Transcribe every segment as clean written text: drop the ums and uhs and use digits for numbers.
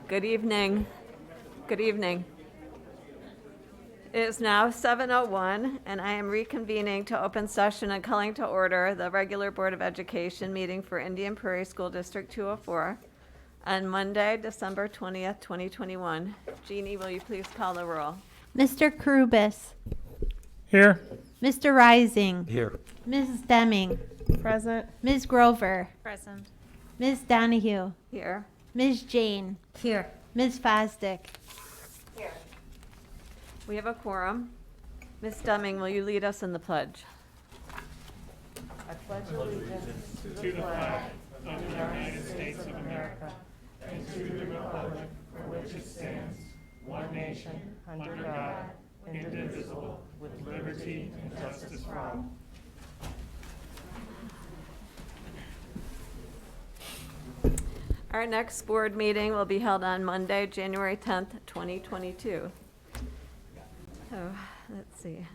Good evening. Good evening. It is now 7:01, and I am reconvening to open session and calling to order the regular Board of Education meeting for Indian Prairie School District 204 on Monday, December 20th, 2021. Jeannie, will you please call the roll? Mr. Karubis. Here. Mr. Rising. Here. Mrs. Deming. Present. Ms. Grover. Present. Ms. Donahue. Here. Ms. Jane. Here. Ms. Fosdick. We have a quorum. Ms. Deming, will you lead us in the pledge? I pledge allegiance to the flag of the United States of America and to the republic for which it stands, one nation, under God, indivisible, with liberty and justice for all. Our next board meeting will be held on Monday, January 10th, 2022. So, let's see.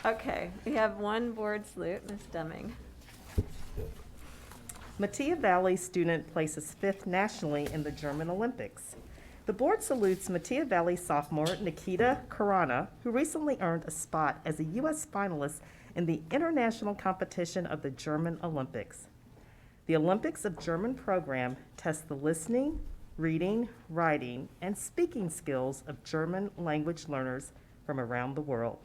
Okay, we have one board salute, Ms. Deming. Metea Valley student places 5th nationally in the German Olympics. The board salutes Metea Valley sophomore Nikita Karana, who recently earned a spot as a U.S. finalist in the international competition of the German Olympics. The Olympics of German program tests the listening, reading, writing, and speaking skills of German language learners from around the world.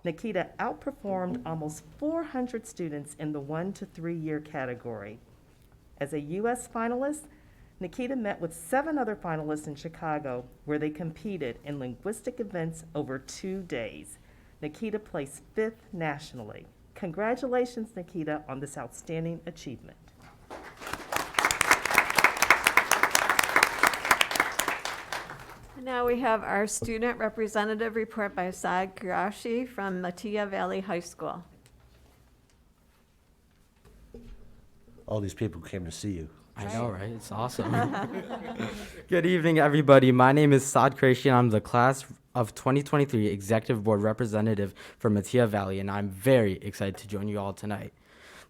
Nikita outperformed almost 400 students in the 1 to 3 year category. As a U.S. finalist, Nikita met with 7 other finalists in Chicago, where they competed in linguistic events over 2 days. Nikita placed 5th nationally. Congratulations, Nikita, on this outstanding achievement. Now we have our student representative report by Saad Qureshi from Metea Valley High School. All these people came to see you. I know, right? It's awesome. Good evening, everybody. My name is Saad Qureshi, and I'm the class of 2023 Executive Board Representative for Metea Valley, and I'm very excited to join you all tonight.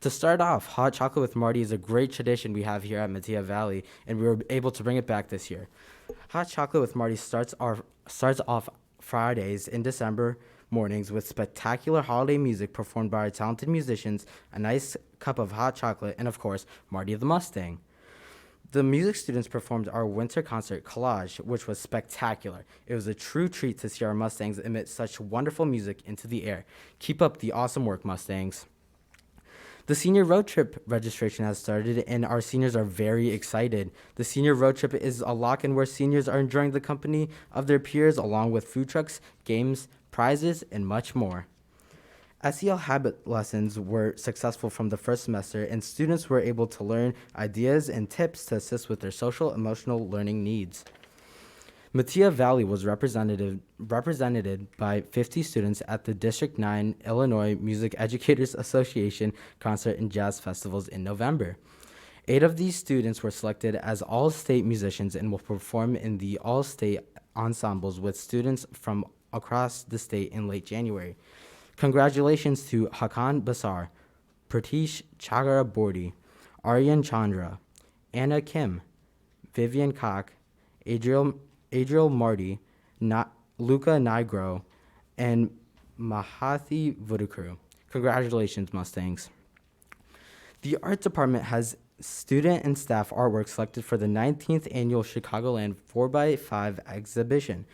To start off, hot chocolate with Marty is a great tradition we have here at Metea Valley, and we were able to bring it back this year. Hot chocolate with Marty starts off Fridays in December mornings with spectacular holiday music performed by our talented musicians, a nice cup of hot chocolate, and of course, Marty the Mustang. The music students performed our winter concert, Collage, which was spectacular. It was a true treat to see our Mustangs emit such wonderful music into the air. Keep up the awesome work, Mustangs. The senior road trip registration has started, and our seniors are very excited. The senior road trip is a lock-in where seniors are enjoying the company of their peers, along with food trucks, games, prizes, and much more. SEL habit lessons were successful from the first semester, and students were able to learn ideas and tips to assist with their social emotional learning needs. Metea Valley was represented by 50 students at the District 9 Illinois Music Educators Association concert and jazz festivals in November. 8 of these students were selected as all-state musicians and will perform in the all-state ensembles with students from across the state in late January. Congratulations to Hakan Basar, Pratish Chakraborty, Aryan Chandra, Anna Kim, Vivian Kok, Adriel Marty, Luca Nigro, and Mahathi Vudukuru. Congratulations, Mustangs. The art department has student and staff artwork selected for the 19th annual Chicagoland 4x5 exhibition.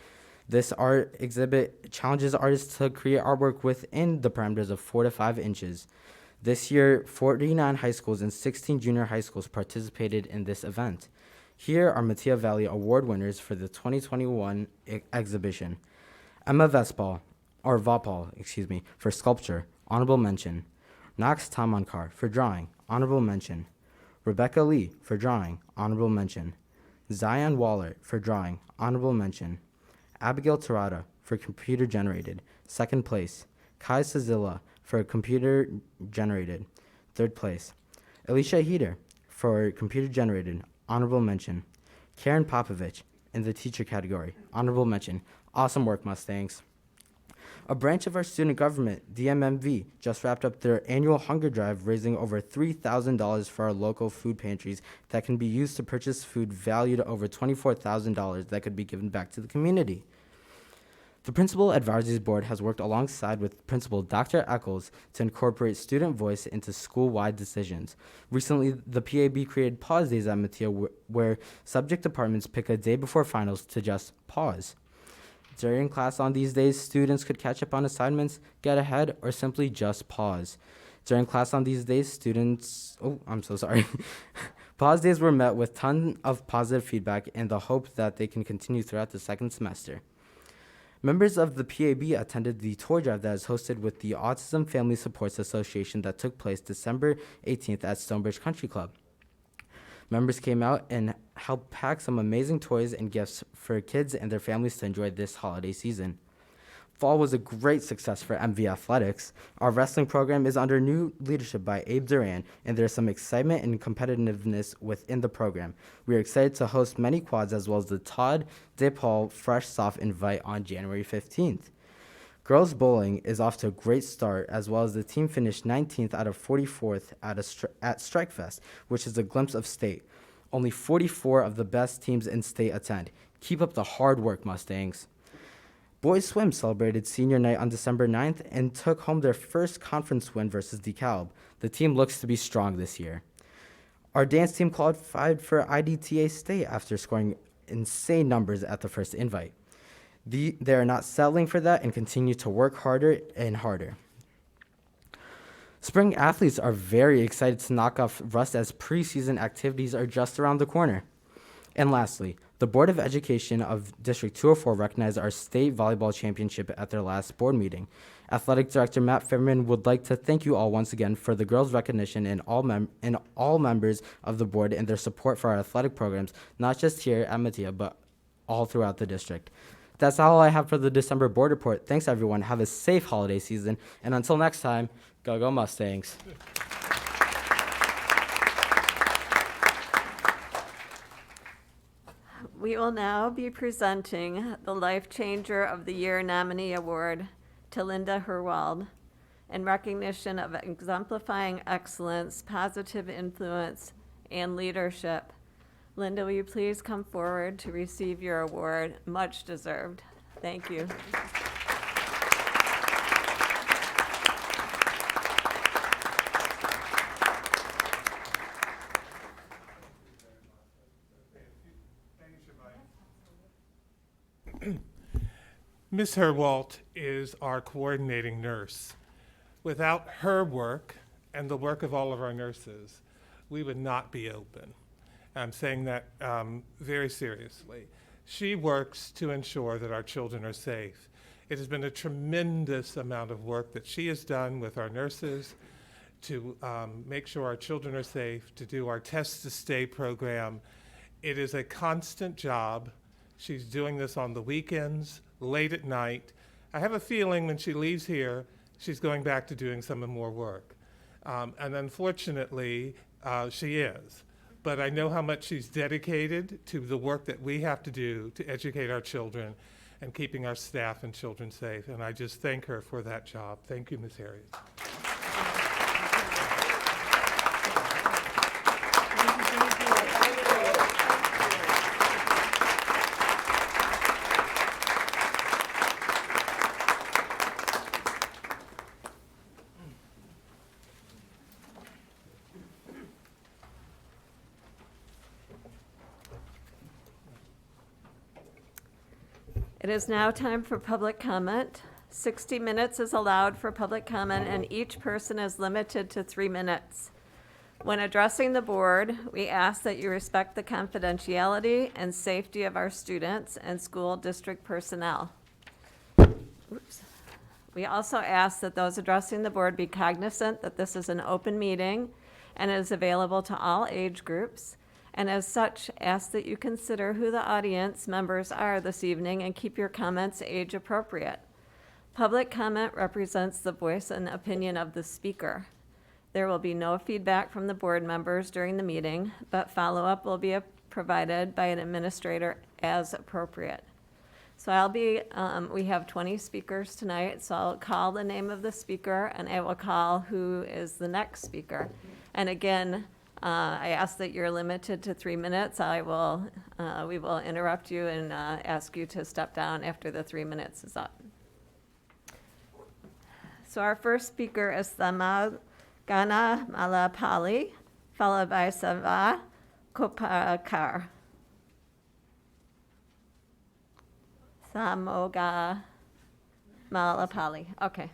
This art exhibit challenges artists to create artwork within the parameters of 4 to 5 inches. This year, 49 high schools and 16 junior high schools participated in this event. Here are Metea Valley Award winners for the 2021 exhibition. Emma Vopal, for sculpture, honorable mention. Knox Tamankar for drawing, honorable mention. Rebecca Lee for drawing, honorable mention. Zion Waller for drawing, honorable mention. Abigail Terada for computer generated, second place. Kai Sazilla for computer generated, third place. Alicia Heater for computer generated, honorable mention. Karen Popovich in the teacher category, honorable mention. Awesome work, Mustangs. A branch of our student government, DMMV, just wrapped up their annual hunger drive, raising over $3,000 for our local food pantries that can be used to purchase food valued at over $24,000 that could be given back to the community. The Principal Advisory Board has worked alongside with Principal Dr. Eccles to incorporate student voice into school-wide decisions. Recently, the PAB created pause days at Metea where subject departments pick a day before finals to just pause. During class on these days, students could catch up on assignments, get ahead, or simply just pause. During class on these days, Pause days were met with tons of positive feedback and the hope that they can continue throughout the second semester. Members of the PAB attended the toy drive that is hosted with the Autism Family Supports Association that took place December 18th at Stonebridge Country Club. Members came out and helped pack some amazing toys and gifts for kids and their families to enjoy this holiday season. Fall was a great success for MV Athletics. Our wrestling program is under new leadership by Abe Duran, and there's some excitement and competitiveness within the program. We are excited to host many quads as well as the Todd DePaul Fresh Soft Invite on January 15th. Girls bowling is off to a great start, as well as the team finished 19th out of 44th at Strikefest, which is a glimpse of state. Only 44 of the best teams in state attend. Keep up the hard work, Mustangs. Boys swim celebrated senior night on December 9th and took home their first conference win versus DeKalb. The team looks to be strong this year. Our dance team qualified for IDTA state after scoring insane numbers at the first invite. They are not settling for that and continue to work harder and harder. Spring athletes are very excited to knock off rust as preseason activities are just around the corner. And lastly, the Board of Education of District 204 recognized our state volleyball championship at their last board meeting. Athletic Director Matt Fairman would like to thank you all once again for the girls' recognition and all members of the board and their support for our athletic programs, not just here at Metea, but all throughout the district. That's all I have for the December board report. Thanks, everyone. Have a safe holiday season. And until next time, go Mustangs. We will now be presenting the Life Changer of the Year Nominee Award to Linda Herwaldt in recognition of exemplifying excellence, positive influence, and leadership. Linda, will you please come forward to receive your award? Much deserved. Thank you. Ms. Herwaldt is our coordinating nurse. Without her work and the work of all of our nurses, we would not be open. I'm saying that very seriously. She works to ensure that our children are safe. It has been a tremendous amount of work that she has done with our nurses to make sure our children are safe, to do our Test to Stay program. It is a constant job. She's doing this on the weekends, late at night. I have a feeling when she leaves here, she's going back to doing some more work. And unfortunately, she is. But I know how much she's dedicated to the work that we have to do to educate our children and keeping our staff and children safe. And I just thank her for that job. Thank you, Ms. Harriet. It is now time for public comment. 60 minutes is allowed for public comment, and each person is limited to 3 minutes. When addressing the board, we ask that you respect the confidentiality and safety of our students and school district personnel. Oops. We also ask that those addressing the board be cognizant that this is an open meeting and is available to all age groups. And as such, ask that you consider who the audience members are this evening and keep your comments age appropriate. Public comment represents the voice and opinion of the speaker. There will be no feedback from the board members during the meeting, but follow-up will be provided by an administrator as appropriate. We have 20 speakers tonight, so I'll call the name of the speaker, and I will call who is the next speaker. And again, I ask that you're limited to 3 minutes. We will interrupt you and ask you to step down after the 3 minutes is up. So our first speaker is Samagana Malapalli, followed by Sava Kopakar. Samoga Malapalli. Okay.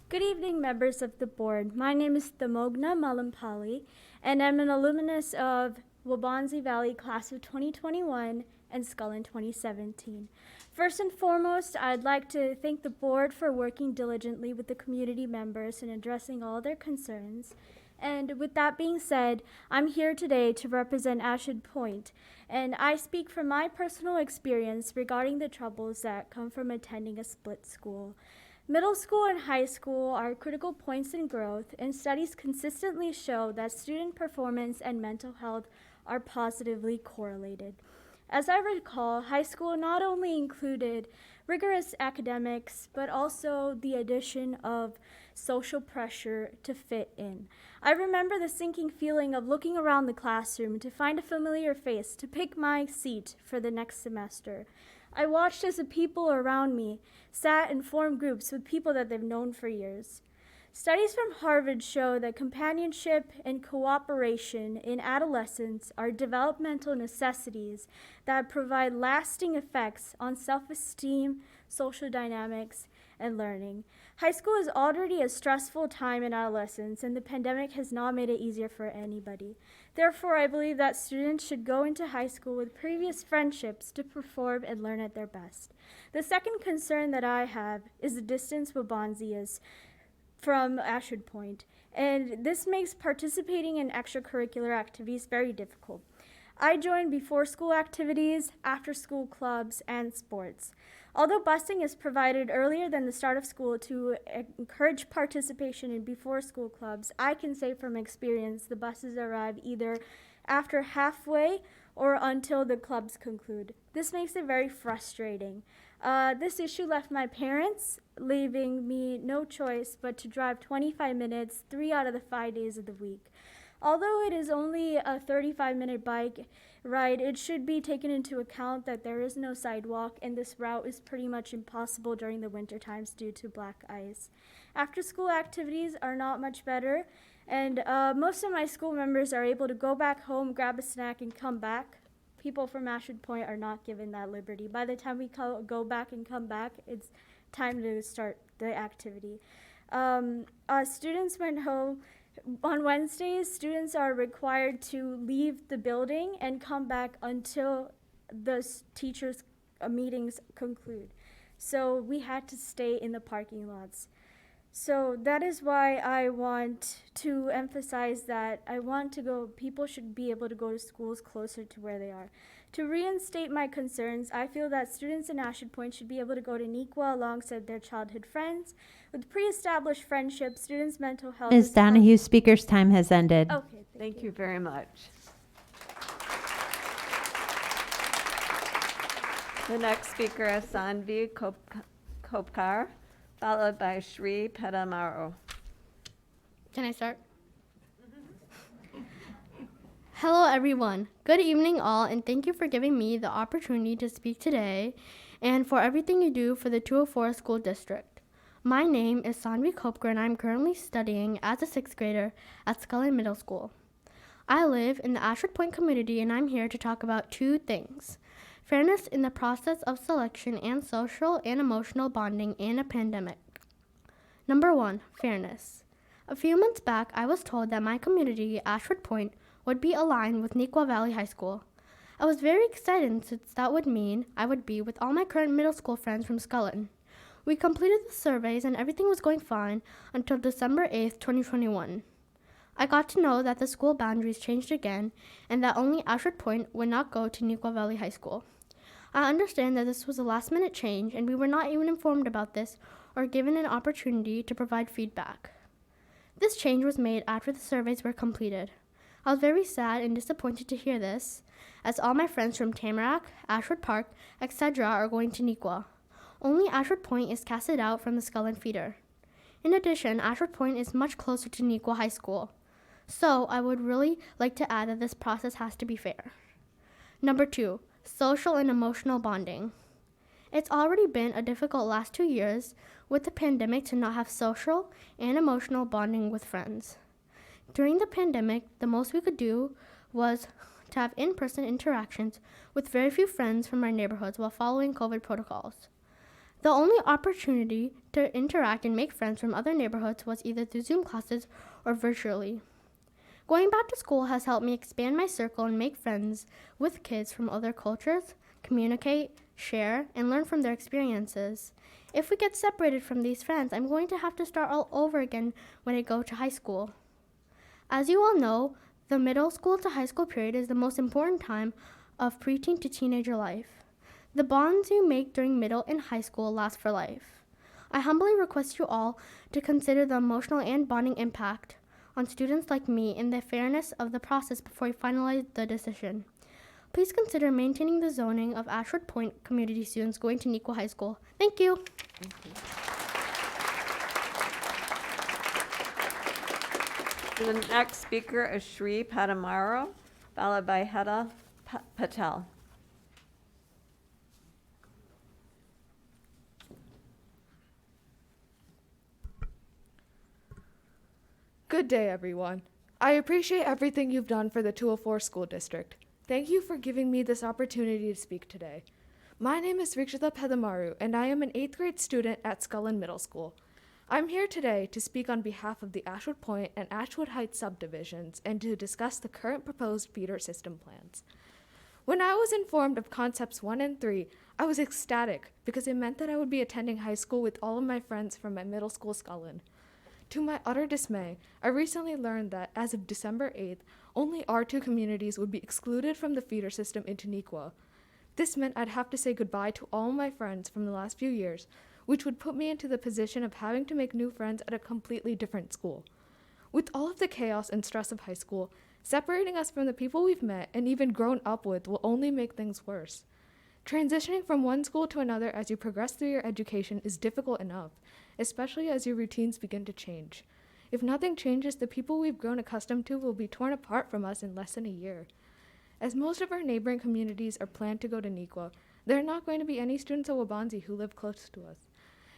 Good evening, members of the board. My name is Thamogna Malampalli, and I'm an alumnus of Waubonsie Valley Class of 2021 and Scullin 2017. First and foremost, I'd like to thank the board for working diligently with the community members and addressing all their concerns. And with that being said, I'm here today to represent Ashwood Point, and I speak from my personal experience regarding the troubles that come from attending a split school. Middle school and high school are critical points in growth, and studies consistently show that student performance and mental health are positively correlated. As I recall, high school not only included rigorous academics, but also the addition of social pressure to fit in. I remember the sinking feeling of looking around the classroom to find a familiar face to pick my seat for the next semester. I watched as the people around me sat and formed groups with people that they've known for years. Studies from Harvard show that companionship and cooperation in adolescence are developmental necessities that provide lasting effects on self-esteem, social dynamics, and learning. High school is already a stressful time in adolescence, and the pandemic has not made it easier for anybody. Therefore, I believe that students should go into high school with previous friendships to perform and learn at their best. The second concern that I have is the distance Waubonsie is from Ashwood Point, and this makes participating in extracurricular activities very difficult. I joined before school activities, after school clubs, and sports. Although busing is provided earlier than the start of school to encourage participation in before school clubs, I can say from experience the buses arrive either after halfway or until the clubs conclude. This makes it very frustrating. This issue left my parents, leaving me no choice but to drive 25 minutes 3 out of the 5 days of the week. Although it is only a 35-minute bike ride, it should be taken into account that there is no sidewalk, and this route is pretty much impossible during the winter times due to black ice. After-school activities are not much better, and most of my school members are able to go back home, grab a snack, and come back. People from Ashwood Point are not given that liberty. By the time we go back and come back, it's time to start the activity. Students went home. On Wednesdays, students are required to leave the building and come back until the teachers' meetings conclude. So we had to stay in the parking lots. So that is why I want to emphasize that people should be able to go to schools closer to where they are. To reinstate my concerns, I feel that students in Ashwood Point should be able to go to Nequa alongside their childhood friends. With pre-established friendships, students' mental health Ms. Donahue, speaker's time has ended. Okay, Thank you very much. The next speaker is Sanvi Kopkar, followed by Shri Pedamaro. Can I start? Hello, everyone. Good evening, all, and thank you for giving me the opportunity to speak today and for everything you do for the 204 School District. My name is Sanvi Kopkar, and I'm currently studying as a 6th grader at Scullin Middle School. I live in the Ashwood Point community, and I'm here to talk about 2 things: fairness in the process of selection and social and emotional bonding in a pandemic. Number 1, fairness. A few months back, I was told that my community, Ashwood Point, would be aligned with Nequa Valley High School. I was very excited since that would mean I would be with all my current middle school friends from Scullin. We completed the surveys and everything was going fine until December 8th, 2021. I got to know that the school boundaries changed again and that only Ashwood Point would not go to Nequa Valley High School. I understand that this was a last-minute change and we were not even informed about this or given an opportunity to provide feedback. This change was made after the surveys were completed. I was very sad and disappointed to hear this, as all my friends from Tamarack, Ashwood Park, etc. are going to Neuqua. Only Ashwood Point is casted out from the Scullin feeder. In addition, Ashwood Point is much closer to Neuqua High School. So I would really like to add that this process has to be fair. Number 2, social and emotional bonding. It's already been a difficult last 2 years with the pandemic to not have social and emotional bonding with friends. During the pandemic, the most we could do was to have in-person interactions with very few friends from our neighborhoods while following COVID protocols. The only opportunity to interact and make friends from other neighborhoods was either through Zoom classes or virtually. Going back to school has helped me expand my circle and make friends with kids from other cultures, communicate, share, and learn from their experiences. If we get separated from these friends, I'm going to have to start all over again when I go to high school. As you all know, the middle school to high school period is the most important time of preteen to teenager life. The bonds you make during middle and high school last for life. I humbly request you all to consider the emotional and bonding impact on students like me and the fairness of the process before you finalize the decision. Please consider maintaining the zoning of Ashwood Point community students going to Neuqua High School. Thank you. The next speaker is Shri Padamaro, followed by Heta Patel. Good day, everyone. I appreciate everything you've done for the 204 School District. Thank you for giving me this opportunity to speak today. My name is Rikshita Pedamaru, and I am an 8th grade student at Scullin Middle School. I'm here today to speak on behalf of the Ashwood Point and Ashwood Heights subdivisions and to discuss the current proposed feeder system plans. When I was informed of concepts 1 and 3, I was ecstatic because it meant that I would be attending high school with all of my friends from my middle school Scullin. To my utter dismay, I recently learned that as of December 8th, only our 2 communities would be excluded from the feeder system into Neuqua. This meant I'd have to say goodbye to all my friends from the last few years, which would put me into the position of having to make new friends at a completely different school. With all of the chaos and stress of high school, separating us from the people we've met and even grown up with will only make things worse. Transitioning from one school to another as you progress through your education is difficult enough, especially as your routines begin to change. If nothing changes, the people we've grown accustomed to will be torn apart from us in less than a year. As most of our neighboring communities are planned to go to Neuqua, there are not going to be any students at Waubonsie who live close to us.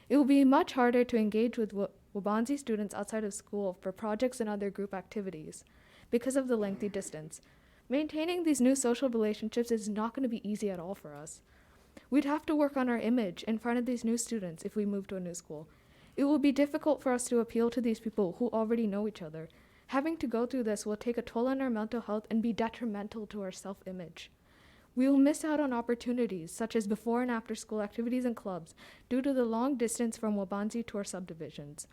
It will be much harder to engage with Waubonsie students outside of school for projects and other group activities because of the lengthy distance. Maintaining these new social relationships is not going to be easy at all for us. We'd have to work on our image in front of these new students if we move to a new school. It will be difficult for us to appeal to these people who already know each other. Having to go through this will take a toll on our mental health and be detrimental to our self-image. We will miss out on opportunities such as before and after school activities and clubs due to the long distance from Waubonsie to our subdivisions.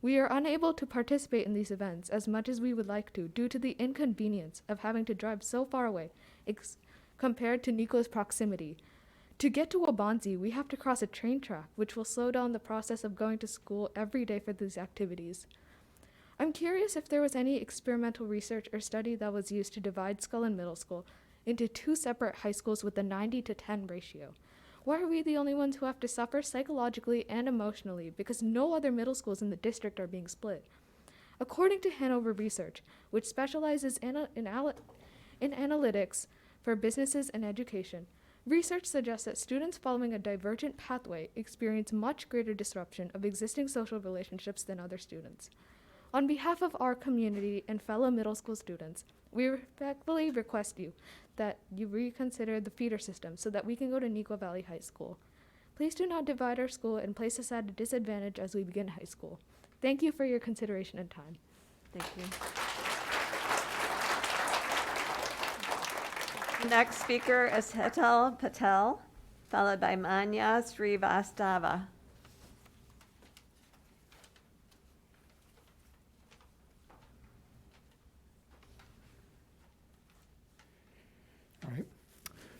We are unable to participate in these events as much as we would like to due to the inconvenience of having to drive so far away compared to Neuqua's proximity. To get to Waubonsie, we have to cross a train track, which will slow down the process of going to school every day for these activities. I'm curious if there was any experimental research or study that was used to divide Scullin Middle School into 2 separate high schools with a 90-to-10 ratio. Why are we the only ones who have to suffer psychologically and emotionally because no other middle schools in the district are being split? According to Hanover Research, which specializes in analytics for businesses and education, research suggests that students following a divergent pathway experience much greater disruption of existing social relationships than other students. On behalf of our community and fellow middle school students, we respectfully request you that you reconsider the feeder system so that we can go to Neuqua Valley High School. Please do not divide our school and place us at a disadvantage as we begin high school. Thank you for your consideration and time. Thank you. Next speaker is Heta Patel, followed by Manya Srivastava. All right.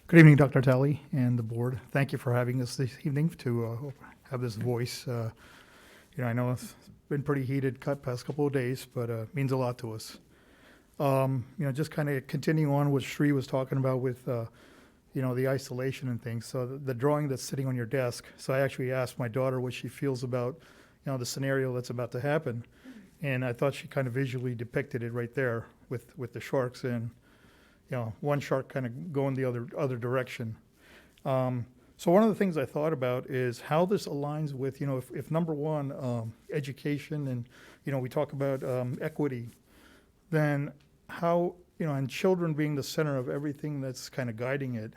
Good evening, Dr. Talley and the board. Thank you for having us this evening to have this voice. I know it's been pretty heated past couple of days, but it means a lot to us. Just kind of continuing on what Sri was talking about with, the isolation and things. So the drawing that's sitting on your desk. So I actually asked my daughter what she feels about, the scenario that's about to happen. And I thought she kind of visually depicted it right there with the sharks and, one shark kind of going the other direction. So one of the things I thought about is how this aligns with, if number one, education and, we talk about equity, then how, and children being the center of everything that's kind of guiding it,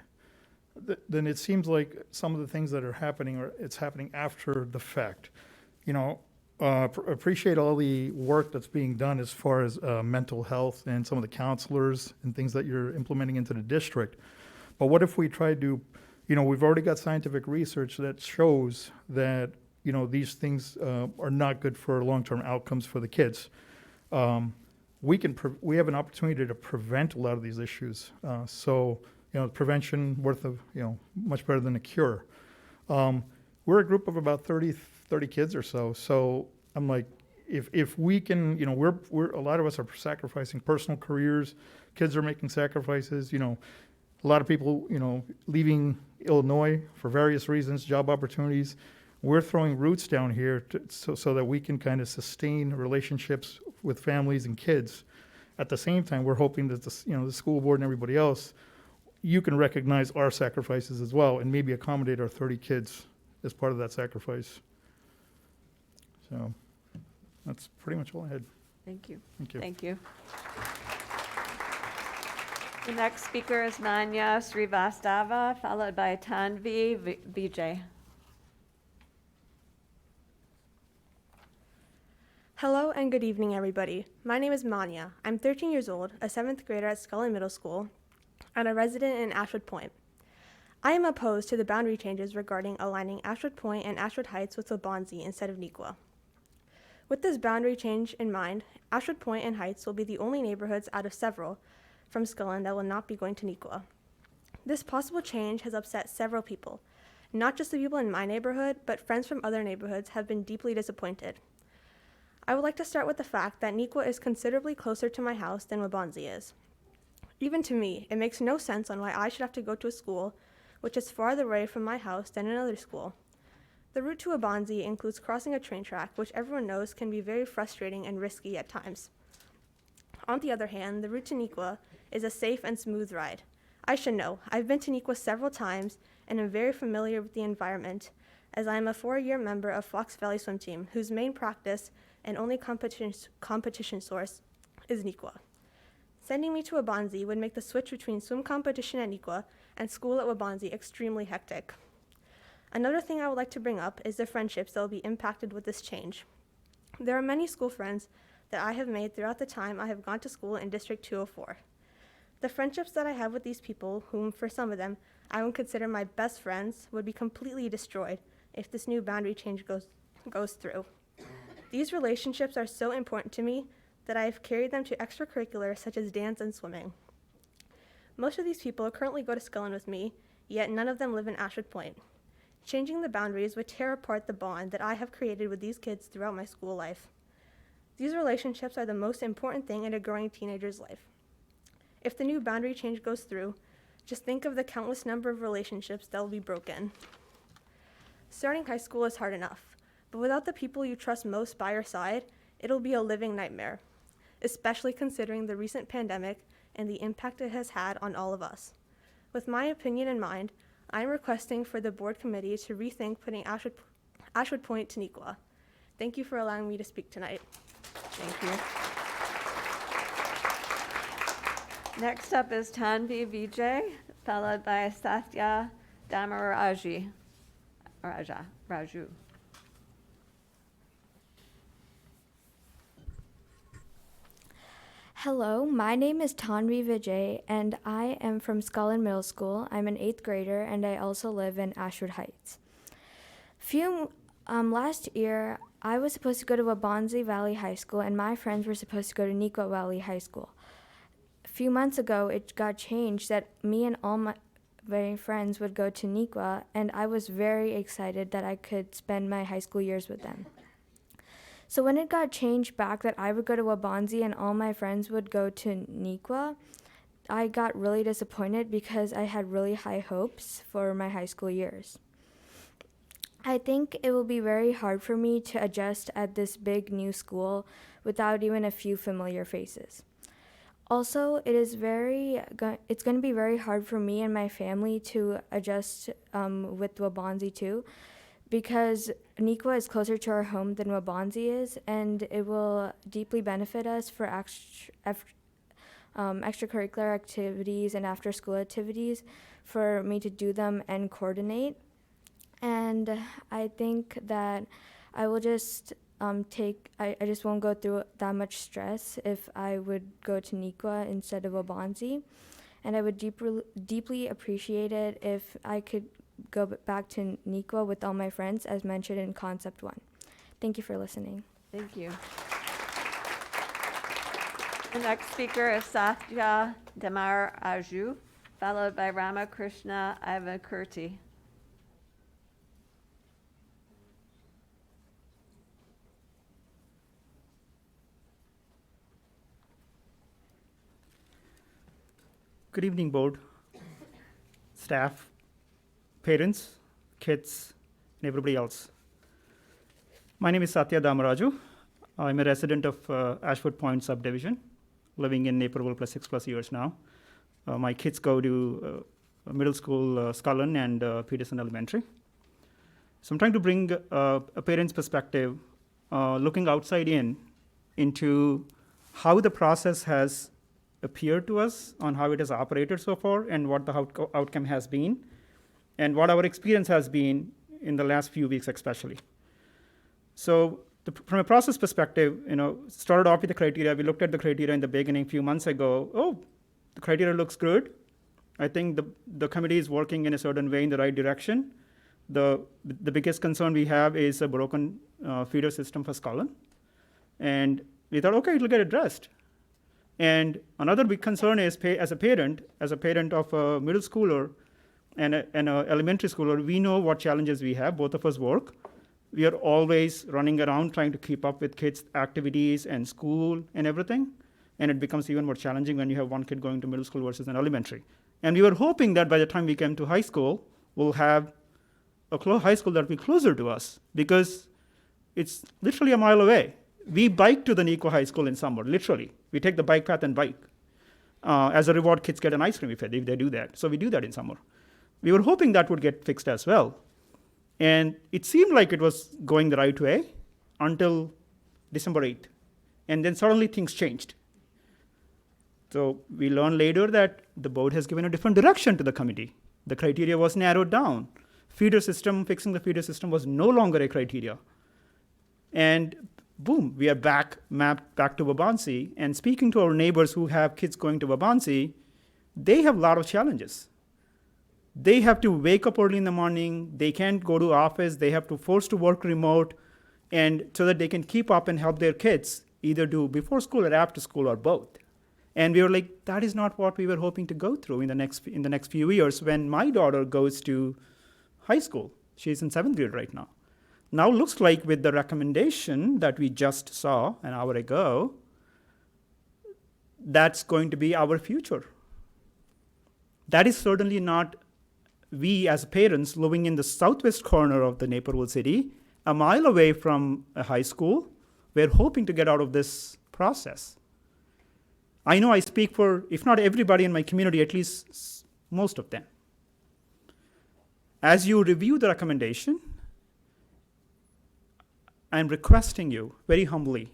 then it seems like some of the things that are happening, it's happening after the fact. Appreciate all the work that's being done as far as mental health and some of the counselors and things that you're implementing into the district. But what if we try to, we've already got scientific research that shows that, these things are not good for long-term outcomes for the kids. We have an opportunity to prevent a lot of these issues. Prevention worth of, much better than a cure. We're a group of about 30 kids or so. So I'm like, if we can, we're a lot of us are sacrificing personal careers. Kids are making sacrifices. A lot of people, leaving Illinois for various reasons, job opportunities. We're throwing roots down here so that we can kind of sustain relationships with families and kids. At the same time, we're hoping that the school board and everybody else, you can recognize our sacrifices as well and maybe accommodate our 30 kids as part of that sacrifice. So that's pretty much all I had. Thank you. Thank you. Thank you. The next speaker is Manya Srivastava, followed by Tanvi Vijay. Hello and good evening, everybody. My name is Manya. I'm 13 years old, a 7th grader at Scullin Middle School, and a resident in Ashwood Point. I am opposed to the boundary changes regarding aligning Ashwood Point and Ashwood Heights with Waubonsie instead of Neuqua. With this boundary change in mind, Ashwood Point and Heights will be the only neighborhoods out of several from Scullin that will not be going to Neuqua. This possible change has upset several people. Not just the people in my neighborhood, but friends from other neighborhoods have been deeply disappointed. I would like to start with the fact that Neuqua is considerably closer to my house than Waubonsie is. Even to me, it makes no sense on why I should have to go to a school which is farther away from my house than another school. The route to Waubonsie includes crossing a train track, which everyone knows can be very frustrating and risky at times. On the other hand, the route to Neuqua is a safe and smooth ride. I should know. I've been to Neuqua several times and am very familiar with the environment, as I am a 4-year member of Fox Valley Swim Team, whose main practice and only competition source is Neuqua. Sending me to Waubonsie would make the switch between swim competition at Neuqua and school at Waubonsie extremely hectic. Another thing I would like to bring up is the friendships that will be impacted with this change. There are many school friends that I have made throughout the time I have gone to school in District 204. The friendships that I have with these people, whom for some of them I would consider my best friends, would be completely destroyed if this new boundary change goes through. These relationships are so important to me that I have carried them to extracurriculars such as dance and swimming. Most of these people currently go to Scullin with me, yet none of them live in Ashwood Point. Changing the boundaries would tear apart the bond that I have created with these kids throughout my school life. These relationships are the most important thing in a growing teenager's life. If the new boundary change goes through, just think of the countless number of relationships that will be broken. Starting high school is hard enough, but without the people you trust most by your side, it'll be a living nightmare, especially considering the recent pandemic and the impact it has had on all of us. With my opinion in mind, I'm requesting for the board committee to rethink putting Ashwood Point to Neuqua. Thank you for allowing me to speak tonight. Thank you. Next up is Tanvi Vijay, followed by Satya Raju. Hello, my name is Tanvi Vijay, and I am from Scullin Middle School. I'm an 8th grader, and I also live in Ashwood Heights. Last year, I was supposed to go to Waubonsie Valley High School, and my friends were supposed to go to Neuqua Valley High School. A few months ago, it got changed that me and all my friends would go to Neuqua, and I was very excited that I could spend my high school years with them. So when it got changed back that I would go to Wabanzi and all my friends would go to Nequa, I got really disappointed because I had really high hopes for my high school years. I think it will be very hard for me to adjust at this big new school without even a few familiar faces. Also, it's going to be very hard for me and my family to adjust with Wabanzi too, because Nequa is closer to our home than Wabanzi is, and it will deeply benefit us for extracurricular activities and after-school activities for me to do them and coordinate. And I think that I will just I just won't go through that much stress if I would go to Nequa instead of Wabanzi. And I would deeply appreciate it if I could go back to Nequa with all my friends as mentioned in Concept 1. Thank you for listening. Thank you. The next speaker is Satya Damar Aju, followed by Ramakrishna Ivakirti. Good evening, board, staff, parents, kids, and everybody else. My name is Satya Damaraju. I'm a resident of Ashford Point subdivision, living in Naperville for 6+ years now. My kids go to middle school Scullin and Peterson Elementary. So I'm trying to bring a parent's perspective, looking outside into how the process has appeared to us, on how it has operated so far, and what the outcome has been, and what our experience has been in the last few weeks especially. So from a process perspective, started off with the criteria. We looked at the criteria in the beginning a few months ago. Oh, the criteria looks good. I think the committee is working in a certain way in the right direction. The biggest concern we have is a broken feeder system for Scullin. And we thought, okay, it'll get addressed. And another big concern is as a parent of a middle schooler and an elementary schooler, we know what challenges we have. Both of us work. We are always running around trying to keep up with kids' activities and school and everything. And it becomes even more challenging when you have one kid going to middle school versus an elementary. And we were hoping that by the time we came to high school, we'll have a high school that will be closer to us, because it's literally a mile away. We bike to the Nequa High School in summer, literally. We take the bike path and bike. As a reward, kids get an ice cream if they do that. So we do that in summer. We were hoping that would get fixed as well. And it seemed like it was going the right way until December 8th. And then suddenly things changed. So we learned later that the board has given a different direction to the committee. The criteria was narrowed down. Fixing the feeder system was no longer a criteria. And boom, we are mapped back to Wabanzi. And speaking to our neighbors who have kids going to Wabanzi, they have a lot of challenges. They have to wake up early in the morning. They can't go to office. They have to force to work remote, and so that they can keep up and help their kids either do before school or after school or both. And we were like, that is not what we were hoping to go through in the next few years when my daughter goes to high school. She's in 7th grade right now. Now looks like with the recommendation that we just saw an hour ago, that's going to be our future. That is certainly not we as parents living in the southwest corner of the Naperville city, a mile away from a high school. We're hoping to get out of this process. I know I speak for, if not everybody in my community, at least most of them. As you review the recommendation, I'm requesting you very humbly,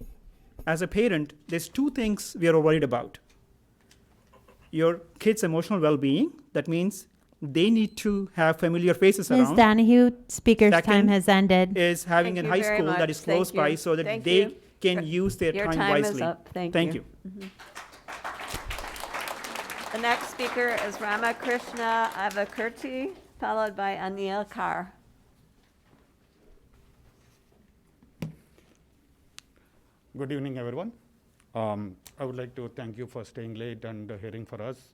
as a parent, there's 2 things we are worried about. Your kids' emotional well-being, that means they need to have familiar faces around. Ms. Donahue, speaker's Second time has ended. Is having a high school that is close by so that they can use their Your time time wisely. is up. Thank you. Mm-hmm. The next speaker is Ramakrishna Ivakirti, followed by Anil Kar. Good evening, everyone. I would like to thank you for staying late and hearing for us.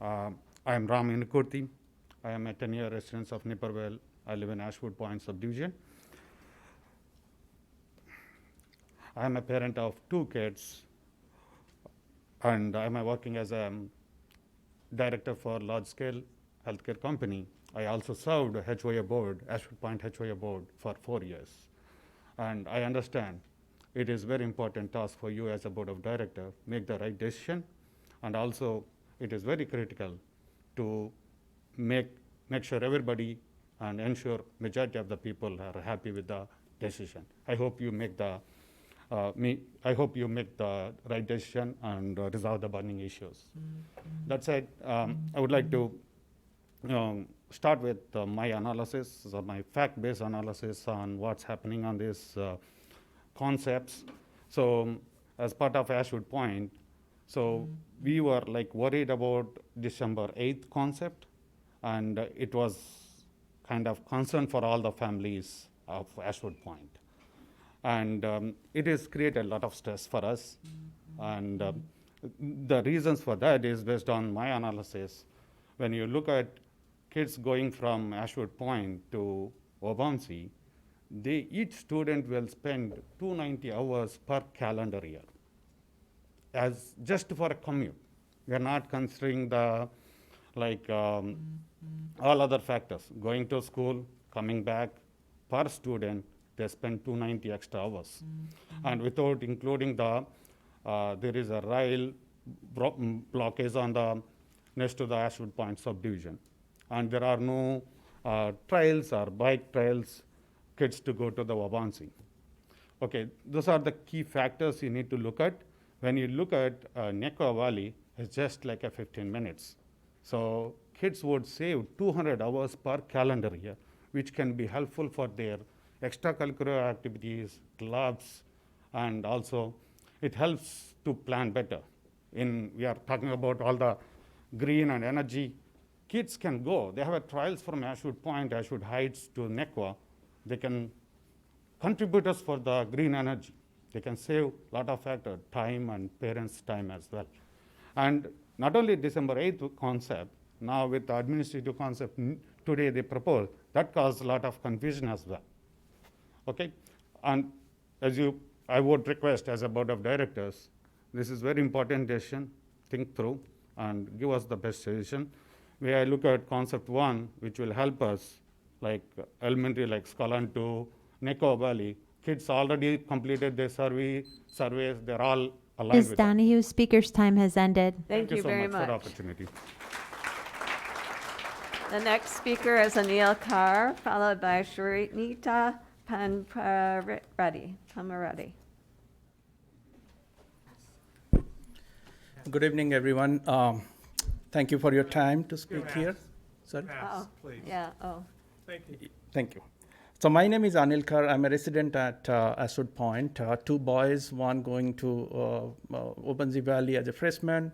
I am Ram Inikurti. I am a 10-year resident of Nipper. 12 well. I live in Ashwood Point subdivision. 10 year resident of Nipperville. I live in Ashwood Point subdivision. 10 year resident of Nipperville. I live in Ashwood Point subdivision. 10 year resident of Nipperville. I live in Ashwood Point subdivision. I am a parent of 2 kids, and I am working as a director for large-scale healthcare company. I also served HOA board, Ashford Point HOA board, for 4 years. And I understand it is very important task for you as a board of director, make the right decision, and also it is very critical to make sure everybody and ensure majority of the people are happy with the decision. I hope you make the right decision and resolve the burning issues. That said, I would like to start with my analysis, my fact-based analysis on what's happening on these concepts. So as part of Ashwood Point, so we were like worried about December 8th concept, and it was kind of concern for all the families of Ashwood Point. And it has created a lot of stress for us. And the reasons for that is based on my analysis. When you look at kids going from Ashwood Point to Waubonsee, each student will spend 290 hours per calendar year as just for a commute. We are not considering the all other factors, going to school, coming back. Per student, they spend 290 extra hours. And without including the, there is a rail blockage on the next to the Ashwood Point subdivision. And there are no trails or bike trails, kids to go to the Waubonsee. Okay, those are the key factors you need to look at. When you look at Nequa Valley, it's just like a 15 minutes. So kids would save 200 hours per calendar year, which can be helpful for their extracurricular activities, clubs, and also it helps to plan better. We are talking about all the green and energy. Kids can go. They have trials from Ashwood Point, Ashwood Heights to Nequa. They can contribute us for the green energy. They can save a lot of factor, time and parents' time as well. And not only December 8th concept, now with the administrative concept today they propose, that caused a lot of confusion as well. Okay, and I would request as a board of directors, this is very important decision, think through and give us the best solution. Where I look at concept 1, which will help us, like elementary, like Scullin to Nequa Valley, kids already completed their surveys, they're all aligned Ms. with that. Donahue, speaker's time has ended. Thank you so very much for the much. opportunity. The next speaker is Anil Kaur, followed by Shrinita Panpareddy. Good evening, everyone. Thank you for your time to speak here. Sorry? Oh, Please. yeah, oh. Thank you. Thank you. So my name is Anil Kar. I'm a resident at Ashwood Point. 2 boys, one going to Waubonsee Valley as a freshman,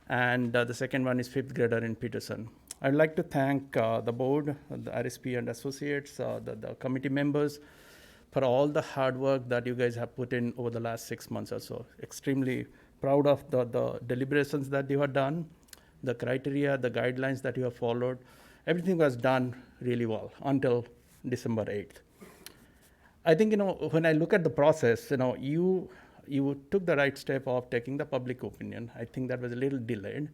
and the second one is 5th grader in Peterson. I'd like to thank the board, the RSP and associates, the committee members for all the hard work that you guys have put in over the last 6 months or so. Extremely proud of the deliberations that you have done, the criteria, the guidelines that you have followed. Everything was done really well until December 8th. I think, when I look at the process, you took the right step of taking the public opinion. I think that was a little delayed.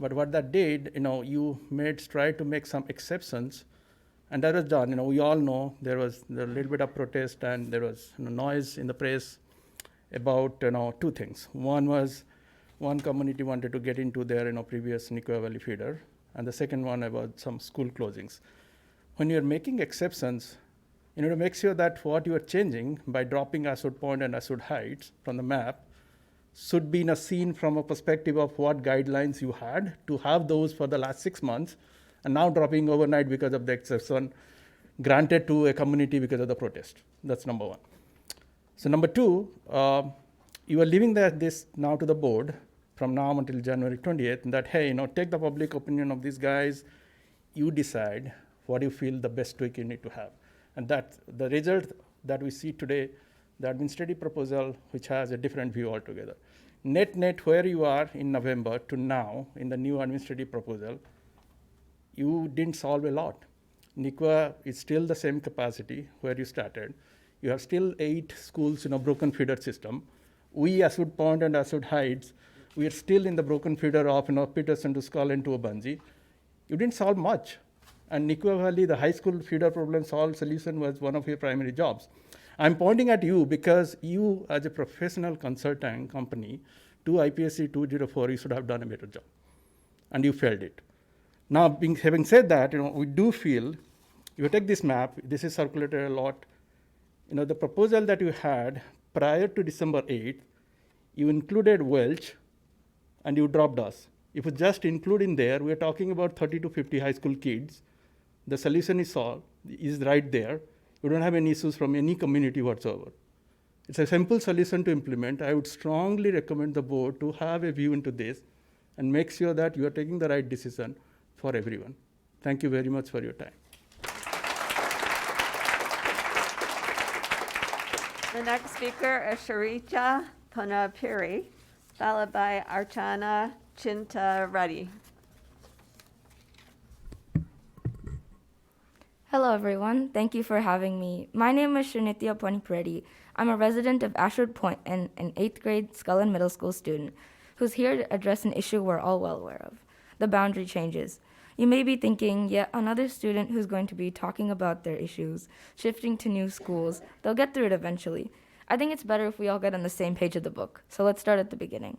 But what that did, you tried to make some exceptions, and that was done. We all know there was a little bit of protest and there was noise in the press about 2 things. One was one community wanted to get into their previous Nequa Valley feeder, and the second one about some school closings. When you're making exceptions, to make sure that what you are changing by dropping Ashwood Point and Ashwood Heights from the map should be seen from a perspective of what guidelines you had to have those for the last 6 months, and now dropping overnight because of the exception granted to a community because of the protest. That's number 1. So number 2, you are leaving this now to the board from now until January 28th, that, hey, take the public opinion of these guys, you decide what you feel the best tweak you need to have. And that the result that we see today, the administrative proposal, which has a different view altogether. Net, where you are in November to now in the new administrative proposal, you didn't solve a lot. Nequa is still the same capacity where you started. You have still 8 schools in a broken feeder system. We, Ashwood Point and Ashwood Heights, we are still in the broken feeder of Peterson to Skull and to Obanzi. You didn't solve much. And Nikwa Valley, the high school feeder problem solved solution was one of your primary jobs. I'm pointing at you because you, as a professional consultant company, to IPSC 204, you should have done a better job. And you failed it. Now, having said that, we do feel, you take this map, this is circulated a lot. The proposal that you had prior to December 8th, you included Welch, and you dropped us. If you just include in there, we're talking about 30 to 50 high school kids. The solution is solved, is right there. You don't have any issues from any community whatsoever. It's a simple solution to implement. I would strongly recommend the board to have a view into this and make sure that you are taking the right decision for everyone. Thank you very much for your time. The next speaker is Sharicha Ponapiri, followed by Archana Chinta Reddy. Hello, everyone. Thank you for having me. My name is Metea Prairie. I'm a resident of Ashwood Point and an 8th grade Scullin Middle School student who's here to address an issue we're all well aware of, the boundary changes. You may be thinking, yet another student who's going to be talking about their issues, shifting to new schools, they'll get through it eventually. I think it's better if we all get on the same page of the book, so let's start at the beginning.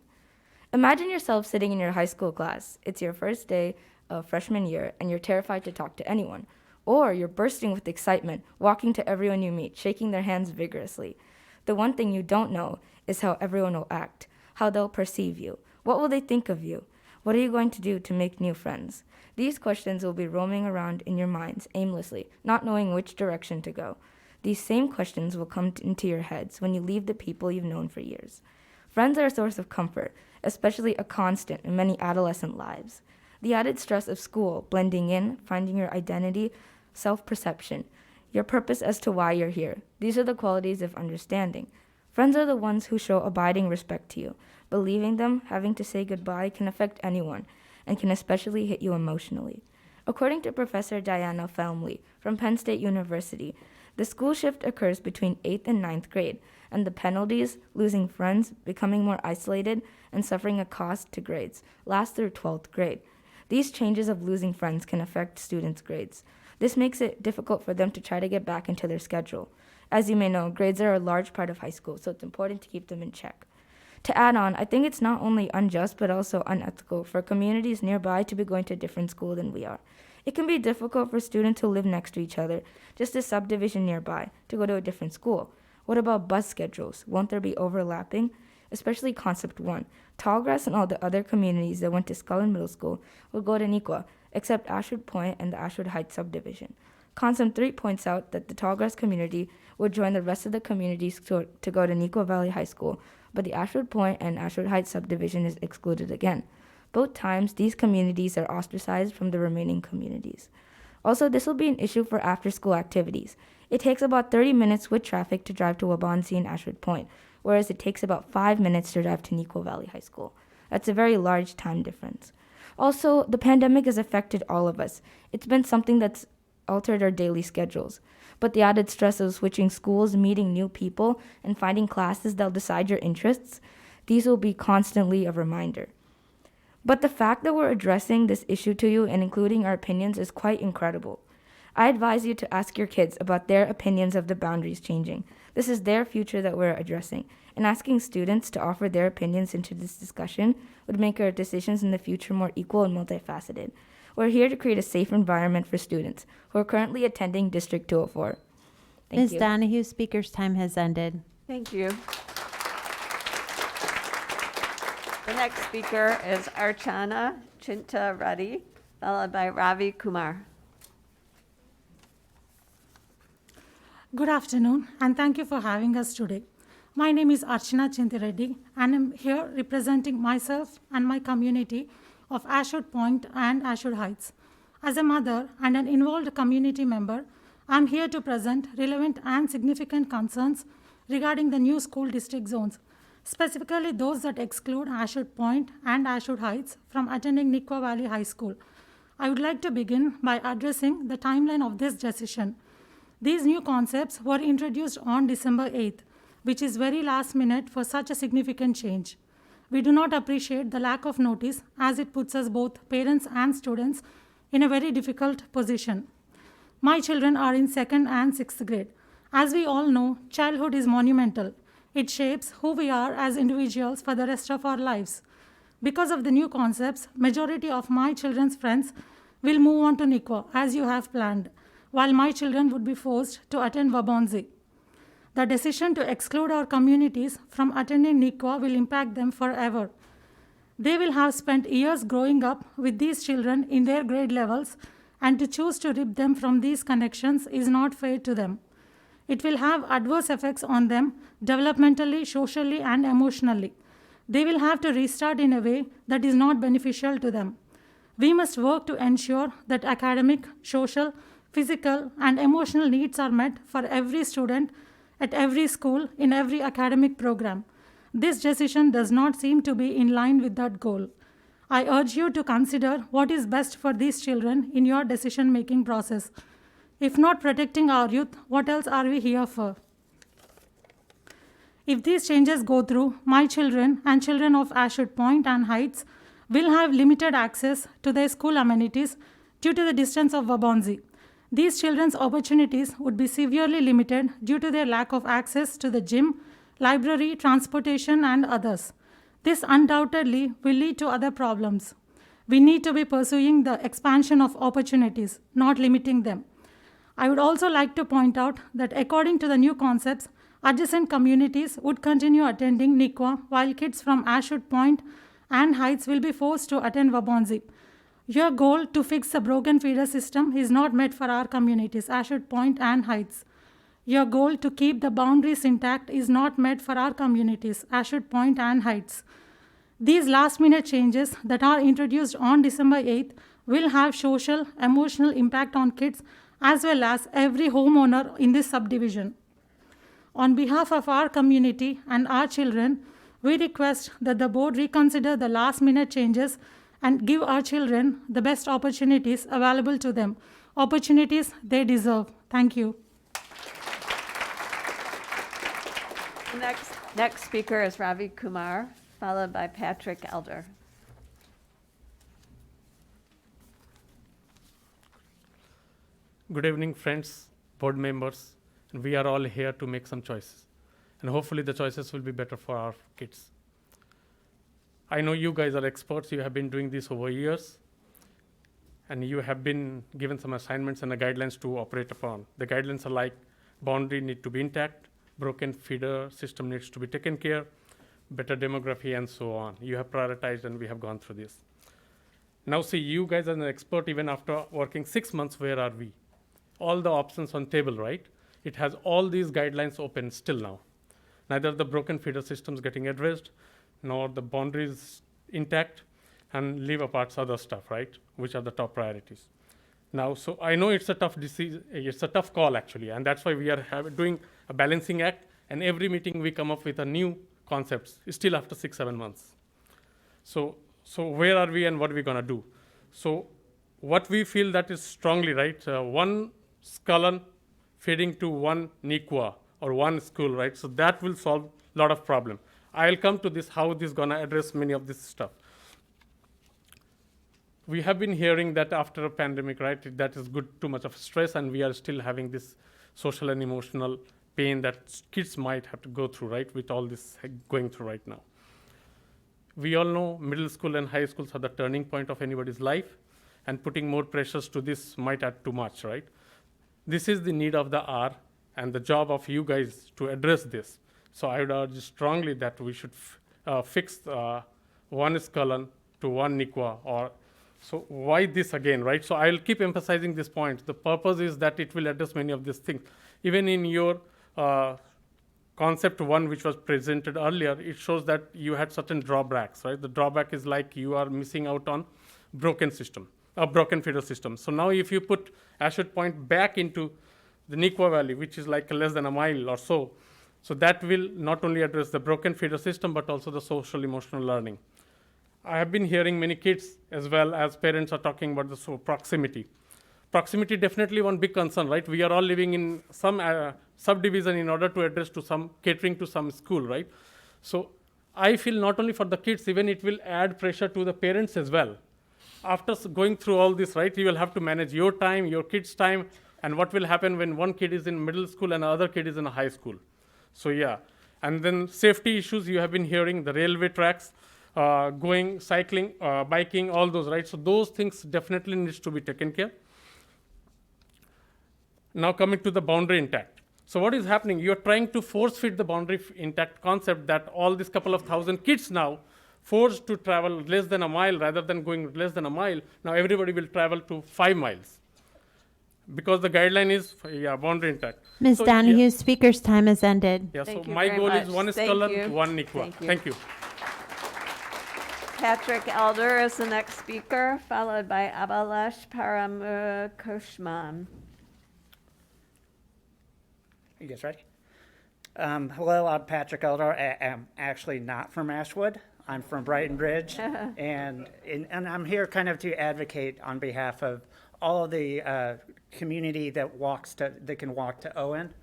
Imagine yourself sitting in your high school class. It's your first day of freshman year, and you're terrified to talk to anyone. Or you're bursting with excitement, walking to everyone you meet, shaking their hands vigorously. The one thing you don't know is how everyone will act, how they'll perceive you. What will they think of you? What are you going to do to make new friends? These questions will be roaming around in your minds aimlessly, not knowing which direction to go. These same questions will come into your heads when you leave the people you've known for years. Friends are a source of comfort, especially a constant in many adolescent lives. The added stress of school, blending in, finding your identity, self-perception, your purpose as to why you're here. These are the qualities of understanding. Friends are the ones who show abiding respect to you. Believing them, having to say goodbye, can affect anyone, and can especially hit you emotionally. According to Professor Diana Felmley from Penn State University, the school shift occurs between 8th and 9th grade, and the penalties, losing friends, becoming more isolated, and suffering a cost to grades, last through 12th grade. These changes of losing friends can affect students' grades. This makes it difficult for them to try to get back into their schedule. As you may know, grades are a large part of high school, so it's important to keep them in check. To add on, I think it's not only unjust but also unethical for communities nearby to be going to a different school than we are. It can be difficult for students who live next to each other, just a subdivision nearby, to go to a different school. What about bus schedules? Won't there be overlapping? Especially Concept 1. Tallgrass and all the other communities that went to Scullin Middle School will go to Nikwa, except Ashwood Point and the Ashwood Heights subdivision. Concept 3 points out that the Tallgrass community would join the rest of the communities to go to Nikwa Valley High School, but the Ashwood Point and Ashwood Heights subdivision is excluded again. Both times, these communities are ostracized from the remaining communities. Also, this will be an issue for after-school activities. It takes about 30 minutes with traffic to drive to Wabansi and Ashwood Point, whereas it takes about 5 minutes to drive to Nikwa Valley High School. That's a very large time difference. Also, the pandemic has affected all of us. It's been something that's altered our daily schedules. But the added stress of switching schools, meeting new people, and finding classes that'll decide your interests, these will be constantly a reminder. But the fact that we're addressing this issue to you and including our opinions is quite incredible. I advise you to ask your kids about their opinions of the boundaries changing. This is their future that we're addressing, and asking students to offer their opinions into this discussion would make our decisions in the future more equal and multifaceted. We're here to create a safe environment for students who are currently attending District 204. Thank Ms. you. Donahue, speaker's time has ended. Thank you. The next speaker is Archana Chinta Reddy, followed by Ravi Kumar. Good afternoon, and thank you for having us today. My name is Archana Chinta Reddy, and I'm here representing myself and my community of Ashwood Point and Ashwood Heights. As a mother and an involved community member, I'm here to present relevant and significant concerns regarding the new school district zones, specifically those that exclude Ashwood Point and Ashwood Heights from attending Nikwa Valley High School. I would like to begin by addressing the timeline of this decision. These new concepts were introduced on December 8th, which is very last minute for such a significant change. We do not appreciate the lack of notice as it puts us both parents and students in a very difficult position. My children are in 2nd and 6th grade. As we all know, childhood is monumental. It shapes who we are as individuals for the rest of our lives. Because of the new concepts, majority of my children's friends will move on to Nikwa as you have planned, while my children would be forced to attend Wabonzi. The decision to exclude our communities from attending Nikwa will impact them forever. They will have spent years growing up with these children in their grade levels, and to choose to rip them from these connections is not fair to them. It will have adverse effects on them developmentally, socially, and emotionally. They will have to restart in a way that is not beneficial to them. We must work to ensure that academic, social, physical, and emotional needs are met for every student at every school in every academic program. This decision does not seem to be in line with that goal. I urge you to consider what is best for these children in your decision-making process. If not protecting our youth, what else are we here for? If these changes go through, my children and children of Ashwood Point and Heights will have limited access to their school amenities due to the distance of Wabonzi. These children's opportunities would be severely limited due to their lack of access to the gym, library, transportation, and others. This undoubtedly will lead to other problems. We need to be pursuing the expansion of opportunities, not limiting them. I would also like to point out that according to the new concepts, adjacent communities would continue attending Nikwa, while kids from Ashwood Point and Heights will be forced to attend Wabonzi. Your goal to fix the broken feeder system is not met for our communities, Ashwood Point and Heights. Your goal to keep the boundaries intact is not met for our communities, Ashwood Point and Heights. These last-minute changes that are introduced on December 8th will have social, emotional impact on kids as well as every homeowner in this subdivision. On behalf of our community and our children, we request that the board reconsider the last-minute changes and give our children the best opportunities available to them, opportunities they deserve. Thank you. Next speaker is Ravi Kumar, followed by Patrick Elder. Good evening, friends, board members, and we are all here to make some choices. And hopefully the choices will be better for our kids. I know you guys are experts. You have been doing this over years. And you have been given some assignments and the guidelines to operate upon. The guidelines are like boundary need to be intact, broken feeder system needs to be taken care, better demography, and so on. You have prioritized and we have gone through this. Now see, you guys are an expert even after working 6 months, where are we? All the options on table, right? It has all these guidelines open still now. Neither the broken feeder systems getting addressed, nor the boundaries intact, and leave apart other stuff, right? Which are the top priorities. Now, so I know it's a tough decision, it's a tough call actually, and that's why we are doing a balancing act, and every meeting we come up with a new concepts, still after 6-7 months. So where are we and what are we gonna do? So what we feel that is strongly, right? One Skullen feeding to one Nikwa or one school, right? So that will solve a lot of problem. I'll come to this, how this gonna address many of this stuff. We have been hearing that after a pandemic, right, that is too much of stress, and we are still having this social and emotional pain that kids might have to go through, right, with all this going through right now. We all know middle school and high schools are the turning point of anybody's life, and putting more pressures to this might add too much, right? This is the need of the hour and the job of you guys to address this. So I would urge strongly that we should fix one Skullen to one Nikwa. Or so why this again, right? So I'll keep emphasizing this point. The purpose is that it will address many of these things. Even in your concept one, which was presented earlier, it shows that you had certain drawbacks, right? The drawback is like you are missing out on broken system, a broken feeder system. So now if you put Ashwood Point back into the Nikwa Valley, which is like less than a mile or so, so that will not only address the broken feeder system, but also the social emotional learning. I have been hearing many kids as well as parents are talking about the proximity. Proximity definitely one big concern, right? We are all living in some subdivision in order to address to some catering to some school, right? So I feel not only for the kids, even it will add pressure to the parents as well. After going through all this, right, you will have to manage your time, your kids' time, and what will happen when one kid is in middle school and another kid is in a high school. So yeah, and then safety issues you have been hearing, the railway tracks, going, cycling, biking, all those, right? So those things definitely needs to be taken care. Now coming to the boundary intact. So what is happening? You're trying to force fit the boundary intact concept that all these couple of thousand kids now forced to travel less than a mile rather than going less than a mile. Now everybody will travel to 5 miles because the guideline is boundary intact. Ms. So, Donahue, speaker's time has ended. Yeah, Thank so you my very goal much. is one Thank scholar, you. one Nikwa. Thank you. Patrick Elder is the next speaker, followed by Abalash Paramukushman. You guys ready? Hello, I'm Patrick Elder. I'm actually not from Ashwood. I'm from Brighton Ridge, and I'm here kind of to advocate on behalf of all of the community that can walk to Owen,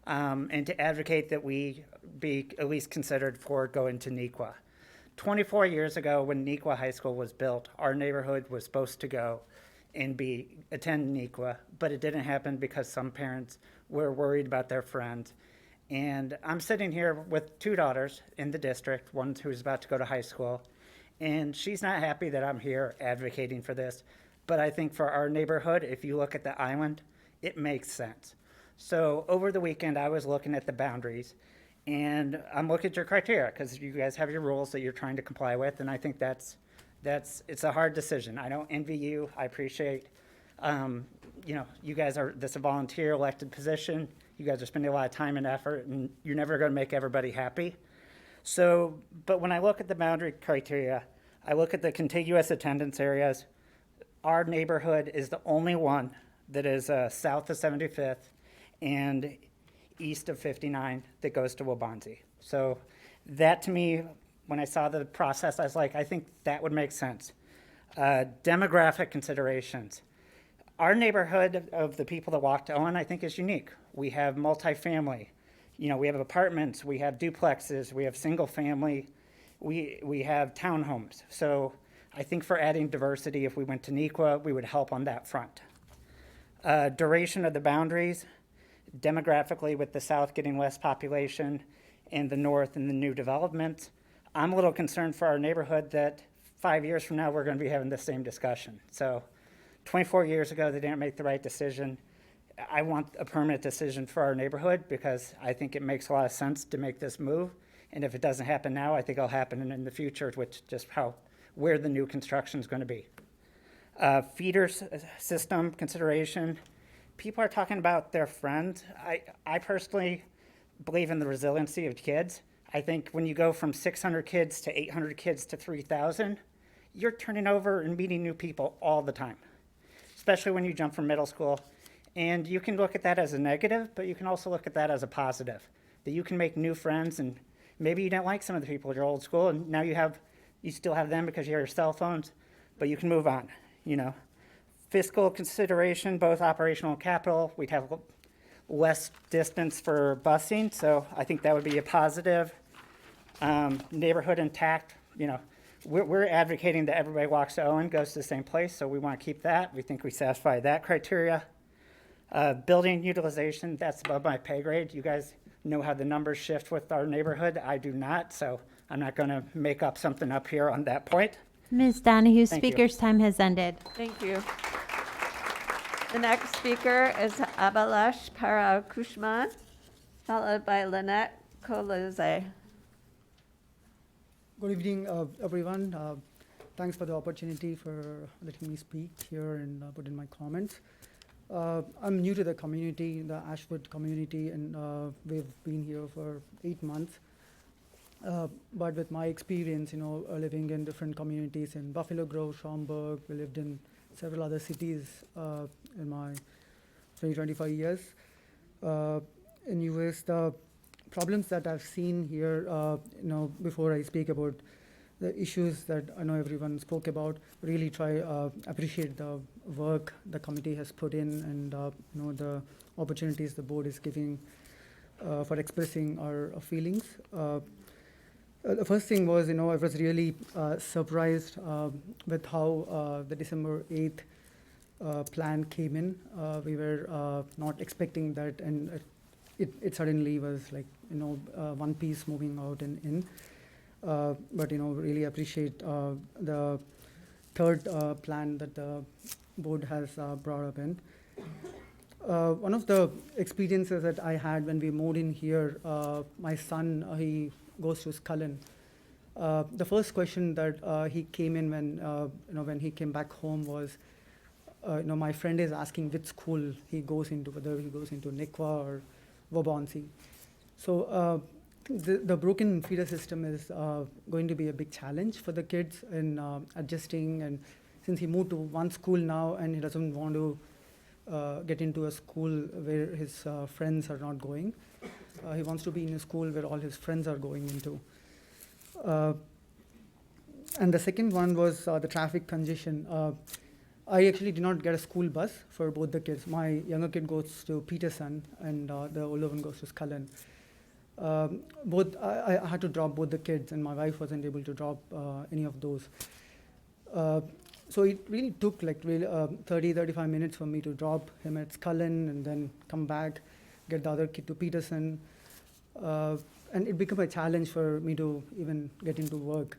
and to advocate that we be at least considered for going to Nequa. 24 years ago, when Nequa High School was built, our neighborhood was supposed to go and attend Nequa, but it didn't happen because some parents were worried about their friends. And I'm sitting here with 2 daughters in the district, one who's about to go to high school, and she's not happy that I'm here advocating for this. But I think for our neighborhood, if you look at the island, it makes sense. So over the weekend, I was looking at the boundaries, and I'm looking at your criteria because you guys have your rules that you're trying to comply with, and I think it's a hard decision. I don't envy you. I appreciate, you guys this is a volunteer elected position. You guys are spending a lot of time and effort, and you're never going to make everybody happy. So, but when I look at the boundary criteria, I look at the contiguous attendance areas. Our neighborhood is the only one that is south of 75th and east of 59 that goes to Waubonsie. So that to me, when I saw the process, I was like, I think that would make sense. Demographic considerations. Our neighborhood of the people that walk to Owen, I think, is unique. We have multifamily. We have apartments, we have duplexes, we have single family, we have townhomes. So I think for adding diversity, if we went to Nequa, we would help on that front. Duration of the boundaries, demographically with the south getting less population and the north and the new development, I'm a little concerned for our neighborhood that 5 years from now, we're going to be having the same discussion. So 24 years ago, they didn't make the right decision. I want a permanent decision for our neighborhood because I think it makes a lot of sense to make this move. And if it doesn't happen now, I think it'll happen in the future, which just where the new construction is going to be. Feeder system consideration. People are talking about their friends. I personally believe in the resiliency of kids. I think when you go from 600 kids to 800 kids to 3,000, you're turning over and meeting new people all the time, especially when you jump from middle school. And you can look at that as a negative, but you can also look at that as a positive, that you can make new friends, and maybe you don't like some of the people at your old school, and now you still have them because you have your cell phones, but you can move on, Fiscal consideration, both operational and capital, we'd have less distance for busing, so I think that would be a positive. Neighborhood intact, we're advocating that everybody walks to Owen, goes to the same place, so we want to keep that. We think we satisfy that criteria. Building utilization, that's above my pay grade. You guys know how the numbers shift with our neighborhood. I do not, so I'm not going to make up something up here on that point. Ms. Donahue, Thank you. speaker's time has ended. Thank you. The next speaker is Abalash Parakushman, followed by Lynette Colaze. Good evening, everyone. Thanks for the opportunity for letting me speak here and put in my comments. I'm new to the community, the Ashwood community, and we've been here for 8 months. But with my experience, living in different communities in Buffalo Grove, Schaumburg, we lived in several other cities in my 25 years. In US, the problems that I've seen here, before I speak about the issues that I know everyone spoke about. Really appreciate the work the committee has put in, and the opportunities the board is giving for expressing our feelings. The first thing was, I was really surprised with how the December 8th plan came in. We were not expecting that, and it suddenly was like, one piece moving out and in. But, really appreciate the third plan that the board has brought up in. One of the experiences that I had when we moved in here, my son, he goes to Scullin. The first question that he came in when he came back home was, my friend is asking which school he goes into, whether he goes into Nikwa or Wabonsi. So the broken feeder system is going to be a big challenge for the kids in adjusting. And since he moved to one school now and he doesn't want to get into a school where his friends are not going, he wants to be in a school where all his friends are going into. And the second one was the traffic congestion. I actually did not get a school bus for both the kids. My younger kid goes to Peterson, and the older one goes to Scullin. I had to drop both the kids, and my wife wasn't able to drop any of those. So it really took 30-35 minutes for me to drop him at Scullin and then come back, get the other kid to Peterson. And it became a challenge for me to even get into work.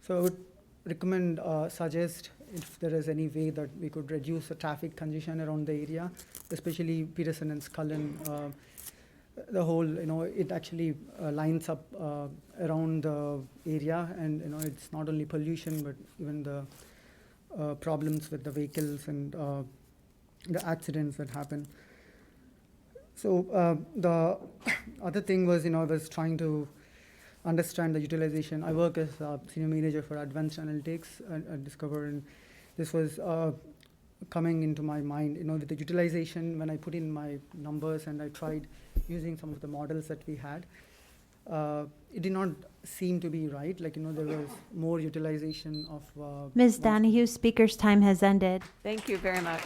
So I would recommend, suggest if there is any way that we could reduce the traffic congestion around the area, especially Peterson and Scullin. The whole, it actually lines up around the area, and it's not only pollution but even the problems with the vehicles and the accidents that happen. So the other thing was, I was trying to understand the utilization. I work as a senior manager for advanced analytics at Discover, and this was coming into my mind, with the utilization. When I put in my numbers and I tried using some of the models that we had, it did not seem to be right. There was more utilization of... Ms. Donahue, speaker's time has ended. Thank you very much.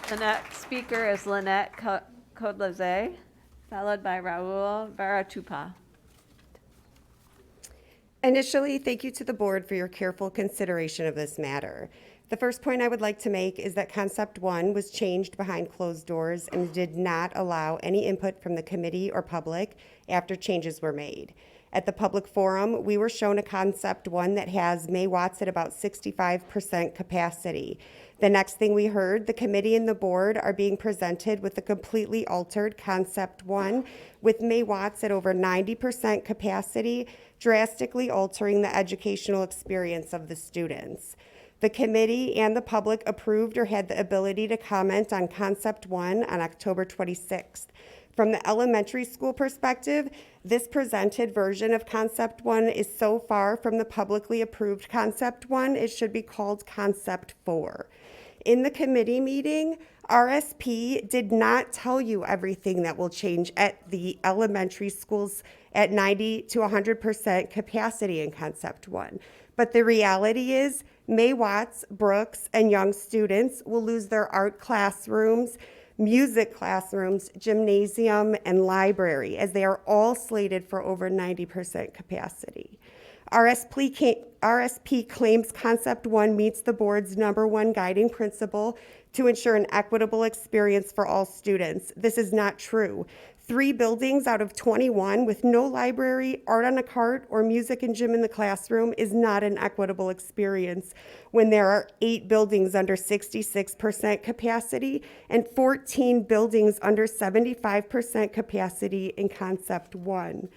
The next speaker is Lynette Kodlaze, followed by Raul Varatupa. Initially, thank you to the board for your careful consideration of this matter. The first point I would like to make is that Concept 1 was changed behind closed doors and did not allow any input from the committee or public after changes were made. At the public forum, we were shown a Concept 1 that has May Watts at about 65% capacity. The next thing we heard, the committee and the board are being presented with a completely altered Concept 1 with May Watts at over 90% capacity, drastically altering the educational experience of the students. The committee and the public approved or had the ability to comment on Concept 1 on October 26th. From the elementary school perspective, this presented version of Concept 1 is so far from the publicly approved Concept 1, it should be called Concept 4. In the committee meeting, RSP did not tell you everything that will change at the elementary schools at 90 to 100% capacity in Concept 1. But the reality is, May Watts, Brooks, and young students will lose their art classrooms, music classrooms, gymnasium, and library, as they are all slated for over 90% capacity. RSP claims Concept 1 meets the board's #1 guiding principle to ensure an equitable experience for all students. This is not true. 3 buildings out of 21 with no library, art on a cart, or music and gym in the classroom is not an equitable experience when there are 8 buildings under 66% capacity and 14 buildings under 75% capacity in Concept 1.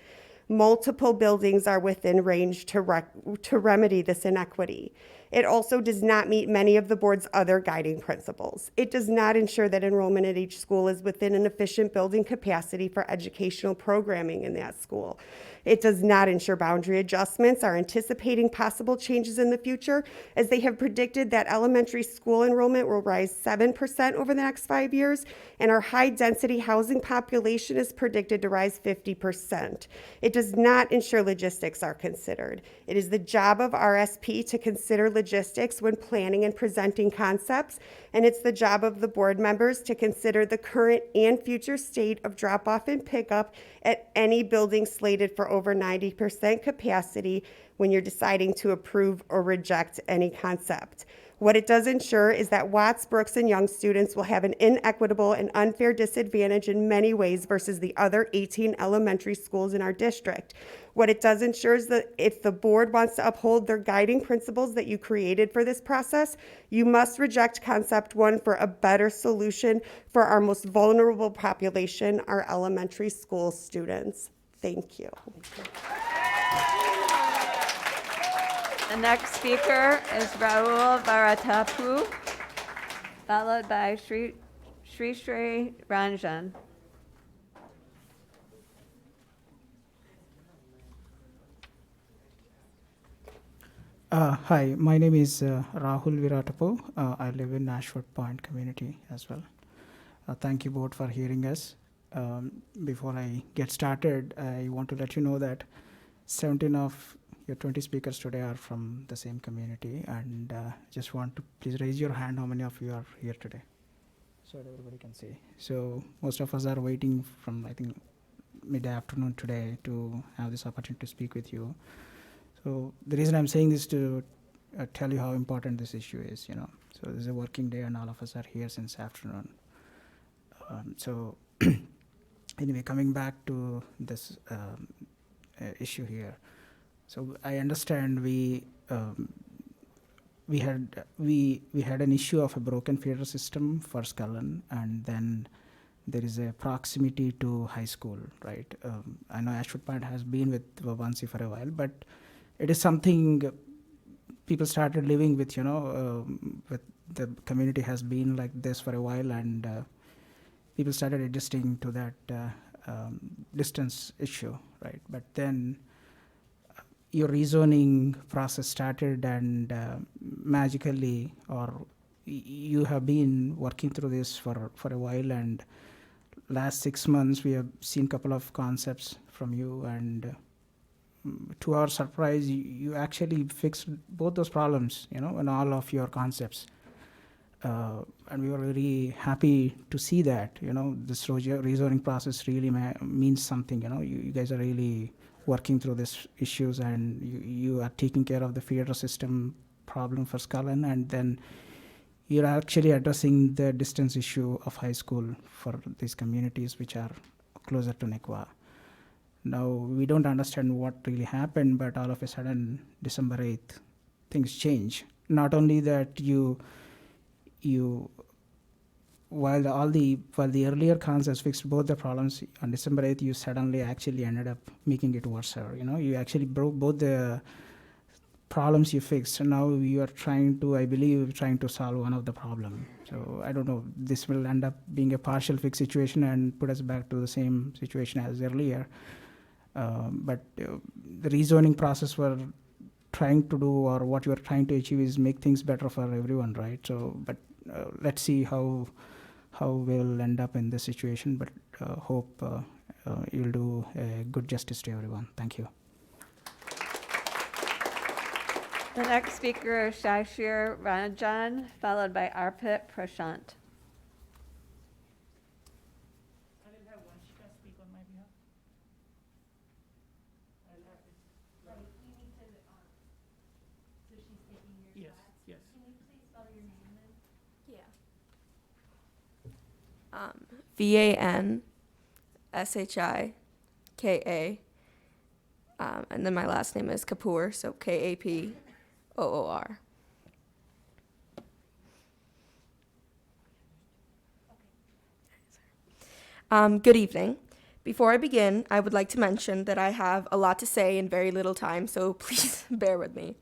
Multiple buildings are within range to remedy this inequity. It also does not meet many of the board's other guiding principles. It does not ensure that enrollment at each school is within an efficient building capacity for educational programming in that school. It does not ensure boundary adjustments are anticipating possible changes in the future, as they have predicted that elementary school enrollment will rise 7% over the next 5 years, and our high-density housing population is predicted to rise 50%. It does not ensure logistics are considered. It is the job of RSP to consider logistics when planning and presenting concepts, and it's the job of the board members to consider the current and future state of drop-off and pickup at any building slated for over 90% capacity when you're deciding to approve or reject any concept. What it does ensure is that Watts, Brooks, and Young students will have an inequitable and unfair disadvantage in many ways versus the other 18 elementary schools in our district. What it does ensure is that if the board wants to uphold their guiding principles that you created for this process, you must reject concept one for a better solution for our most vulnerable population, our elementary school students. Thank you. The next speaker is Rahul Varatapu, followed by Sri Ranjan. Hi, my name is Rahul Viratapu. I live in Ashford Point community as well. Thank you both for hearing us. Before I get started, I want to let you know that 17 of your 20 speakers today are from the same community, and just want to please raise your hand how many of you are here today, so that everybody can see. So most of us are waiting from, I think, mid-afternoon today to have this opportunity to speak with you. So the reason I'm saying this to tell you how important this issue is, you know. So this is a working day and all of us are here since afternoon. So anyway, coming back to this issue here. So I understand we had an issue of a broken feeder system for Scullin, and then there is a proximity to high school, right? I know Ashford Point has been with Wabansi for a while, but it is something people started living with, you know, with the community has been like this for a while, and people started adjusting to that distance issue, right? But then your rezoning process started, and magically, or you have been working through this for a while, and last 6 months we have seen a couple of concepts from you, and to our surprise, you actually fixed both those problems, you know, and all of your concepts. And we were very happy to see that, you know, this rezoning process really means something, you know. You guys are really working through these issues, and you are taking care of the feeder system problem for Scullin, and then you're actually addressing the distance issue of high school for these communities which are closer to Nequa. Now, we don't understand what really happened, but all of a sudden, December 8th, things change. Not only that while the earlier concepts fixed both the problems, on December 8th, you suddenly actually ended up making it worse. You know, you actually broke both the problems you fixed. And now you are trying to solve one of the problem. So I don't know, this will end up being a partial fix situation and put us back to the same situation as earlier. But the rezoning process we're trying to do, or what you're trying to achieve, is make things better for everyone, right? So, but let's see how we'll end up in this situation, but hope you'll do a good justice to everyone. Thank you. The next speaker is Shashir Ranjan, followed by Arpit Prashant. VANSHIKA, and then my last name is Kapoor, so KAPOOR. Good evening. Before I begin, I would like to mention that I have a lot to say in very little time, so please bear with me.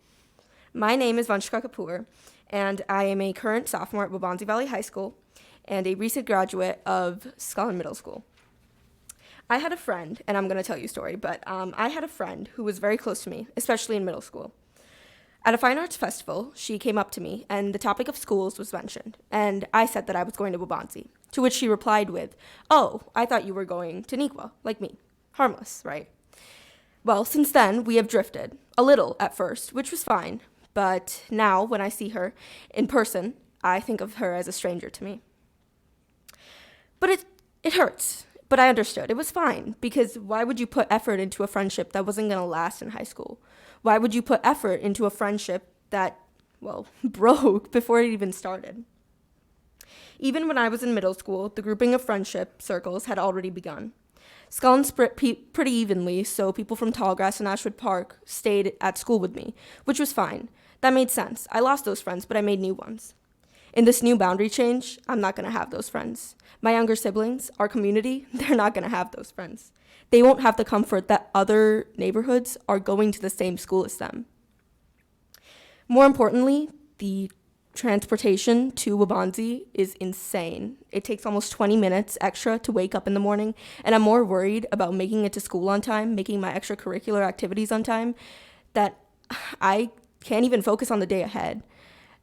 My name is Vanshika Kapoor, and I am a current sophomore at Wabansi Valley High School and a recent graduate of Scullin Middle School. I had a friend, and I'm going to tell you a story, but I had a friend who was very close to me, especially in middle school. At a fine arts festival, she came up to me, and the topic of schools was mentioned, and I said that I was going to Waubonsee, to which she replied with, "Oh, I thought you were going to Nequa, like me. Harmless, right?" Well, since then, we have drifted, a little at first, which was fine, but now, when I see her in person, I think of her as a stranger to me. But it hurts. But I understood. It was fine, because why would you put effort into a friendship that wasn't going to last in high school? Why would you put effort into a friendship that, well, broke before it even started? Even when I was in middle school, the grouping of friendship circles had already begun. Scullin split pretty evenly, so people from Tallgrass and Ashwood Park stayed at school with me, which was fine. That made sense. I lost those friends, but I made new ones. In this new boundary change, I'm not going to have those friends. My younger siblings, our community, they're not going to have those friends. They won't have the comfort that other neighborhoods are going to the same school as them. More importantly, the transportation to Waubonsee is insane. It takes almost 20 minutes extra to wake up in the morning, and I'm more worried about making it to school on time, making my extracurricular activities on time, that I can't even focus on the day ahead.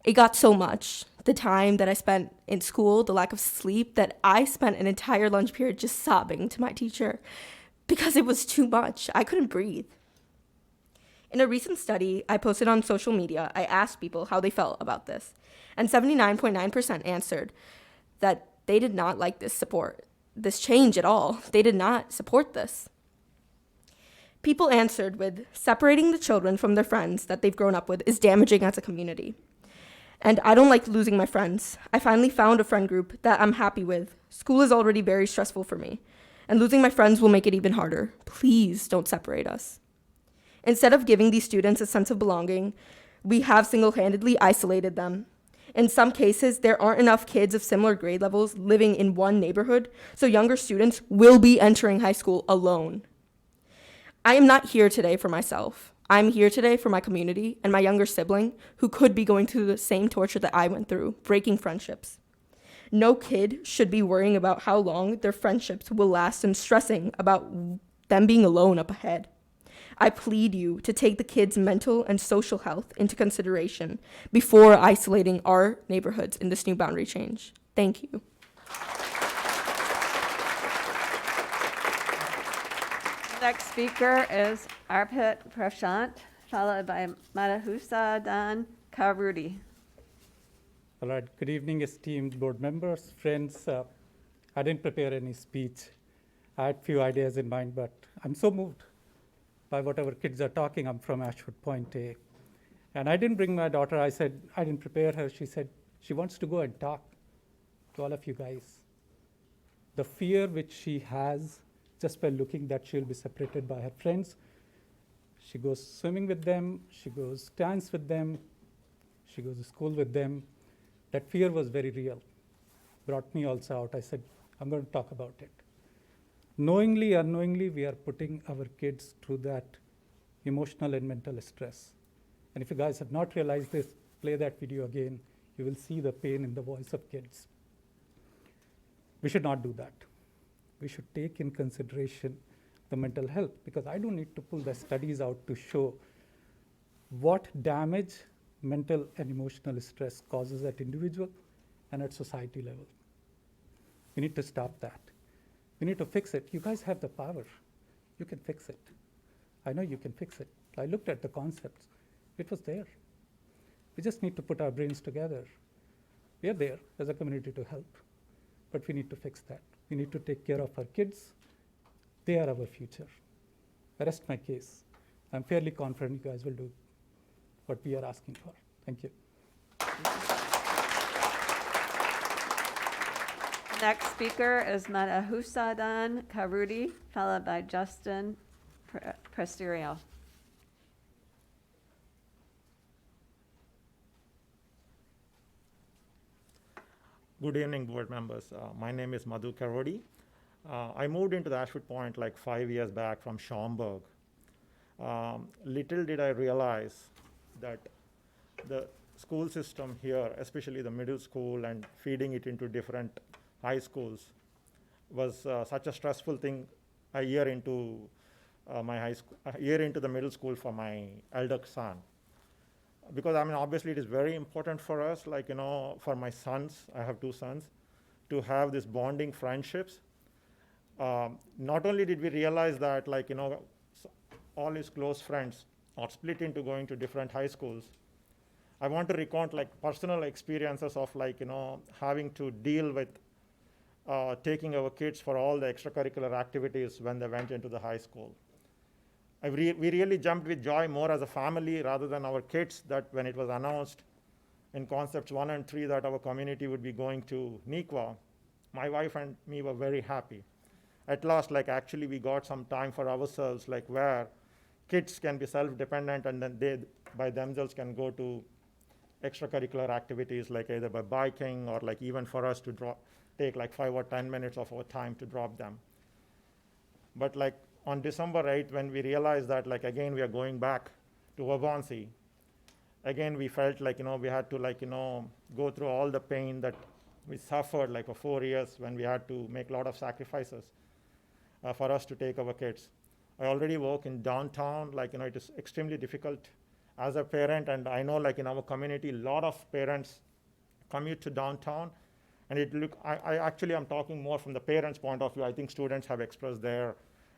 It got so much. The time that I spent in school, the lack of sleep, that I spent an entire lunch period just sobbing to my teacher because it was too much. I couldn't breathe. In a recent study I posted on social media, I asked people how they felt about this, and 79.9% answered that they did not like this change at all. They did not support this. People answered with, separating the children from their friends that they've grown up with is damaging as a community. And I don't like losing my friends. I finally found a friend group that I'm happy with. School is already very stressful for me, and losing my friends will make it even harder. Please don't separate us. Instead of giving these students a sense of belonging, we have single-handedly isolated them. In some cases, there aren't enough kids of similar grade levels living in one neighborhood, so younger students will be entering high school alone. I am not here today for myself. I'm here today for my community and my younger sibling who could be going through the same torture that I went through, breaking friendships. No kid should be worrying about how long their friendships will last and stressing about them being alone up ahead. I plead you to take the kids' mental and social health into consideration before isolating our neighborhoods in this new boundary change. Thank you. Next speaker is Arpit Prashant, followed by Madhusudan Karudi. All right, good evening, esteemed board members, friends. I didn't prepare any speech. I had few ideas in mind, but I'm so moved by whatever kids are talking. I'm from Ashwood Point A. And I didn't bring my daughter. I said, I didn't prepare her. She said she wants to go and talk to all of you guys. The fear which she has just by looking that she'll be separated by her friends. She goes swimming with them, she goes dance with them, she goes to school with them. That fear was very real. Brought me also out. I said, I'm going to talk about it. Knowingly, unknowingly, we are putting our kids through that emotional and mental stress. And if you guys have not realized this, play that video again. You will see the pain in the voice of kids. We should not do that. We should take in consideration the mental health, because I don't need to pull the studies out to show what damage mental and emotional stress causes at individual and at society level. We need to stop that. We need to fix it. You guys have the power. You can fix it. I know you can fix it. I looked at the concepts. It was there. We just need to put our brains together. We are there as a community to help, but we need to fix that. We need to take care of our kids. They are our future. I rest my case. I'm fairly confident you guys will do what we are asking for. Thank you. Next speaker is Madhusudan Karudi, followed by Justin Presterio. Good evening, board members. My name is Madhu Karodi. I moved into the Ashwood Point like 5 years back from Schaumburg. Little did I realize that the school system here, especially the middle school and feeding it into different high schools, was such a stressful thing a year into my high school, a year into the middle school for my elder son. Because I mean, obviously it is very important for us, like, you know, for my sons, I have 2 sons, to have this bonding friendships. Not only did we realize that, like, you know, all his close friends are split into going to different high schools, I want to recount like personal experiences of, like, you know, having to deal with taking our kids for all the extracurricular activities when they went into the high school. We really jumped with joy more as a family rather than our kids, that when it was announced in concepts 1 and 3 that our community would be going to Nequa, my wife and me were very happy. At last, like, actually we got some time for ourselves, like where kids can be self-dependent and then they by themselves can go to extracurricular activities, like either by biking or like even for us to take like 5 or 10 minutes of our time to drop them. But like on December 8th, when we realized that, like, again, we are going back to Waubonsee, again, we felt like, you know, we had to, like, you know, go through all the pain that we suffered like for 4 years when we had to make a lot of sacrifices for us to take our kids. I already work in downtown, like, you know, it is extremely difficult as a parent, and I know, like, in our community, a lot of parents commute to downtown, and I actually am talking more from the parents' point of view. I think students have expressed their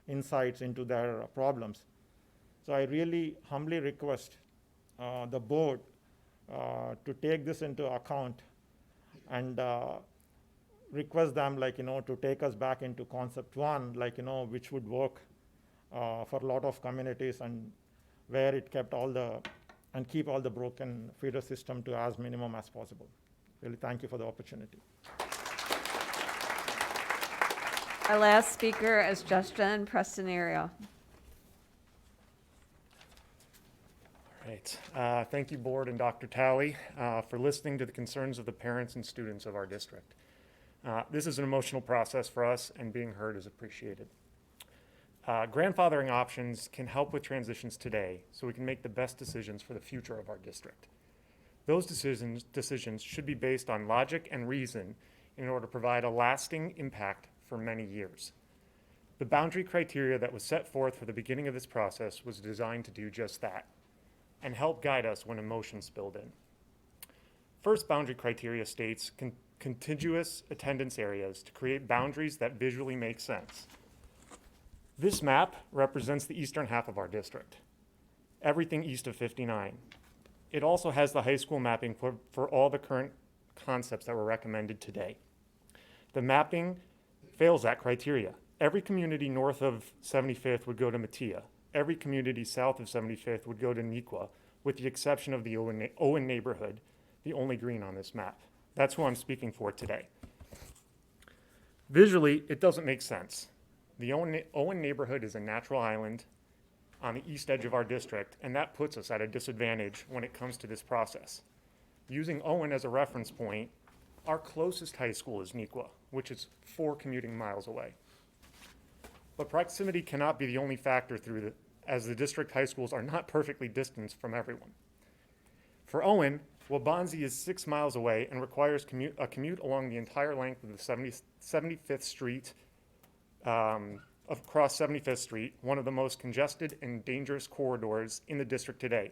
insights into their problems. So I really humbly request the board to take this into account and request them, like, you know, to take us back into concept 1, like, you know, which would work for a lot of communities, and where it kept and keep all the broken feeder system to as minimum as possible. Really thank you for the opportunity. Our last speaker is Justin Prestanario. All right. Thank you, Board and Dr. Talley, for listening to the concerns of the parents and students of our district. This is an emotional process for us, and being heard is appreciated. Grandfathering options can help with transitions today, so we can make the best decisions for the future of our district. Those decisions should be based on logic and reason in order to provide a lasting impact for many years. The boundary criteria that was set forth for the beginning of this process was designed to do just that, and help guide us when emotion spilled in. First boundary criteria states contiguous attendance areas to create boundaries that visually make sense. This map represents the eastern half of our district, everything east of 59. It also has the high school mapping for all the current concepts that were recommended today. The mapping fails that criteria. Every community north of 75th would go to Metea. Every community south of 75th would go to Nequa, with the exception of the Owen neighborhood, the only green on this map. That's who I'm speaking for today. Visually, it doesn't make sense. The Owen neighborhood is a natural island on the east edge of our district, and that puts us at a disadvantage when it comes to this process. Using Owen as a reference point, our closest high school is Nequa, which is 4 commuting miles away. But proximity cannot be the only factor as the district high schools are not perfectly distanced from everyone. For Owen, Waubonsee is 6 miles away and requires a commute along the entire length of the 75th Street, across 75th Street, one of the most congested and dangerous corridors in the district today.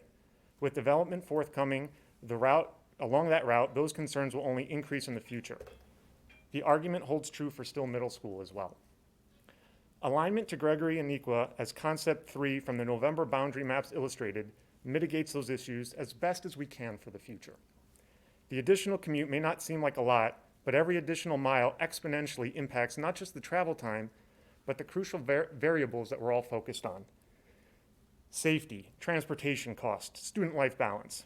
With development forthcoming, along that route, those concerns will only increase in the future. The argument holds true for Still Middle School as well. Alignment to Gregory and Nequa as Concept 3 from the November boundary maps illustrated mitigates those issues as best as we can for the future. The additional commute may not seem like a lot, but every additional mile exponentially impacts not just the travel time, but the crucial variables that we're all focused on. Safety, transportation cost, student life balance.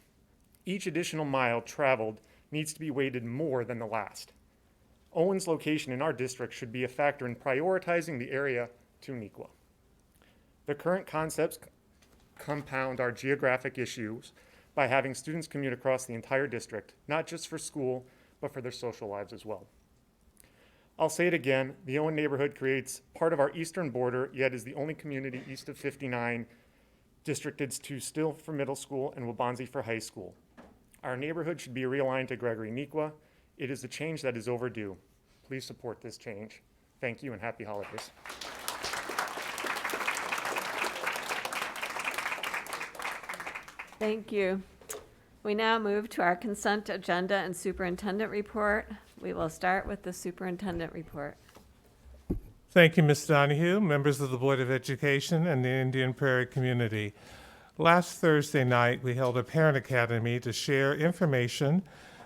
Each additional mile traveled needs to be weighted more than the last. Owen's location in our district should be a factor in prioritizing the area to Nequa. The current concepts compound our geographic issues by having students commute across the entire district, not just for school, but for their social lives as well. I'll say it again, the Owen neighborhood creates part of our eastern border, yet is the only community east of 59 districted to Still for middle school and Waubonsee for high school. Our neighborhood should be realigned to Gregory Nequa. It is a change that is overdue. Please support this change. Thank you and happy holidays. Thank you. We now move to our consent agenda and superintendent report. We will start with the superintendent report. Thank you, Ms. Donahue, members of the Board of Education, and the Indian Prairie community. Last Thursday night, we held a parent academy to share information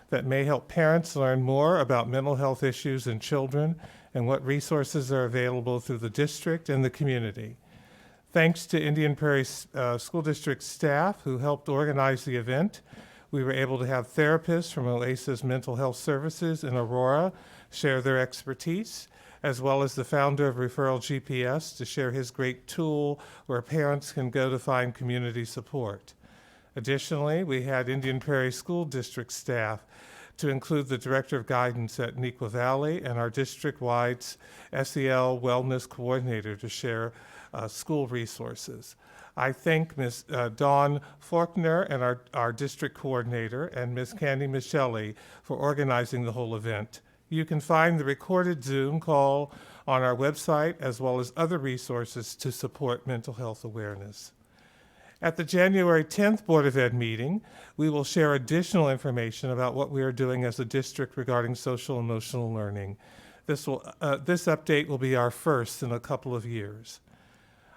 that may help parents learn more about mental health issues in children and what resources are available through the district and the community. Thanks to Indian Prairie School District staff who helped organize the event, we were able to have therapists from OASIS Mental Health Services in Aurora share their expertise, as well as the founder of Referral GPS to share his great tool where parents can go to find community support. Additionally, we had Indian Prairie School District staff to include the Director of Guidance at Neuqua Valley and our district-wide SEL Wellness Coordinator to share school resources. I thank Ms. Dawn Faulkner and our district coordinator and Ms. Candy Michelli for organizing the whole event. You can find the recorded Zoom call on our website as well as other resources to support mental health awareness. At the January 10th Board of Ed meeting, we will share additional information about what we are doing as a district regarding social emotional learning. This update will be our first in a couple of years.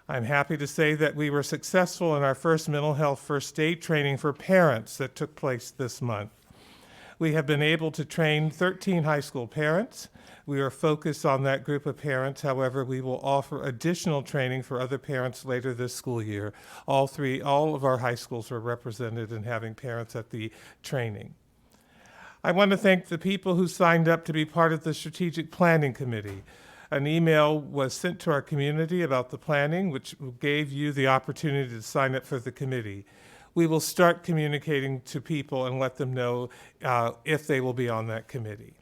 I'm happy to say that we were successful in our first mental health first aid training for parents that took place this month. We have been able to train 13 high school parents. We are focused on that group of parents. However, we will offer additional training for other parents later this school year. All of our high schools are represented in having parents at the training. I want to thank the people who signed up to be part of the Strategic Planning Committee. An email was sent to our community about the planning, which gave you the opportunity to sign up for the committee. We will start communicating to people and let them know if they will be on that committee.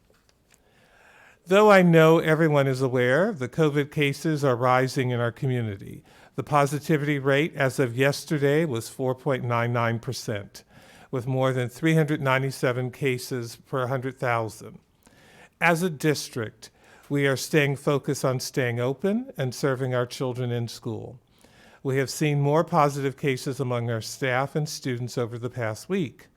Though I know everyone is aware, the COVID cases are rising in our community. The positivity rate as of yesterday was 4.99%, with more than 397 cases per 100,000. As a district, we are staying focused on staying open and serving our children in school. We have seen more positive cases among our staff and students over the past week.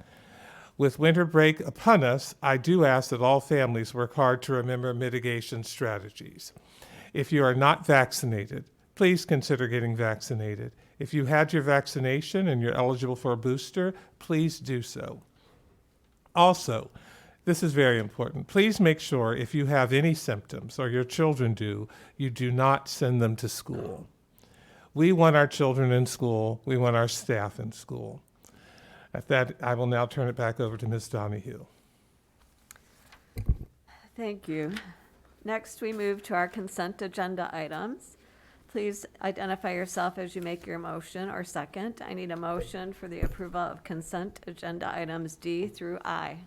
With winter break upon us, I do ask that all families work hard to remember mitigation strategies. If you are not vaccinated, please consider getting vaccinated. If you had your vaccination and you're eligible for a booster, please do so. Also, this is very important. Please make sure if you have any symptoms or your children do, you do not send them to school. We want our children in school. We want our staff in school. At that, I will now turn it back over to Ms. Donahue. Thank you. Next, we move to our consent agenda items. Please identify yourself as you make your motion or second. I need a motion for the approval of consent agenda items D through I.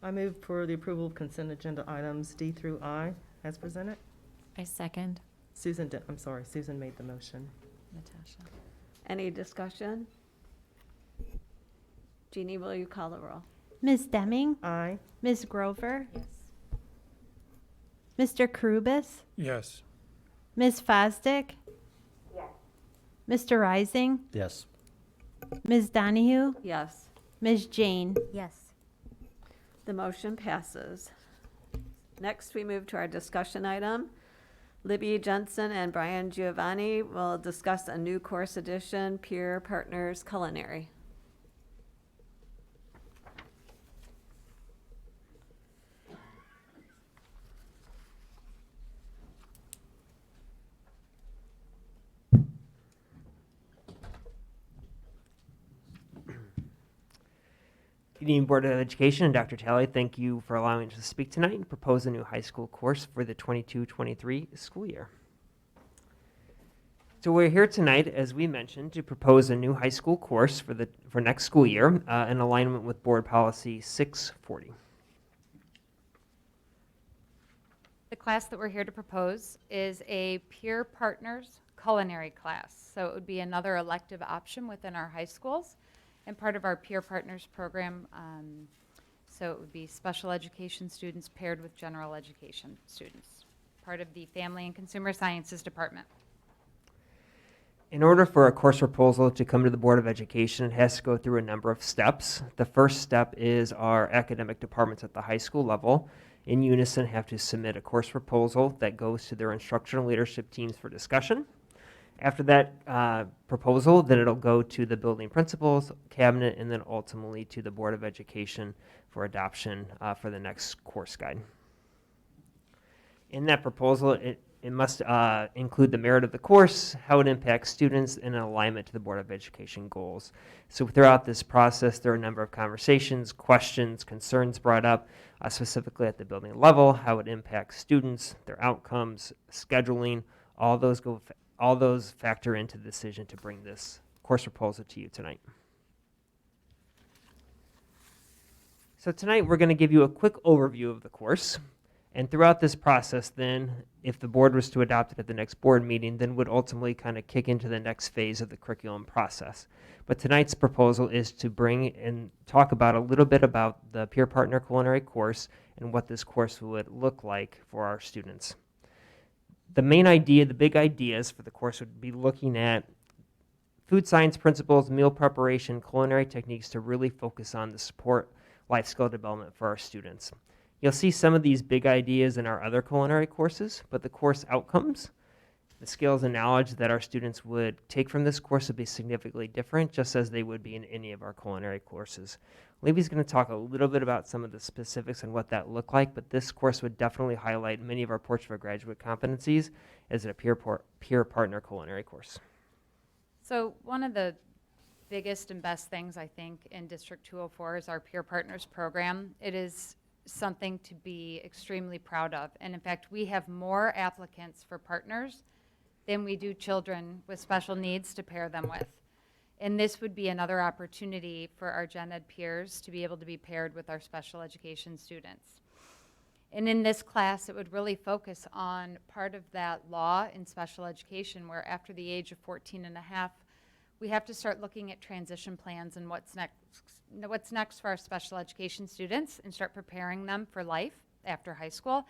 I move for the approval of consent agenda items D through I as presented. I second. Susan made the motion. Natasha. Any discussion? Jeannie, will you call the roll? Ms. Deming? Aye. Ms. Grover? Yes. Mr. Karubis? Yes. Ms. Fosdick? Yes. Mr. Rising? Yes. Ms. Donahue? Yes. Ms. Jane? Yes. The motion passes. Next, we move to our discussion item. Libby Jensen and Brian Giovanni will discuss a new course edition, Peer Partners Culinary. Good evening, Board of Education and Dr. Talley. Thank you for allowing me to speak tonight and propose a new high school course for the 22-23 school year. So we're here tonight, as we mentioned, to propose a new high school course for next school year in alignment with Board Policy 640. The class that we're here to propose is a Peer Partners Culinary class. So it would be another elective option within our high schools and part of our Peer Partners program. So it would be special education students paired with general education students, part of the Family and Consumer Sciences Department. In order for a course proposal to come to the Board of Education, it has to go through a number of steps. The first step is our academic departments at the high school level in unison have to submit a course proposal that goes to their instructional leadership teams for discussion. After that proposal, then it'll go to the building principals, cabinet, and then ultimately to the Board of Education for adoption for the next course guide. In that proposal, it must include the merit of the course, how it impacts students, and an alignment to the Board of Education goals. So throughout this process, there are a number of conversations, questions, concerns brought up, specifically at the building level, how it impacts students, their outcomes, scheduling, all those factor into the decision to bring this course proposal to you tonight. So tonight, we're going to give you a quick overview of the course. And throughout this process, then, if the board was to adopt it at the next board meeting, then would ultimately kind of kick into the next phase of the curriculum process. But tonight's proposal is to bring and talk about a little bit about the Peer Partner Culinary course and what this course would look like for our students. The main idea, the big ideas for the course would be looking at food science principles, meal preparation, culinary techniques to really focus on the support life skill development for our students. You'll see some of these big ideas in our other culinary courses, but the course outcomes, the skills and knowledge that our students would take from this course would be significantly different, just as they would be in any of our culinary courses. Levy's going to talk a little bit about some of the specifics and what that looked like, but this course would definitely highlight many of our Portrait of a Graduate competencies as a peer partner culinary course. So one of the biggest and best things I think in District 204 is our Peer Partners program. It is something to be extremely proud of. And in fact, we have more applicants for partners than we do children with special needs to pair them with. And this would be another opportunity for our gen ed peers to be able to be paired with our special education students. And in this class, it would really focus on part of that law in special education where after the age of 14 and a half, we have to start looking at transition plans and what's next for our special education students and start preparing them for life after high school.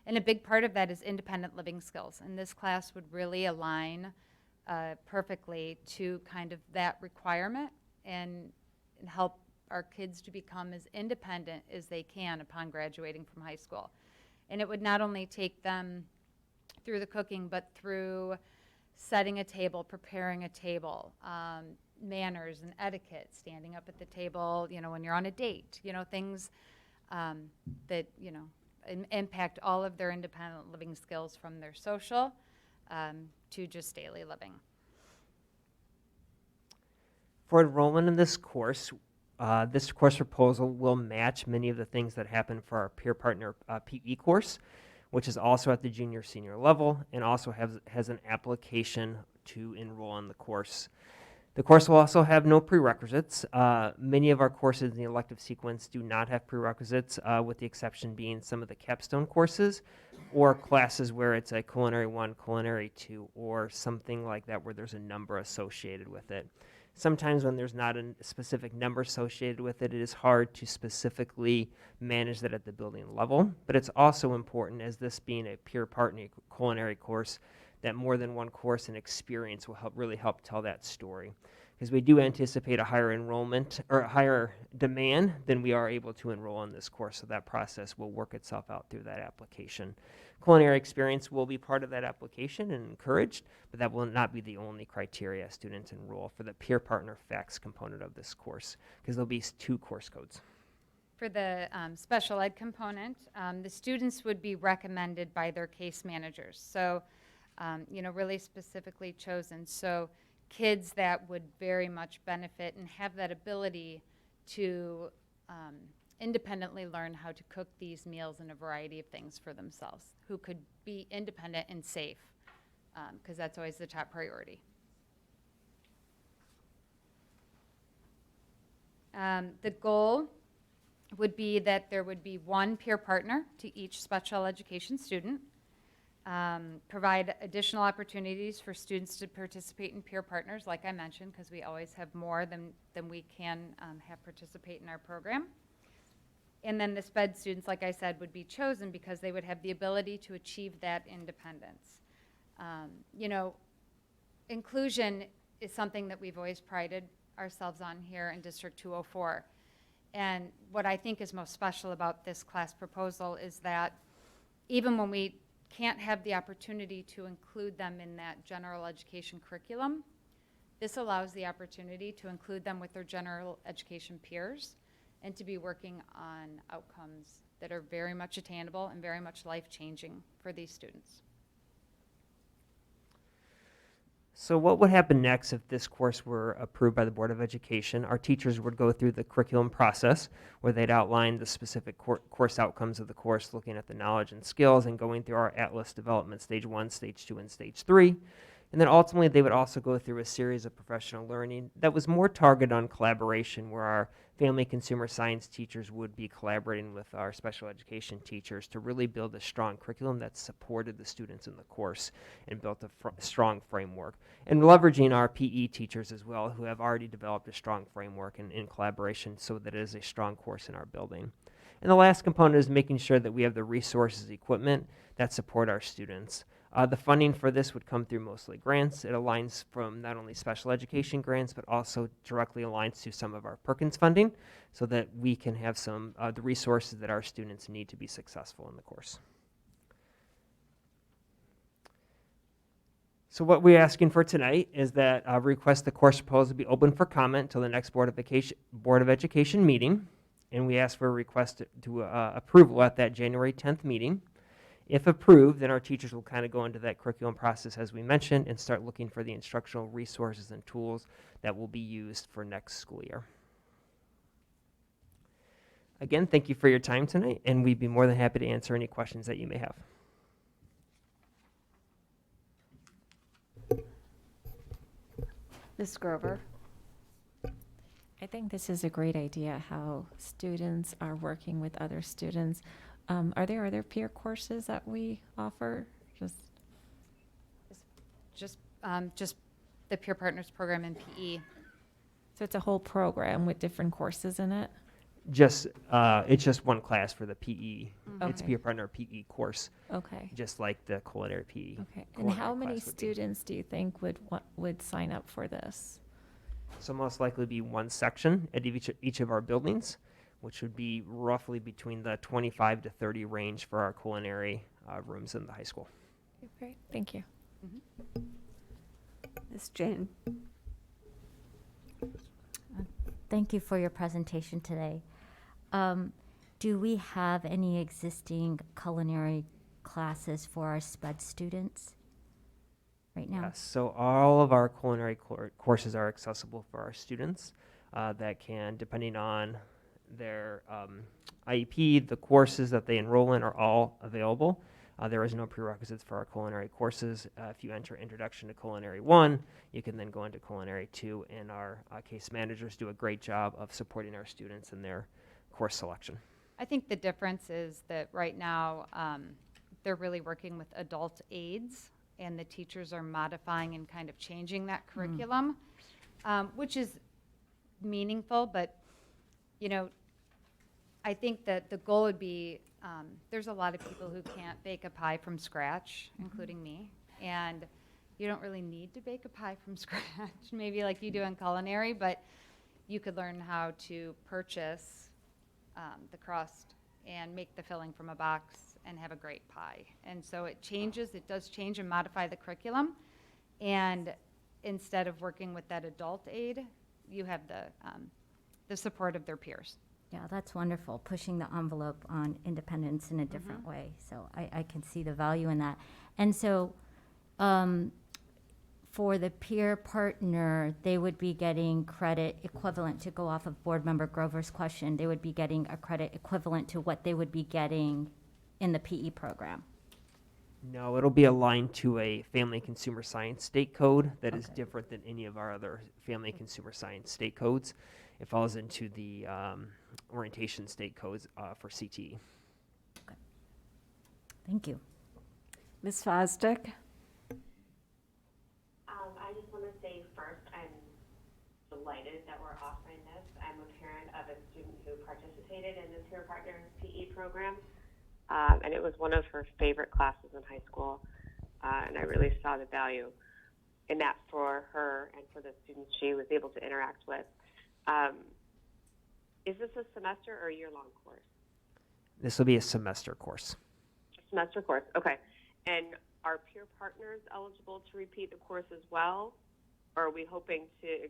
And a big part of that is independent living skills. And this class would really align perfectly to kind of that requirement and help our kids to become as independent as they can upon graduating from high school. And it would not only take them through the cooking, but through setting a table, preparing a table, manners and etiquette, standing up at the table, you know, when you're on a date, you know, things that, you know, impact all of their independent living skills from their social to just daily living. For enrollment in this course proposal will match many of the things that happen for our Peer Partner PE course, which is also at the junior senior level and also has an application to enroll in the course. The course will also have no prerequisites. Many of our courses in the elective sequence do not have prerequisites, with the exception being some of the capstone courses or classes where it's a Culinary 1, Culinary 2, or something like that where there's a number associated with it. Sometimes when there's not a specific number associated with it, it is hard to specifically manage that at the building level. But it's also important, as this being a peer partner culinary course, that more than one course and experience will really help tell that story. Because we do anticipate a higher enrollment or a higher demand than we are able to enroll in this course. So that process will work itself out through that application. Culinary experience will be part of that application and encouraged, but that will not be the only criteria students enroll for the peer partner facts component of this course, because there'll be 2 course codes. For the special ed component, the students would be recommended by their case managers. So, you know, really specifically chosen. So kids that would very much benefit and have that ability to independently learn how to cook these meals and a variety of things for themselves, who could be independent and safe, because that's always the top priority. The goal would be that there would be 1 peer partner to each special education student, provide additional opportunities for students to participate in peer partners, like I mentioned, because we always have more than we can have participate in our program. And then the SPED students, like I said, would be chosen because they would have the ability to achieve that independence. You know, inclusion is something that we've always prided ourselves on here in District 204. And what I think is most special about this class proposal is that even when we can't have the opportunity to include them in that general education curriculum, this allows the opportunity to include them with their general education peers and to be working on outcomes that are very much attainable and very much life-changing for these students. So what would happen next if this course were approved by the Board of Education? Our teachers would go through the curriculum process where they'd outline the specific course outcomes of the course, looking at the knowledge and skills and going through our Atlas development stage 1, stage 2, and stage 3. And then ultimately they would also go through a series of professional learning that was more targeted on collaboration, where our family consumer science teachers would be collaborating with our special education teachers to really build a strong curriculum that supported the students in the course and built a strong framework. And leveraging our PE teachers as well, who have already developed a strong framework in collaboration so that it is a strong course in our building. And the last component is making sure that we have the resources, equipment that support our students. The funding for this would come through mostly grants. It aligns from not only special education grants, but also directly aligns to some of our Perkins funding so that we can have some the resources that our students need to be successful in the course. So what we're asking for tonight is that request the course proposal be open for comment until the next Board of Education meeting. And we ask for a request to approval at that January 10th meeting. If approved, then our teachers will kind of go into that curriculum process as we mentioned and start looking for the instructional resources and tools that will be used for next school year. Again, thank you for your time tonight, and we'd be more than happy to answer any questions that you may have. Ms. Grover. I think this is a great idea, how students are working with other students. Are there other peer courses that we offer? Just the Peer Partners program in PE. So it's a whole program with different courses in it? It's just one class for the PE. It's Okay. Peer Partner PE course. Okay. Just like the Culinary PE. Okay. And how many students do you think would sign up for this? So most likely be one section at each of our buildings, which would be roughly between the 25 to 30 range for our culinary rooms in the high school. Great, thank you. Ms. Jane. Thank you for your presentation today. Do we have any existing culinary classes for our SPED students right now? Yes, so all of our culinary courses are accessible for our students that can, depending on their IEP, the courses that they enroll in are all available. There is no prerequisites for our culinary courses. If you enter Introduction to Culinary 1, you can then go into Culinary 2, and our case managers do a great job of supporting our students in their course selection. I think the difference is that right now they're really working with adult aides, and the teachers are modifying and kind of changing that curriculum, which is meaningful, but you know, I think that the goal would be, there's a lot of people who can't bake a pie from scratch, including me, and you don't really need to bake a pie from scratch, maybe like you do in culinary, but you could learn how to purchase the crust and make the filling from a box and have a great pie. And so it does change and modify the curriculum, and instead of working with that adult aide, you have the support of their peers. Yeah, that's wonderful, pushing the envelope on independence in a different way. So I can see the value in that. And so for the peer partner, they would be getting credit equivalent, to go off of Board Member Grover's question, they would be getting a credit equivalent to what they would be getting in the PE program. No, it'll be aligned to a family consumer science state code that is different than any of our other family consumer science state codes. It falls into the orientation state codes for CTE. Okay. Thank you. Ms. Fosdick. I just want to say first, I'm delighted that we're offering this. I'm a parent of a student who participated in the Peer Partners PE program, and it was one of her favorite classes in high school, and I really saw the value. that for her and for the students she was able to interact with. Is this a semester or a year-long course? This will be a semester course. Semester course, okay. And are peer partners eligible to repeat the course as well? Or are we hoping to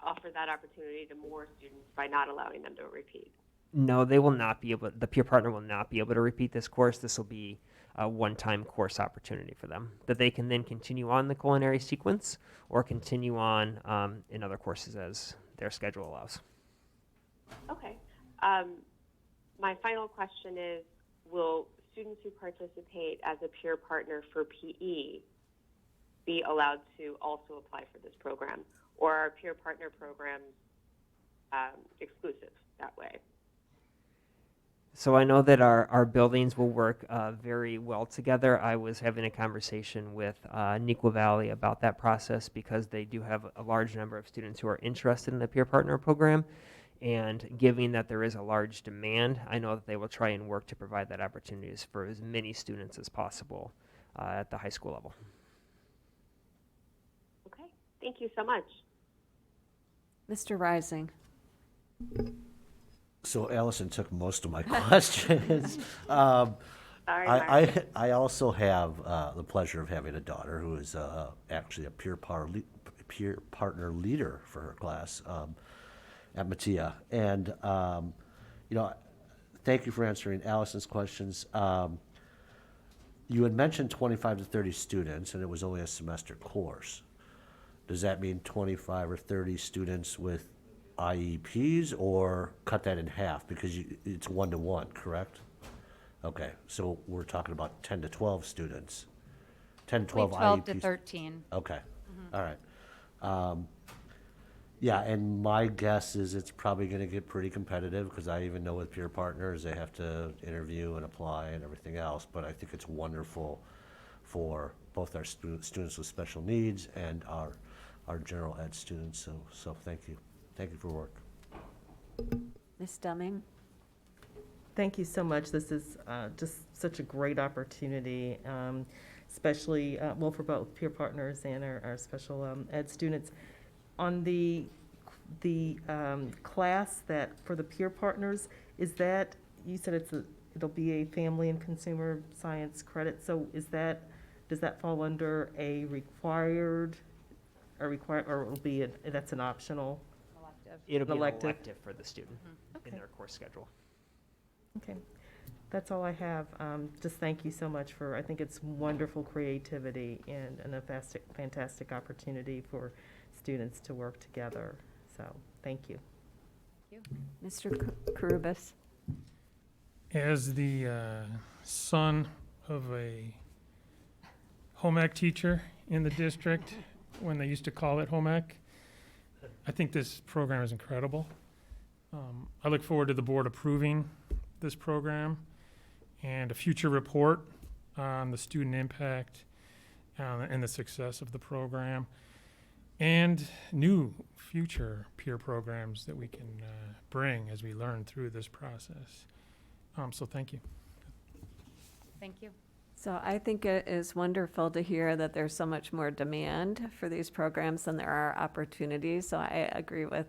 offer that opportunity to more students by not allowing them to repeat? No, they will not be able, the peer partner will not be able to repeat this course. This will be a one-time course opportunity for them that they can then continue on the culinary sequence or continue on in other courses as their schedule allows. Okay. My final question is, will students who participate as a peer partner for PE be allowed to also apply for this program? Or are peer partner programs exclusive that way? So I know that our buildings will work very well together. I was having a conversation with Neuqua Valley about that process because they do have a large number of students who are interested in the peer partner program. And given that there is a large demand, I know that they will try and work to provide that opportunities for as many students as possible at the high school level. Okay, thank you so much. Mr. Rising. So Allison took most of my questions. Sorry, I also have the pleasure of having a daughter who is actually a peer partner leader for her class at Metea. And, thank you for answering Allison's questions. You had mentioned 25 to 30 students, and it was only a semester course. Does that mean 25 or 30 students with IEPs, or cut that in half because it's 1-to-1, correct? Okay, so we're talking about 10 to 12 students. 10 to 12 12 IEPs. to 13. Okay, all right. Yeah, and my guess is it's probably going to get pretty competitive because I even know with peer partners, they have to interview and apply and everything else. But I think it's wonderful for both our students with special needs and our general ed students. So thank you. Thank you for work. Ms. Deming? Thank you so much. This is just such a great opportunity, especially, well, for both peer partners and our special ed students. On the class that for the peer partners, is that, you said it'll be a family and consumer science credit, so does that fall under a required, or it'll be, that's an optional? It'll be an Elective. elective for the student in Okay. their course schedule. Okay, that's all I have. Just thank you so much for, I think it's wonderful creativity and a fantastic opportunity for students to work together. So, thank you. Mr. Karubas? As the son of a home ec teacher in the district, when they used to call it home ec, I think this program is incredible. I look forward to the board approving this program and a future report on the student impact and the success of the program, and new future peer programs that we can bring as we learn through this process. So thank you. Thank you. So I think it is wonderful to hear that there's so much more demand for these programs than there are opportunities. So I agree with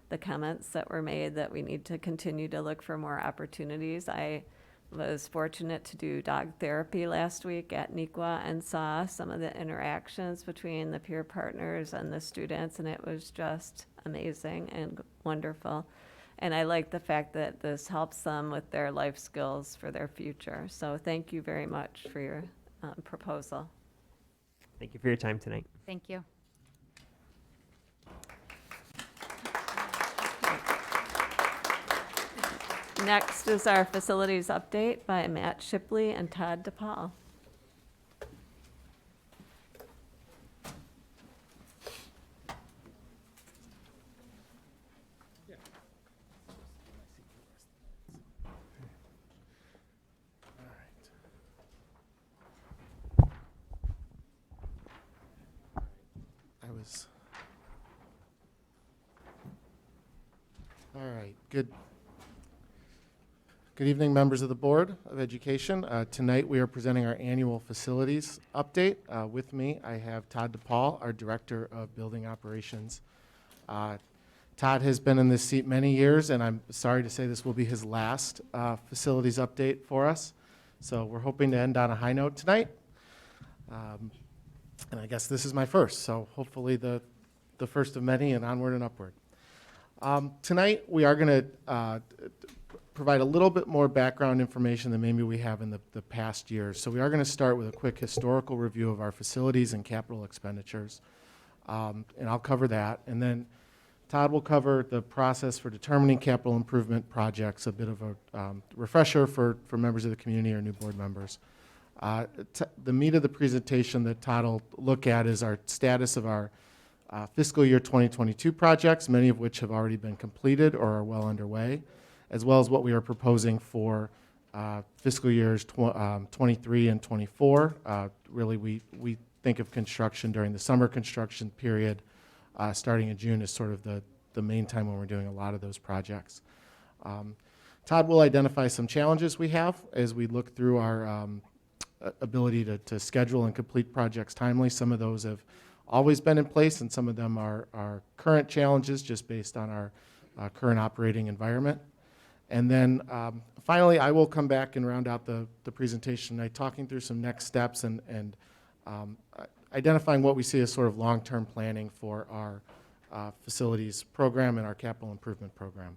the comments that were made that we need to continue to look for more opportunities. I was fortunate to do dog therapy last week at Neuqua and saw some of the interactions between the peer partners and the students, and it was just amazing and wonderful. And I like the fact that this helps them with their life skills for their future. So thank you very much for your proposal. Thank you for your time tonight. Thank you. Next is our facilities update by Matt Shipley and Todd DePaul. All right, good Good evening, members of the Board of Education. Tonight we are presenting our annual facilities update. With me, I have Todd DePaul, our Director of Building Operations. Todd has been in this seat many years, and I'm sorry to say this will be his last facilities update for us. So we're hoping to end on a high note tonight. And I guess this is my first, so hopefully the first of many, and onward and upward. Tonight we are going to provide a little bit more background information than maybe we have in the past years. So we are going to start with a quick historical review of our facilities and capital expenditures. And I'll cover that. And then Todd will cover the process for determining capital improvement projects, a bit of a refresher for members of the community or new board members. The meat of the presentation that Todd will look at is our status of our fiscal year 2022 projects, many of which have already been completed or are well underway, as well as what we are proposing for fiscal years 23 and 24. Really, we think of construction during the summer construction period, starting in June, as sort of the main time when we're doing a lot of those projects. Todd will identify some challenges we have as we look through our ability to schedule and complete projects timely. Some of those have always been in place, and some of them are current challenges just based on our current operating environment. And then finally, I will come back and round out the presentation by talking through some next steps and identifying what we see as sort of long-term planning for our facilities program and our capital improvement program.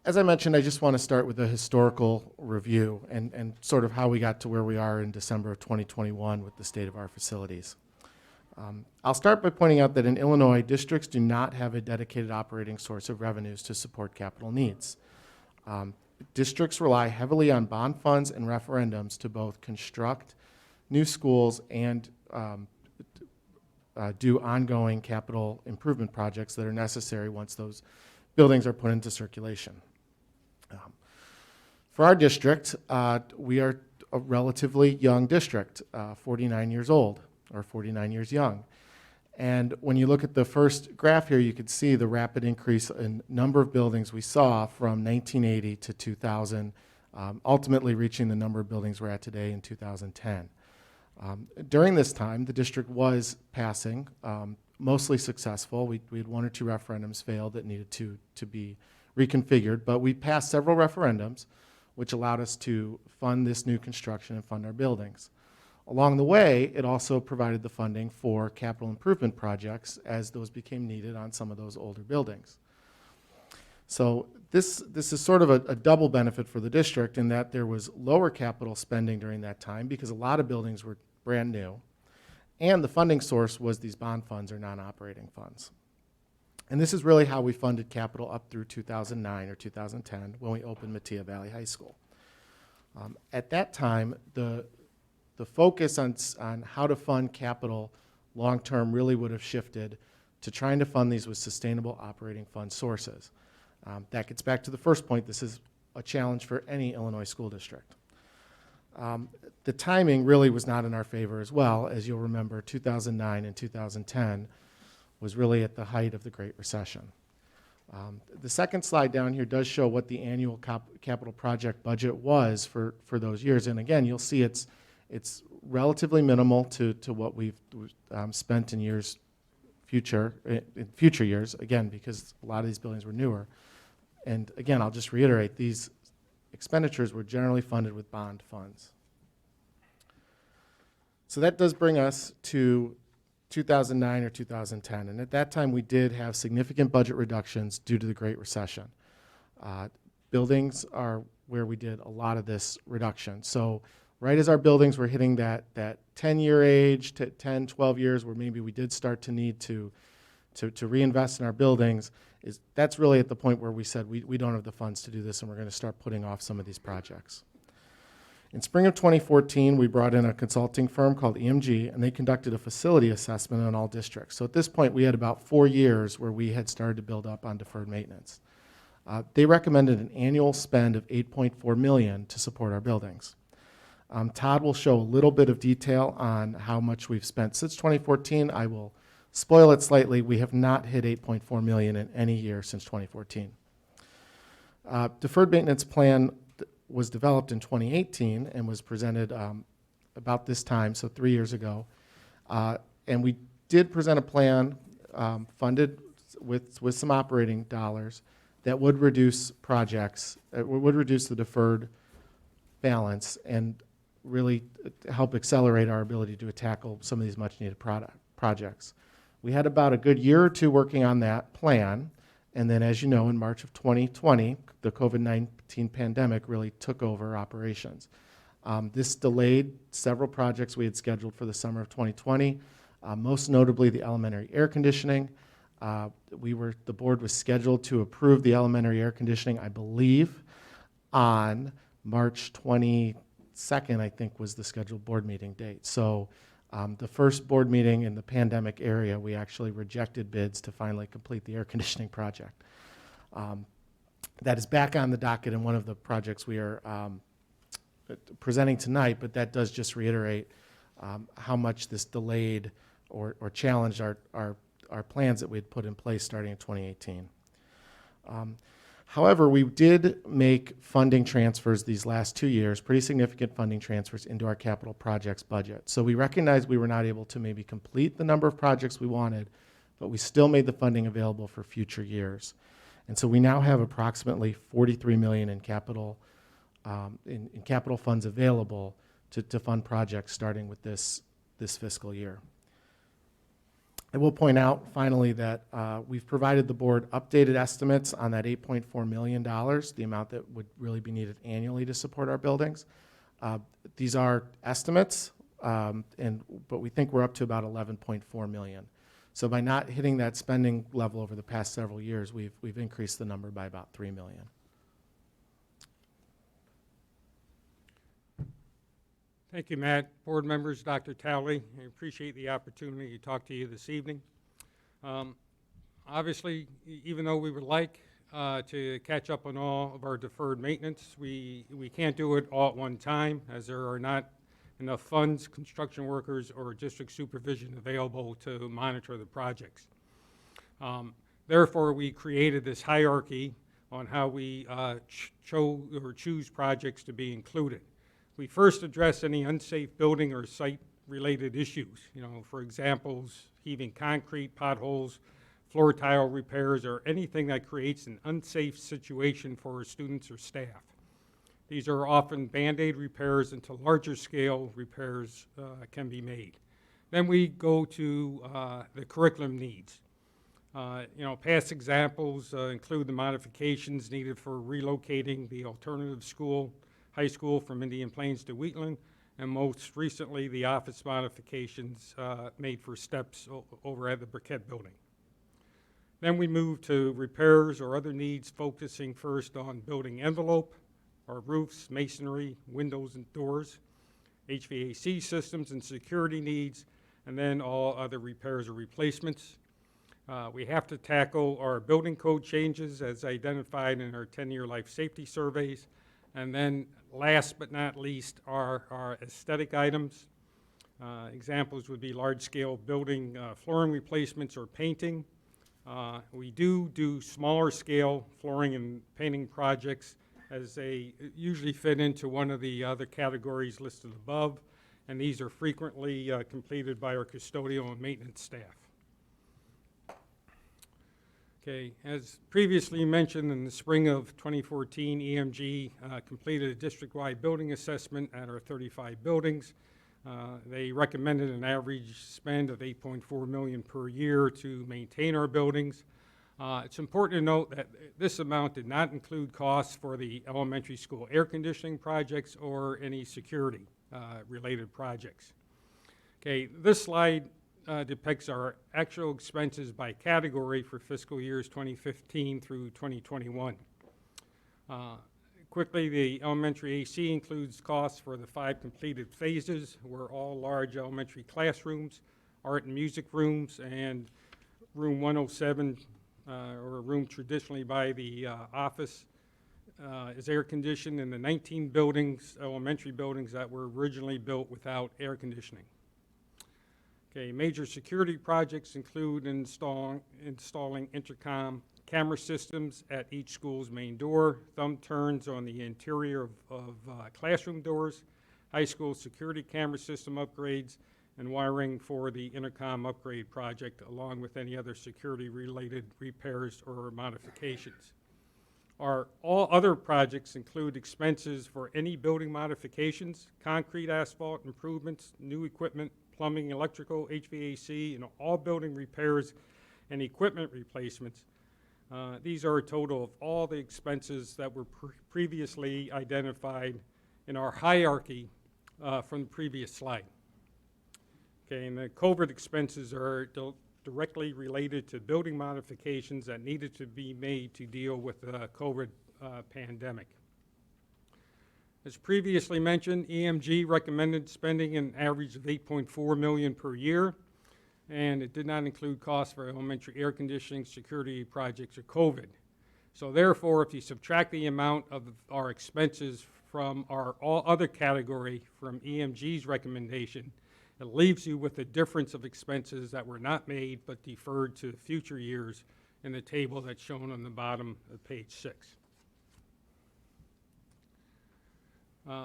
As I mentioned, I just want to start with a historical review and sort of how we got to where we are in December of 2021 with the state of our facilities. I'll start by pointing out that in Illinois, districts do not have a dedicated operating source of revenues to support capital needs. Districts rely heavily on bond funds and referendums to both construct new schools and do ongoing capital improvement projects that are necessary once those buildings are put into circulation. For our district, we are a relatively young district, 49 years old, or 49 years young. And when you look at the first graph here, you can see the rapid increase in number of buildings we saw from 1980 to 2000, ultimately reaching the number of buildings we're at today in 2010. During this time, the district was passing, mostly successful. We had one or two referendums failed that needed to be reconfigured, but we passed several referendums which allowed us to fund this new construction and fund our buildings. Along the way, it also provided the funding for capital improvement projects as those became needed on some of those older buildings. So this is sort of a double benefit for the district in that there was lower capital spending during that time because a lot of buildings were brand new, and the funding source was these bond funds or non-operating funds. And this is really how we funded capital up through 2009 or 2010 when we opened Metea Valley High School. At that time, the focus on how to fund capital long-term really would have shifted to trying to fund these with sustainable operating fund sources. That gets back to the first point. This is a challenge for any Illinois school district. The timing really was not in our favor as well. As you'll remember, 2009 and 2010 was really at the height of the Great Recession. The second slide down here does show what the annual capital project budget was for those years. And again, you'll see it's relatively minimal to what we've spent in future years, again, because a lot of these buildings were newer. And again, I'll just reiterate, these expenditures were generally funded with bond funds. So that does bring us to 2009 or 2010. And at that time, we did have significant budget reductions due to the Great Recession. Buildings are where we did a lot of this reduction. So right as our buildings were hitting that 10-year age, to 10, 12 years, where maybe we did start to need to reinvest in our buildings, that's really at the point where we said we don't have the funds to do this, and we're going to start putting off some of these projects. In spring of 2014, we brought in a consulting firm called EMG, and they conducted a facility assessment on all districts. So at this point, we had about 4 years where we had started to build up on deferred maintenance. They recommended an annual spend of $8.4 million to support our buildings. Todd will show a little bit of detail on how much we've spent since 2014. I will spoil it slightly. We have not hit $8.4 million in any year since 2014. Deferred maintenance plan was developed in 2018 and was presented about this time, so 3 years ago. And we did present a plan funded with some operating dollars that would reduce projects, would reduce the deferred balance and really help accelerate our ability to tackle some of these much needed projects. We had about a good year or two working on that plan. And then, as you know, in March of 2020, the COVID-19 pandemic really took over operations. This delayed several projects we had scheduled for the summer of 2020, most notably the elementary air conditioning. The board was scheduled to approve the elementary air conditioning, I believe, on March 22nd, I think, was the scheduled board meeting date. So the first board meeting in the pandemic area, we actually rejected bids to finally complete the air conditioning project. That is back on the docket in one of the projects we are presenting tonight, but that does just reiterate how much this delayed or challenged our plans that we had put in place starting in 2018. However, we did make funding transfers these last 2 years, pretty significant funding transfers into our capital projects budget. So we recognized we were not able to maybe complete the number of projects we wanted, but we still made the funding available for future years. And so we now have approximately $43 million in capital funds available to fund projects starting with this fiscal year. I will point out finally that we've provided the board updated estimates on that $8.4 million, the amount that would really be needed annually to support our buildings. These are estimates, but we think we're up to about $11.4 million. So by not hitting that spending level over the past several years, we've increased the number by about $3 million. Thank you, Matt. Board members, Dr. Talley, I appreciate the opportunity to talk to you this evening. Obviously, even though we would like to catch up on all of our deferred maintenance, we can't do it all at one time, as there are not enough funds, construction workers, or district supervision available to monitor the projects. Therefore, we created this hierarchy on how we choose projects to be included. We first address any unsafe building or site-related issues, for examples, heaving concrete, potholes, floor tile repairs, or anything that creates an unsafe situation for students or staff. These are often Band-Aid repairs until larger scale repairs can be made. Then we go to the curriculum needs. Past examples include the modifications needed for relocating the alternative high school from Indian Plains to Wheatland, and most recently the office modifications made for steps over at the Briquette building. Then we move to repairs or other needs, focusing first on building envelope, or roofs, masonry, windows and doors, HVAC systems and security needs, and then all other repairs or replacements. We have to tackle our building code changes as identified in our 10-year life safety surveys. And then last but not least are our aesthetic items. Examples would be large-scale building flooring replacements or painting. We do smaller scale flooring and painting projects as they usually fit into one of the other categories listed above, and these are frequently completed by our custodial and maintenance staff. Okay, as previously mentioned, in the spring of 2014, EMG completed a district-wide building assessment at our 35 buildings. They recommended an average spend of $8.4 million per year to maintain our buildings. It's important to note that this amount did not include costs for the elementary school air conditioning projects or any security related projects. Okay, this slide depicts our actual expenses by category for fiscal years 2015 through 2021. Quickly, the elementary AC includes costs for the 5 completed phases, where all large elementary classrooms, art and music rooms, and room 107, or a room traditionally by the office, is air conditioned in the 19 buildings, elementary buildings that were originally built without air conditioning. Okay, major security projects include installing intercom camera systems at each school's main door, thumb turns on the interior of classroom doors, high school security camera system upgrades, and wiring for the intercom upgrade project, along with any other security-related repairs or modifications. All other projects include expenses for any building modifications, concrete, asphalt improvements, new equipment, plumbing, electrical, HVAC, and all building repairs and equipment replacements. These are a total of all the expenses that were previously identified in our hierarchy from the previous slide. Okay, and the COVID expenses are directly related to building modifications that needed to be made to deal with the COVID pandemic. As previously mentioned, EMG recommended spending an average of $8.4 million per year, and it did not include costs for elementary air conditioning, security projects, or COVID. So therefore, if you subtract the amount of our expenses from our all other category from EMG's recommendation, it leaves you with a difference of expenses that were not made but deferred to future years in the table that's shown on the bottom of page 6.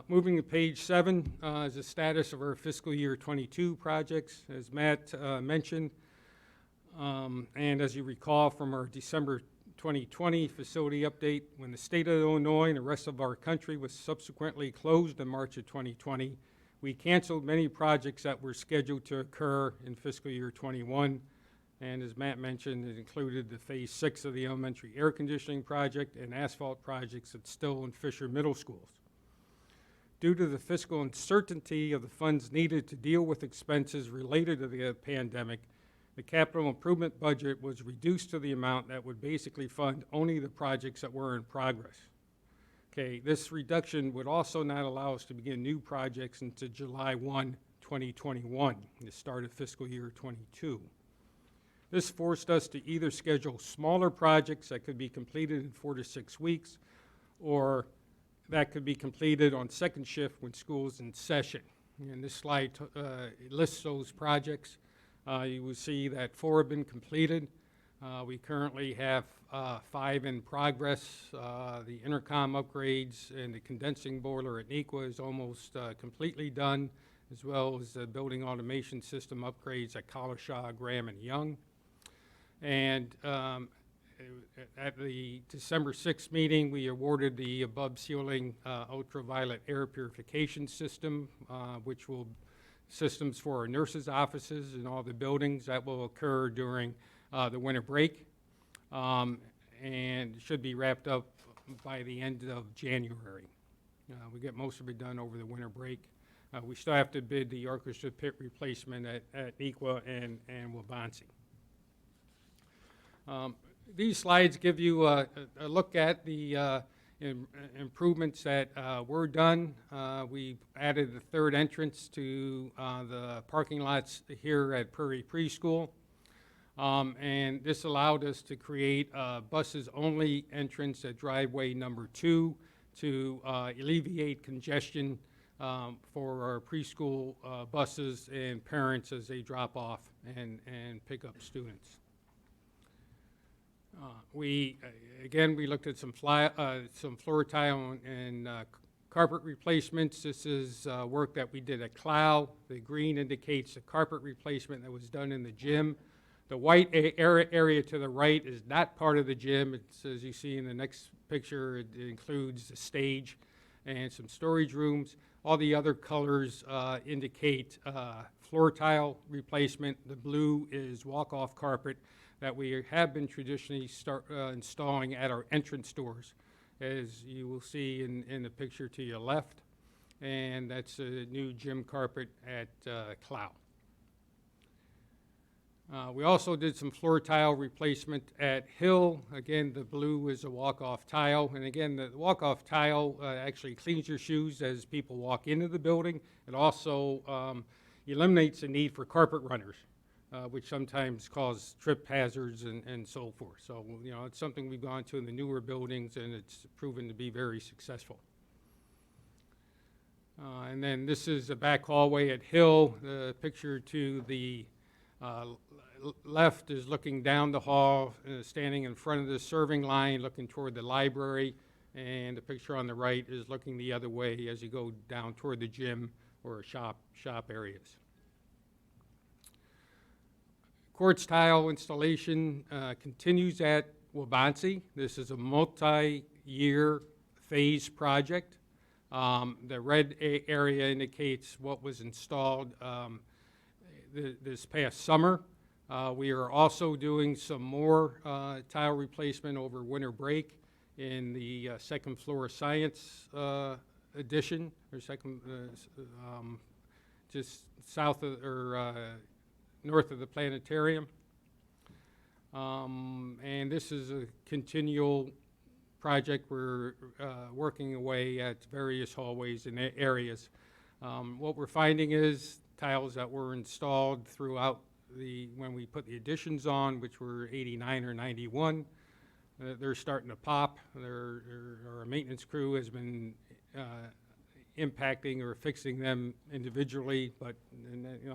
Moving to page 7 is the status of our fiscal year 22 projects, as Matt mentioned. And as you recall from our December 2020 facility update, when the state of Illinois and the rest of our country was subsequently closed in March of 2020, we canceled many projects that were scheduled to occur in fiscal year 21. And as Matt mentioned, it included the phase 6 of the elementary air conditioning project and asphalt projects at Still and Fisher middle schools. Due to the fiscal uncertainty of the funds needed to deal with expenses related to the pandemic, the capital improvement budget was reduced to the amount that would basically fund only the projects that were in progress. Okay, this reduction would also not allow us to begin new projects until July 1, 2021, the start of fiscal year 22. This forced us to either schedule smaller projects that could be completed in 4 to 6 weeks, or that could be completed on second shift when school's in session. And this slide lists those projects. You will see that 4 have been completed. We currently have 5 in progress. The intercom upgrades and the condensing boiler at Nequa is almost completely done, as well as the building automation system upgrades at Collishaw, Graham, and Young. And at the December 6th meeting, we awarded the above ceiling ultraviolet air purification system, which will systems for our nurses' offices and all the buildings. That will occur during the winter break, and should be wrapped up by the end of January. We get most of it done over the winter break. We still have to bid the orchestra pit replacement at Nequa and Waubonsee. These slides give you a look at the improvements that were done. We added the third entrance to the parking lots here at Prairie Preschool. And this allowed us to create a buses-only entrance at driveway number 2 to alleviate congestion for our preschool buses and parents as they drop off and pick up students. We looked at some floor tile and carpet replacements. This is work that we did at Clow. The green indicates the carpet replacement that was done in the gym. The white area to the right is not part of the gym. It's, as you see in the next picture, it includes the stage and some storage rooms. All the other colors indicate floor tile replacement. The blue is walk-off carpet that we have been traditionally installing at our entrance doors, as you will see in the picture to your left. And that's a new gym carpet at Clow. We also did some floor tile replacement at Hill. Again, the blue is a walk-off tile. And again, the walk-off tile actually cleans your shoes as people walk into the building. It also eliminates the need for carpet runners, which sometimes cause trip hazards and so forth. So, you know, it's something we've gone to in the newer buildings, and it's proven to be very successful. And then this is the back hallway at Hill. The picture to the left is looking down the hall, standing in front of the serving line, looking toward the library, and the picture on the right is looking the other way as you go down toward the gym or shop areas. Quartz tile installation continues at Waubonsee. This is a multi-year phase project. The red area indicates what was installed this past summer. We are also doing some more tile replacement over winter break in the second floor science addition, or second, just south of, or north of the planetarium. And this is a continual project. We're working away at various hallways and areas. What we're finding is tiles that were installed throughout when we put the additions on, which were 89 or 91, they're starting to pop. Our maintenance crew has been impacting or fixing them individually, but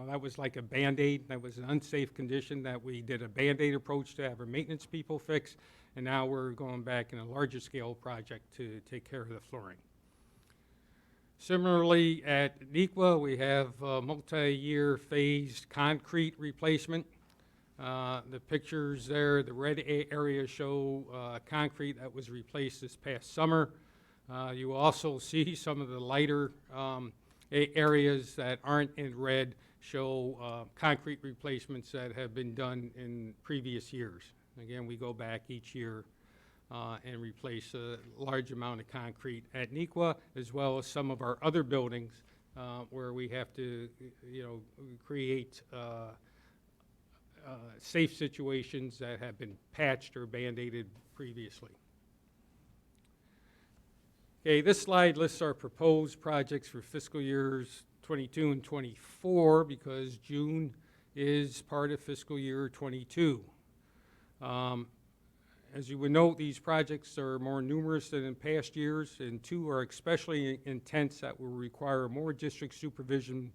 that was like a Band-Aid. That was an unsafe condition that we did a Band-Aid approach to have our maintenance people fix, and now we're going back in a larger scale project to take care of the flooring. Similarly, at Nequa, we have multi-year phased concrete replacement. The pictures there, the red areas show concrete that was replaced this past summer. You also see some of the lighter areas that aren't in red show concrete replacements that have been done in previous years. Again, we go back each year and replace a large amount of concrete at Nequa, as well as some of our other buildings where we have to, create safe situations that have been patched or Band-Aided previously. Okay, this slide lists our proposed projects for fiscal years 22 and 24 because June is part of fiscal year 22. As you would note, these projects are more numerous than in past years, and two are especially intense that will require more district supervision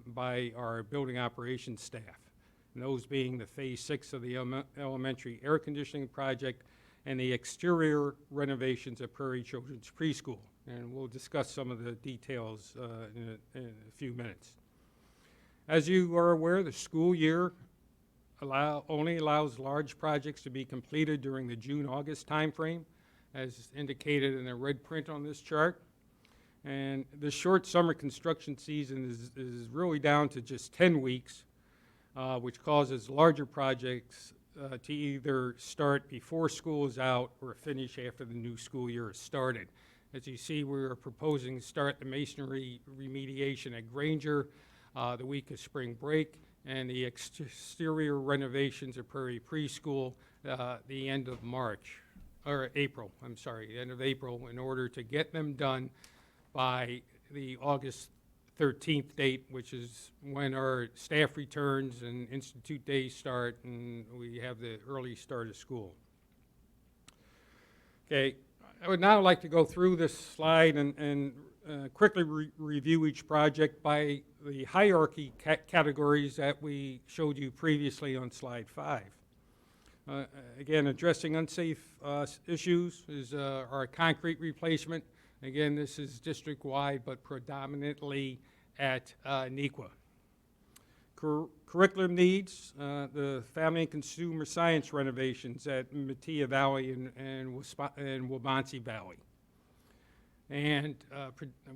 by our building operations staff. And those being the Phase 6 of the elementary air conditioning project and the exterior renovations at Prairie Children's Preschool. And we'll discuss some of the details in a few minutes. As you are aware, the school year only allows large projects to be completed during the June-August timeframe, as indicated in the red print on this chart. And the short summer construction season is really down to just 10 weeks, which causes larger projects to either start before school is out or finish after the new school year has started. As you see, we are proposing to start the masonry remediation at Granger the week of spring break, and the exterior renovations at Prairie Preschool the end of March, or April, I'm sorry, the end of April, in order to get them done by the August 13th date, which is when our staff returns and Institute days start, and we have the early start of school. Okay, I would now like to go through this slide and quickly review each project by the hierarchy categories that we showed you previously on slide 5. Again, addressing unsafe issues is our concrete replacement. Again, this is district-wide, but predominantly at Nequa. Curriculum needs, the family and consumer science renovations at Metea Valley and Waubonsee Valley. And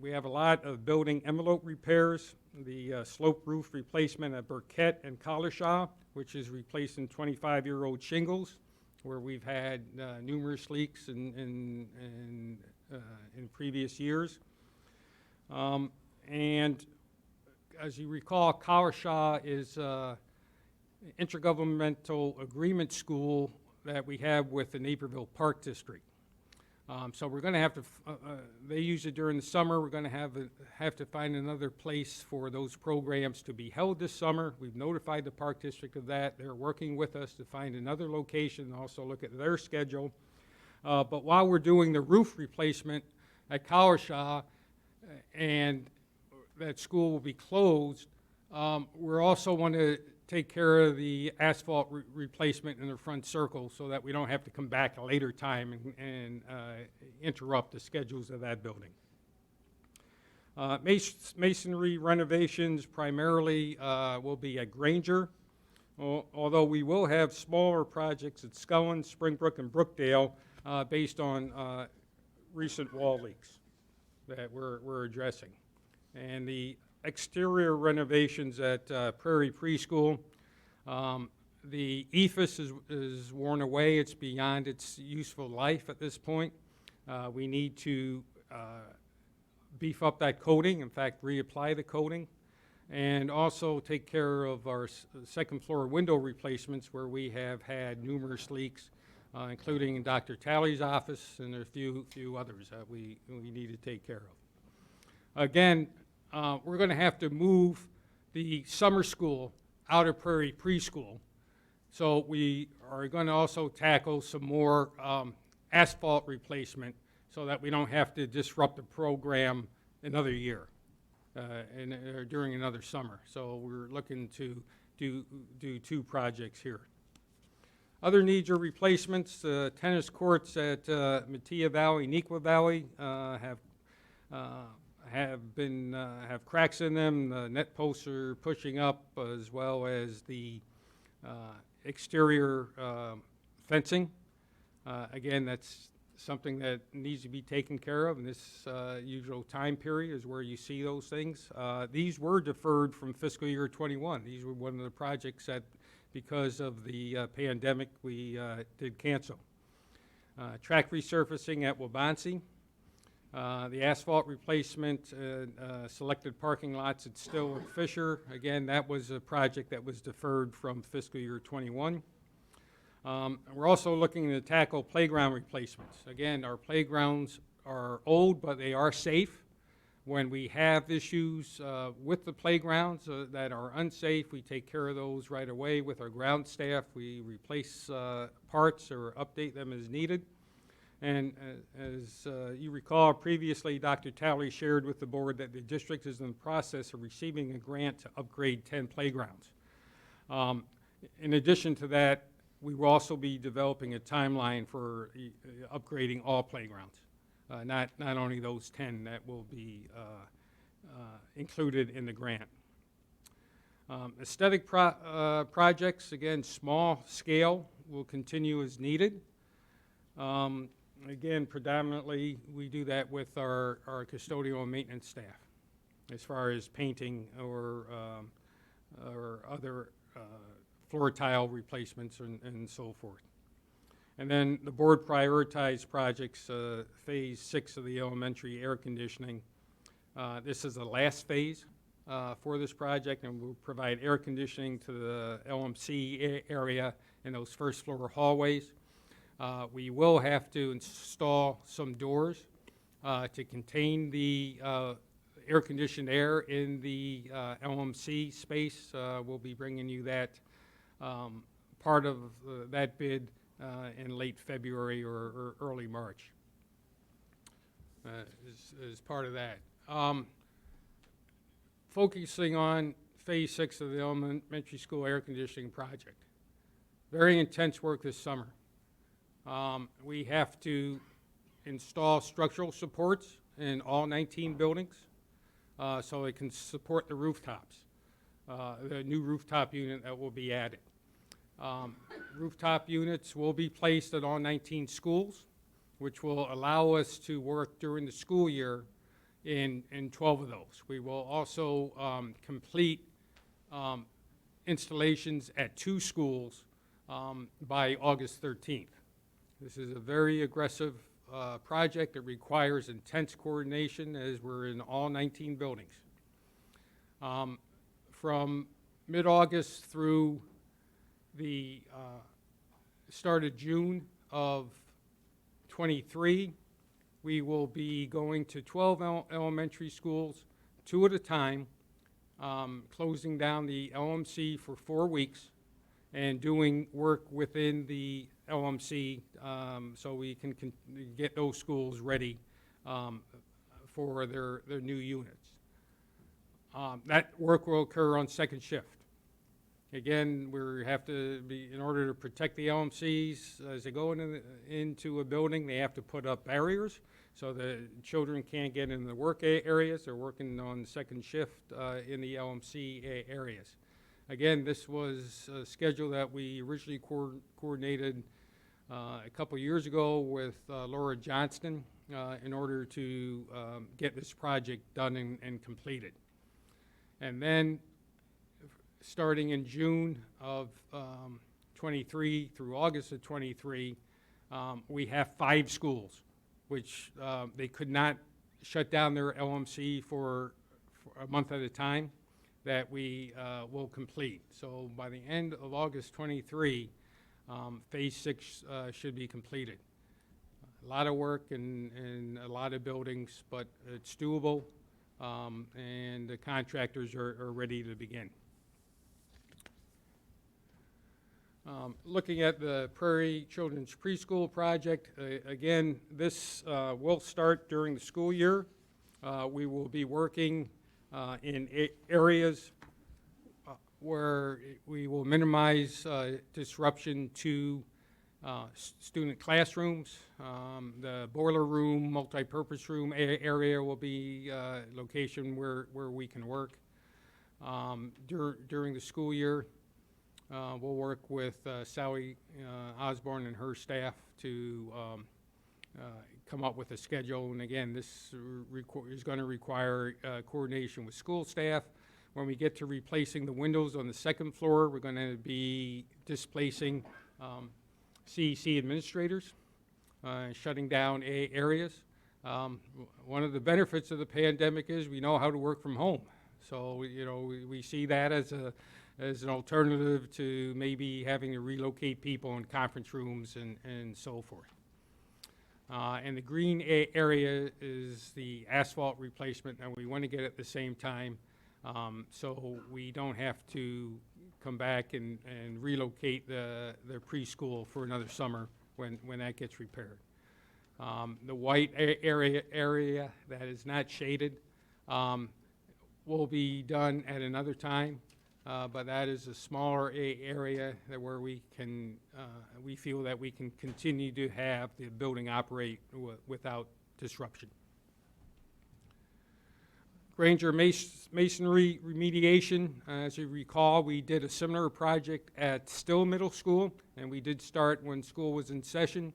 we have a lot of building envelope repairs, the slope roof replacement at Burkett and Collishaw, which is replacing 25-year-old shingles, where we've had numerous leaks in previous years. And as you recall, Collishaw is an intergovernmental agreement school that we have with the Naperville Park District. So we're going to have to, they use it during the summer. We're going to have to find another place for those programs to be held this summer. We've notified the Park District of that. They're working with us to find another location and also look at their schedule. But while we're doing the roof replacement at Collishaw, and that school will be closed, we're also want to take care of the asphalt replacement in the front circle so that we don't have to come back a later time and interrupt the schedules of that building. Masonry renovations primarily will be at Granger, although we will have smaller projects at Scullin, Springbrook, and Brookdale based on recent wall leaks that we're addressing. And the exterior renovations at Prairie Preschool, the ephes is worn away. It's beyond its useful life at this point. We need to beef up that coating, in fact, reapply the coating, and also take care of our second floor window replacements where we have had numerous leaks, including in Dr. Talley's office and a few others that we need to take care of. Again, we're going to have to move the summer school out of Prairie Preschool. So we are going to also tackle some more asphalt replacement so that we don't have to disrupt the program another year during another summer. So we're looking to do 2 projects here. Other needs are replacements. Tennis courts at Metea Valley, Nequa Valley have cracks in them. The net posts are pushing up, as well as the exterior fencing. Again, that's something that needs to be taken care of in this usual time period is where you see those things. These were deferred from fiscal year 21. These were one of the projects that, because of the pandemic, we did cancel. Track resurfacing at Wabansie. The asphalt replacement, selected parking lots at Still and Fisher. Again, that was a project that was deferred from fiscal year 21. We're also looking to tackle playground replacements. Again, our playgrounds are old, but they are safe. When we have issues with the playgrounds that are unsafe, we take care of those right away with our ground staff. We replace parts or update them as needed. And as you recall, previously, Dr. Talley shared with the board that the district is in the process of receiving a grant to upgrade 10 playgrounds. In addition to that, we will also be developing a timeline for upgrading all playgrounds, not only those 10 that will be included in the grant. Aesthetic projects, again, small scale, will continue as needed. Again, predominantly, we do that with our custodial and maintenance staff as far as painting or other floor tile replacements and so forth. And then the board prioritized projects, phase 6 of the elementary air conditioning. This is the last phase for this project, and we'll provide air conditioning to the LMC area in those first floor hallways. We will have to install some doors to contain the air-conditioned air in the LMC space. We'll be bringing you that part of that bid in late February or early March as part of that. Focusing on phase 6 of the elementary school air conditioning project. Very intense work this summer. We have to install structural supports in all 19 buildings so it can support the rooftops, the new rooftop unit that will be added. Rooftop units will be placed at all 19 schools, which will allow us to work during the school year in 12 of those. We will also complete installations at 2 schools by August 13th. This is a very aggressive project that requires intense coordination as we're in all 19 buildings. From mid-August through the start of June of 23, we will be going to 12 elementary schools, 2 at a time, closing down the LMC for 4 weeks and doing work within the LMC so we can get those schools ready for their new units. That work will occur on second shift. Again, we have to be, in order to protect the LMCs, as they go into a building, they have to put up barriers so the children can't get in the work areas. They're working on second shift in the LMC areas. Again, this was a schedule that we originally coordinated a couple years ago with Laura Johnston in order to get this project done and completed. And then starting in June of 23 through August of 23, we have 5 schools, which they could not shut down their LMC for a month at a time, that we will complete. So by the end of August 23, phase 6 should be completed. A lot of work and a lot of buildings, but it's doable, and the contractors are ready to begin. Looking at the Prairie Children's Preschool Project, again, this will start during the school year. We will be working in areas where we will minimize disruption to student classrooms. The boiler room, multi-purpose room area will be a location where we can work. During the school year, we'll work with Sally Osborne and her staff to come up with a schedule. And again, this is going to require coordination with school staff. When we get to replacing the windows on the second floor, we're going to be displacing CEC administrators, shutting down areas. One of the benefits of the pandemic is we know how to work from home. So, you know, we see that as an alternative to maybe having to relocate people in conference rooms and so forth. And the green area is the asphalt replacement, and we want to get it at the same time, so we don't have to come back and relocate the preschool for another summer when that gets repaired. The white area that is not shaded will be done at another time. But that is a smaller area where we feel that we can continue to have the building operate without disruption. Granger Masonry remediation, as you recall, we did a similar project at Still Middle School, and we did start when school was in session.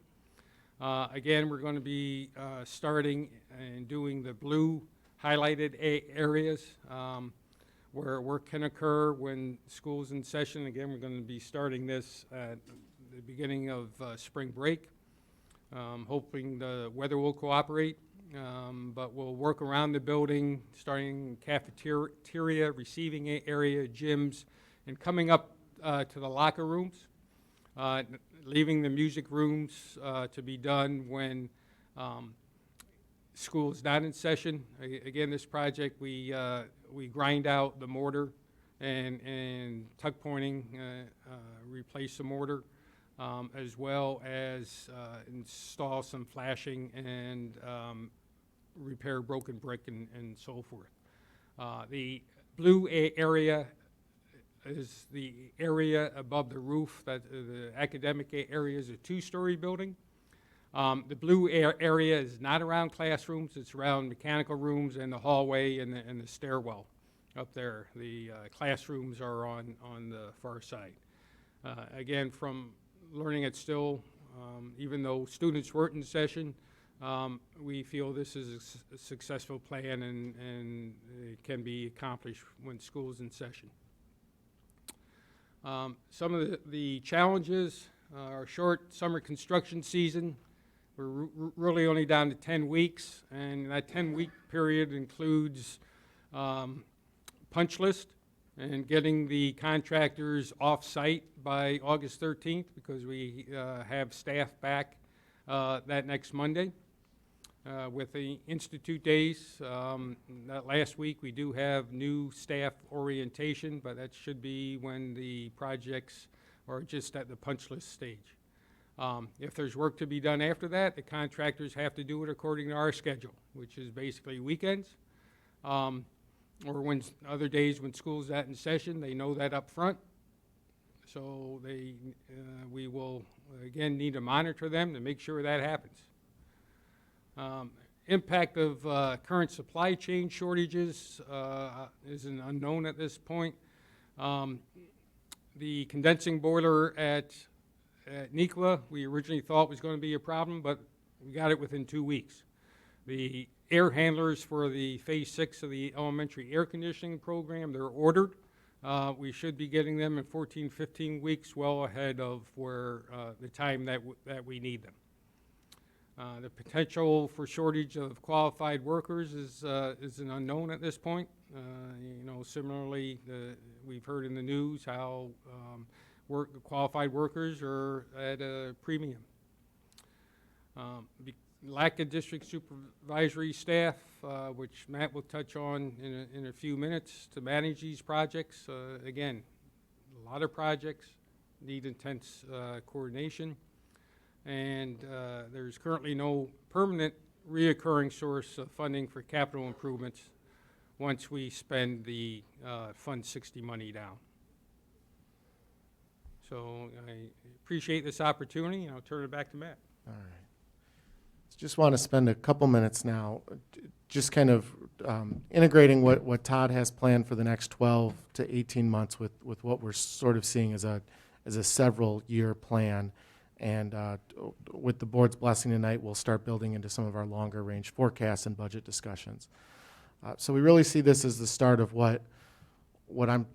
Again, we're going to be starting and doing the blue highlighted areas. Where work can occur when school's in session. Again, we're going to be starting this at the beginning of spring break, hoping the weather will cooperate, but we'll work around the building, starting cafeteria, receiving area, gyms, and coming up to the locker rooms, leaving the music rooms to be done when school is not in session. Again, this project, we grind out the mortar and tuck pointing, replace the mortar, as well as install some flashing and repair broken brick and so forth. The blue area is the area above the roof. That the academic area is a 2-story building. The blue area is not around classrooms. It's around mechanical rooms and the hallway and the stairwell up there. The classrooms are on the far side. Again, from learning at Still, even though students weren't in session, we feel this is a successful plan and it can be accomplished when school is in session. Some of the challenges are short summer construction season. We're really only down to 10 weeks, and that 10-week period includes punch list and getting the contractors off-site by August 13th because we have staff back that next Monday. With the Institute Days, that last week we do have new staff orientation, but that should be when the projects are just at the punch list stage. If there's work to be done after that, the contractors have to do it according to our schedule, which is basically weekends, or when other days when school's not in session. They know that up front, So we will, again, need to monitor them to make sure that happens. Impact of current supply chain shortages is an unknown at this point. The condensing boiler at NICLA, we originally thought was going to be a problem, but we got it within 2 weeks. The air handlers for the phase 6 of the elementary air conditioning program, they're ordered. We should be getting them in 14, 15 weeks, well ahead of where the time that we need them. The potential for shortage of qualified workers is an unknown at this point. You know, similarly, we've heard in the news how qualified workers are at a premium. Lack of district supervisory staff, which Matt will touch on in a few minutes to manage these projects. Again, a lot of projects need intense coordination, and there's currently no permanent reoccurring source of funding for capital improvements once we spend the Fund 60 money down. So I appreciate this opportunity, and I'll turn it back to Matt. All right. Just want to spend a couple minutes now just kind of integrating what Todd has planned for the next 12 to 18 months with what we're sort of seeing as a several year plan. And with the board's blessing tonight, we'll start building into some of our longer range forecasts and budget discussions. So we really see this as the start of what I'm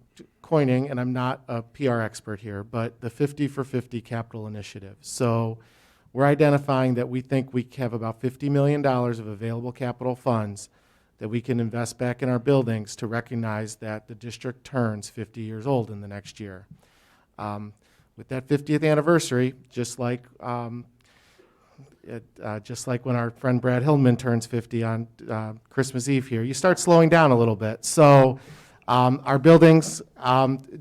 coining, and I'm not a PR expert here, but the 50 for 50 capital initiative. So we're identifying that we think we have about $50 million of available capital funds that we can invest back in our buildings to recognize that the district turns 50 years old in the next year. With that 50th anniversary, just like when our friend Brad Hillman turns 50 on Christmas Eve here, you start slowing down a little bit. So our buildings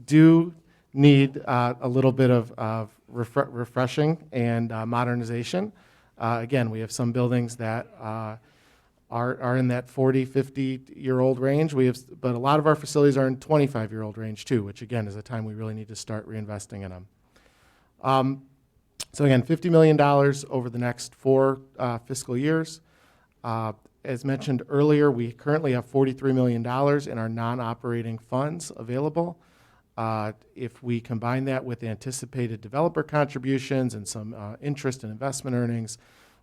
do need a little bit of refreshing and modernization. Again, we have some buildings that are in that 40, 50-year-old range. But a lot of our facilities are in 25-year-old range too, which again is a time we really need to start reinvesting in them. So again, $50 million over the next 4 fiscal years. As mentioned earlier, we currently have $43 million in our non-operating funds available. If we combine that with anticipated developer contributions and some interest and investment earnings,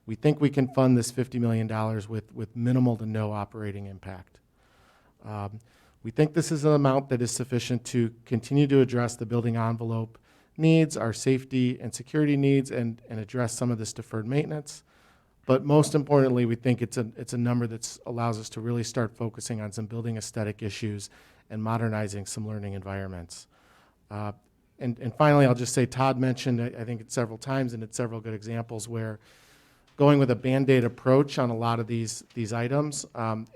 we think we can fund this $50 million with minimal to no operating impact. We think this is an amount that is sufficient to continue to address the building envelope needs, our safety and security needs, and address some of this deferred maintenance. But most importantly, we think it's a number that allows us to really start focusing on some building aesthetic issues and modernizing some learning environments. And finally, I'll just say Todd mentioned, I think it's several times, and it's several good examples where going with a Band-Aid approach on a lot of these items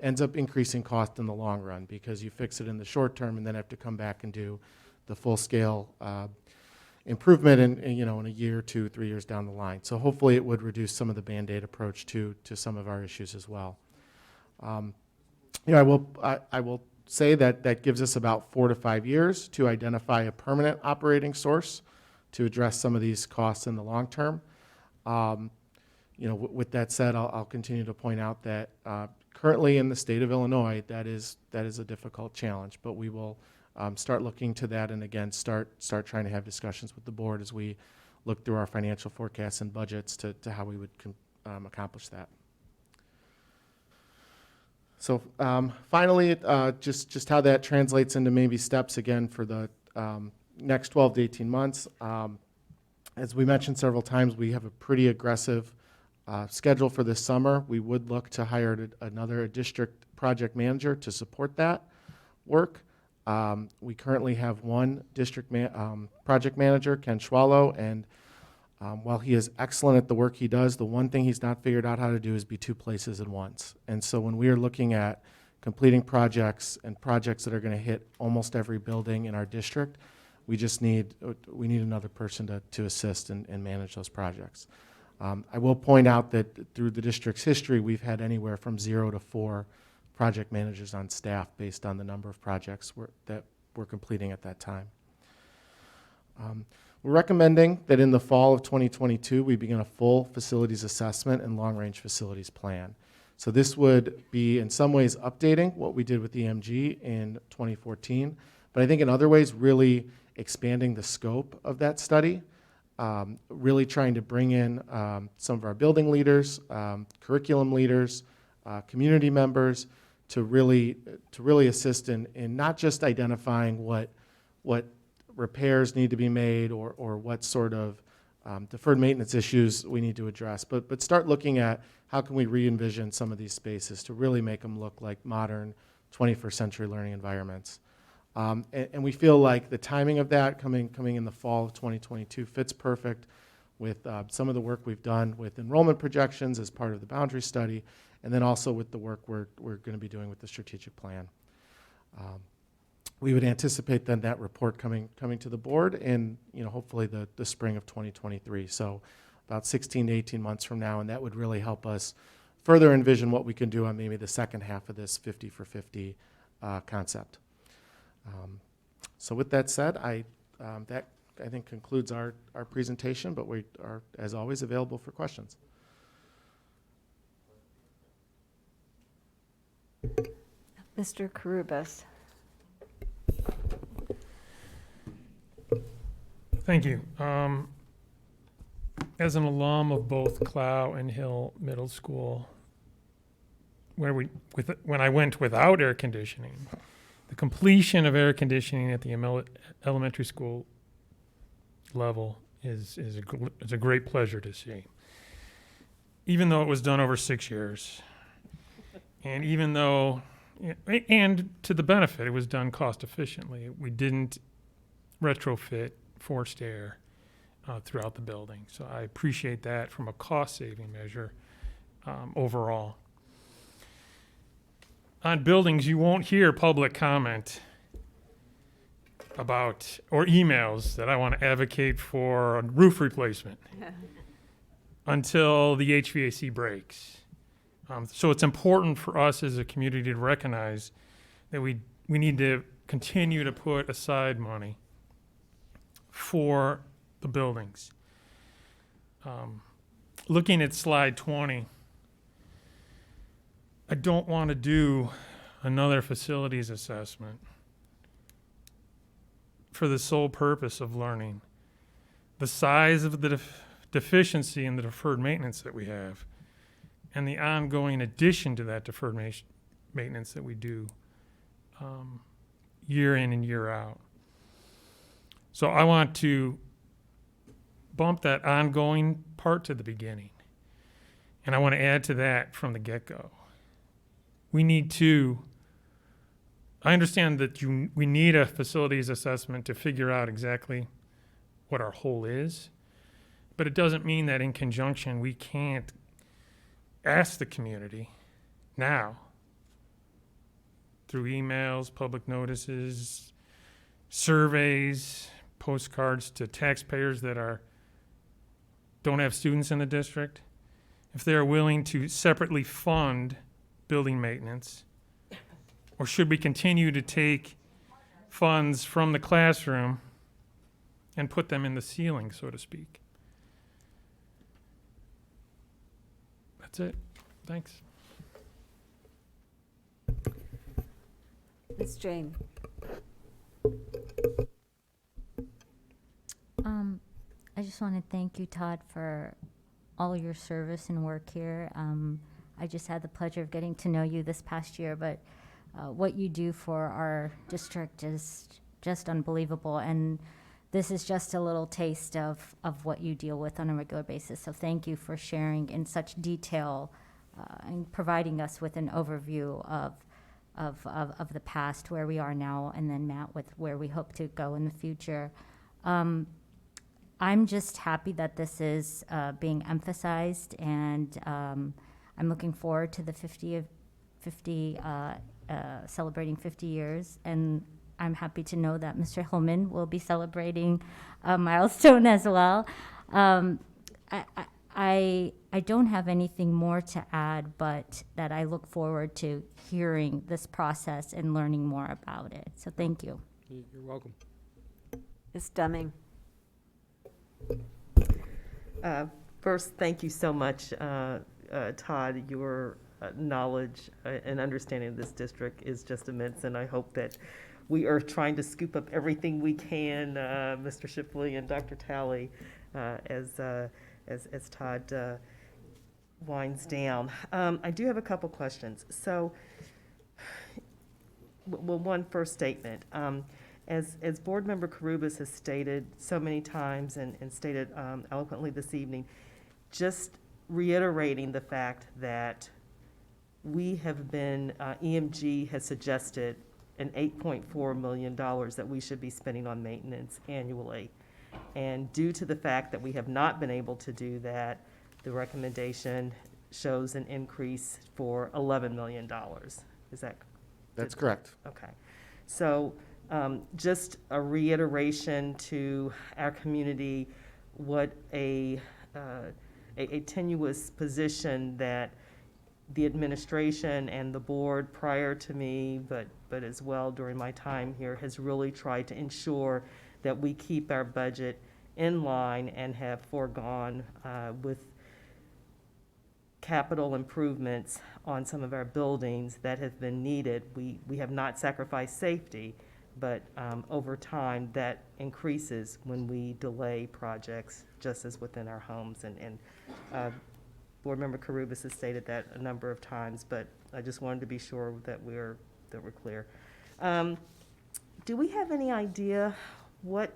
ends up increasing cost in the long run because you fix it in the short term and then have to come back and do the full-scale improvement in a year, 2, 3 years down the line. So hopefully it would reduce some of the Band-Aid approach to some of our issues as well. I will say that gives us about 4 to 5 years to identify a permanent operating source to address some of these costs in the long term. With that said, I'll continue to point out that currently in the state of Illinois, that is a difficult challenge, but we will start looking to that and again start trying to have discussions with the board as we look through our financial forecasts and budgets to how we would accomplish that. So finally, just how that translates into maybe steps again for the next 12 to 18 months. As we mentioned several times, we have a pretty aggressive schedule for this summer. We would look to hire another district project manager to support that work. We currently have one district project manager, Ken Schwallow, and while he is excellent at the work he does, the one thing he's not figured out how to do is be 2 places at once. And so when we are looking at completing projects and projects that are going to hit almost every building in our district, we need another person to assist and manage those projects. I will point out that through the district's history, we've had anywhere from 0 to 4 project managers on staff based on the number of projects that we're completing at that time. We're recommending that in the fall of 2022, we begin a full facilities assessment and long-range facilities plan. So this would be in some ways updating what we did with EMG in 2014, but I think in other ways really expanding the scope of that study, really trying to bring in some of our building leaders, curriculum leaders, community members to really assist in not just identifying what repairs need to be made or what sort of deferred maintenance issues we need to address, but start looking at how can we re-envision some of these spaces to really make them look like modern 21st century learning environments. And we feel like the timing of that coming in the fall of 2022 fits perfect with some of the work we've done with enrollment projections as part of the boundary study, and then also with the work we're going to be doing with the strategic plan. We would anticipate then that report coming to the board in hopefully the spring of 2023. So about 16 to 18 months from now, and that would really help us further envision what we can do on maybe the second half of this 50 for 50 concept. So with that said, that I think concludes our presentation, but we are, as always, available for questions. Mr. Karubas. Thank you. As an alum of both Clow and Hill Middle School, when I went without air conditioning, the completion of air conditioning at the elementary school level is a great pleasure to see. Even though it was done over 6 years, and even though, and to the benefit, it was done cost efficiently. We didn't retrofit forced air throughout the building. So I appreciate that from a cost-saving measure overall. On buildings, you won't hear public comment about, or emails that I want to advocate for a roof replacement until the HVAC breaks. So it's important for us as a community to recognize that we need to continue to put aside money for the buildings. Looking at slide 20, I don't want to do another facilities assessment for the sole purpose of learning. The size of the deficiency in the deferred maintenance that we have and the ongoing addition to that deferred maintenance that we do year in and year out. So I want to bump that ongoing part to the beginning. And I want to add to that from the get-go. We need to, I understand that we need a facilities assessment to figure out exactly what our hole is, but it doesn't mean that in conjunction we can't ask the community now through emails, public notices, surveys, postcards to taxpayers that don't have students in the district, if they're willing to separately fund building maintenance, or should we continue to take funds from the classroom and put them in the ceiling, so to speak? That's it. Thanks. Ms. Jane. I just want to thank you, Todd, for all your service and work here. I just had the pleasure of getting to know you this past year, but what you do for our district is just unbelievable. And this is just a little taste of what you deal with on a regular basis. So thank you for sharing in such detail and providing us with an overview of the past, where we are now, and then Matt with where we hope to go in the future. I'm just happy that this is being emphasized, and I'm looking forward to the celebrating 50 years, and I'm happy to know that Mr. Hillman will be celebrating a milestone as well. I don't have anything more to add, but that I look forward to hearing this process and learning more about it. So thank you. You're welcome. Ms. Deming. First, thank you so much, Todd. Your knowledge and understanding of this district is just immense, and I hope that we are trying to scoop up everything we can, Mr. Shipley and Dr. Talley, as Todd winds down. I do have a couple questions. So, well, one first statement. As Board Member Karubas has stated so many times and stated eloquently this evening, just reiterating the fact that we have been, EMG has suggested an $8.4 million that we should be spending on maintenance annually. And due to the fact that we have not been able to do that, the recommendation shows an increase for $11 million. Is that? That's correct. Okay. So just a reiteration to our community what a tenuous position that the administration and the board prior to me, but as well during my time here, has really tried to ensure that we keep our budget in line and have foregone with capital improvements on some of our buildings that have been needed. We have not sacrificed safety, but over time that increases when we delay projects just as within our homes. And Board Member Karubas has stated that a number of times, but I just wanted to be sure that we're clear. Do we have any idea what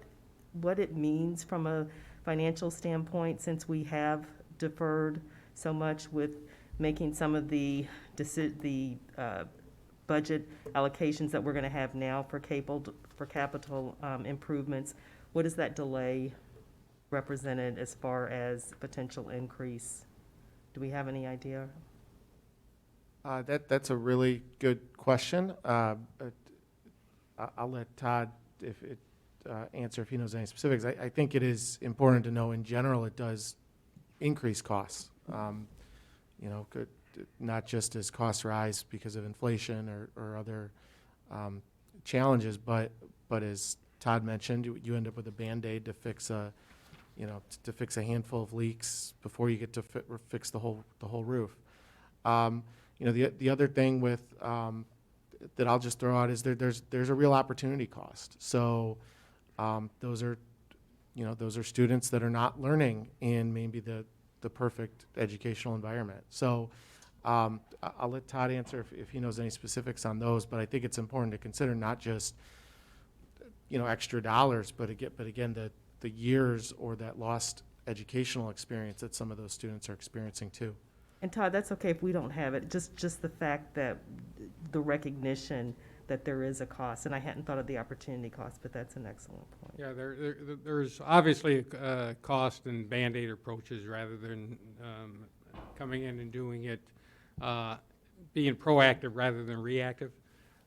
it means from a financial standpoint, since we have deferred so much with making some of the budget allocations that we're going to have now for capital improvements? What is that delay represented as far as potential increase? Do we have any idea? That's a really good question. I'll let Todd answer if he knows any specifics. I think it is important to know in general it does increase costs. Not just as costs rise because of inflation or other challenges, but as Todd mentioned, you end up with a Band-Aid to fix a handful of leaks before you get to fix the whole roof. The other thing with that I'll just throw out is there's a real opportunity cost. So those are students that are not learning in maybe the perfect educational environment. So I'll let Todd answer if he knows any specifics on those, but I think it's important to consider not just extra dollars, but again the years or that lost educational experience that some of those students are experiencing too. And Todd, that's okay if we don't have it, just the fact that the recognition that there is a cost, and I hadn't thought of the opportunity cost, but that's an excellent point. Yeah, there's obviously a cost in Band-Aid approaches rather than coming in and doing it, being proactive rather than reactive.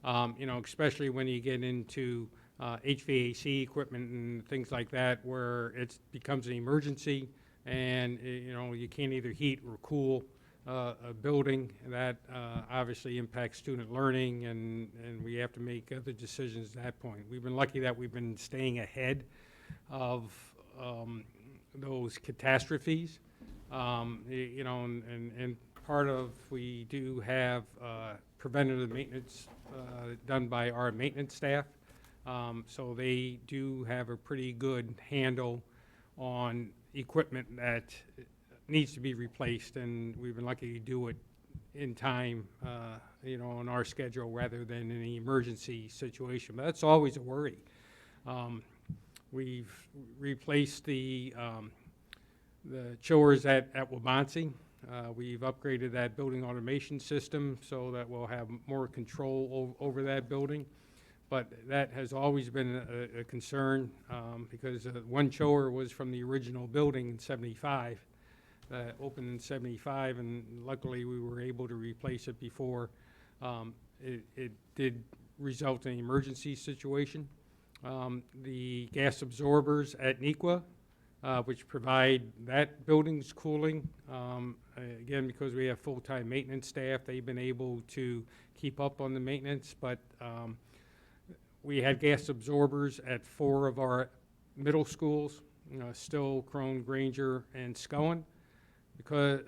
Especially when you get into HVAC equipment and things like that, where it becomes an emergency, and you can't either heat or cool a building. That obviously impacts student learning, and we have to make other decisions at that point. We've been lucky that we've been staying ahead of those catastrophes. And part of, we do have preventative maintenance done by our maintenance staff. So they do have a pretty good handle on equipment that needs to be replaced, and we've been lucky to do it in time, on our schedule rather than in an emergency situation. But that's always a worry. We've replaced the chillers at Waubonsee. We've upgraded that building automation system so that we'll have more control over that building. But that has always been a concern because one chiller was from the original building in '75, opened in '75, and luckily we were able to replace it before it did result in an emergency situation. The gas absorbers at Nequa, which provide that building's cooling, again, because we have full-time maintenance staff, they've been able to keep up on the maintenance, but we had gas absorbers at 4 of our middle schools Still, Crone, Granger, and Scowen, because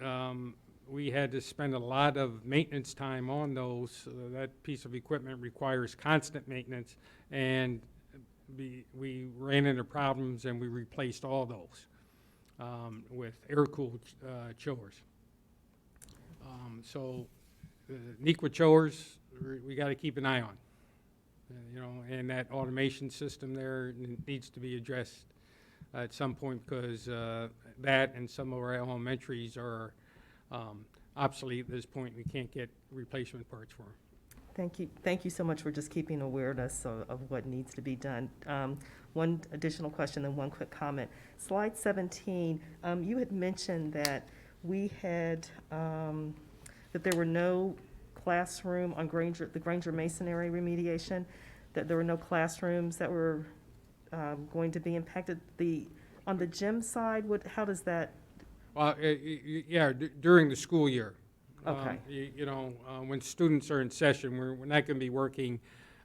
we had to spend a lot of maintenance time on those. That piece of equipment requires constant maintenance, and we ran into problems, and we replaced all those with air-cooled chillers. So NEQA chillers, we got to keep an eye on. And that automation system there needs to be addressed at some point, because that and some of our elementaries are obsolete at this point. We can't get replacement parts for them. Thank you so much for just keeping awareness of what needs to be done. One additional question and one quick comment. Slide 17, you had mentioned that we had, that there were no classroom on the Granger Masonry remediation, that there were no classrooms that were going to be impacted. On the gym side, how does that? Well, during the school year. Okay. When students are in session, we're not going to be working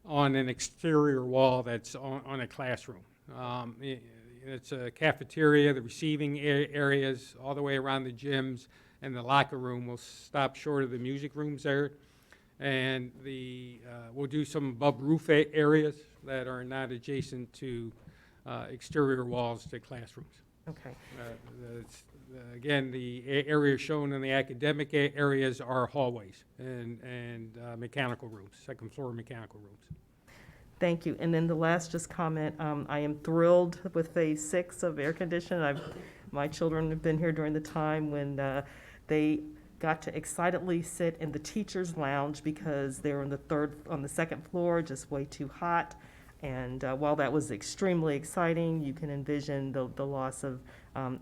on an exterior wall that's on a classroom. It's a cafeteria, the receiving areas, all the way around the gyms, and the locker room will stop short of the music rooms there. And we'll do some above roof areas that are not adjacent to exterior walls to classrooms. Okay. Again, the areas shown in the academic areas are hallways and mechanical rooms, second floor mechanical rooms. Thank you. And then the last just comment, I am thrilled with phase 6 of air conditioning. My children have been here during the time when they got to excitedly sit in the teacher's lounge because they were on the second floor, just way too hot. And while that was extremely exciting, you can envision the loss of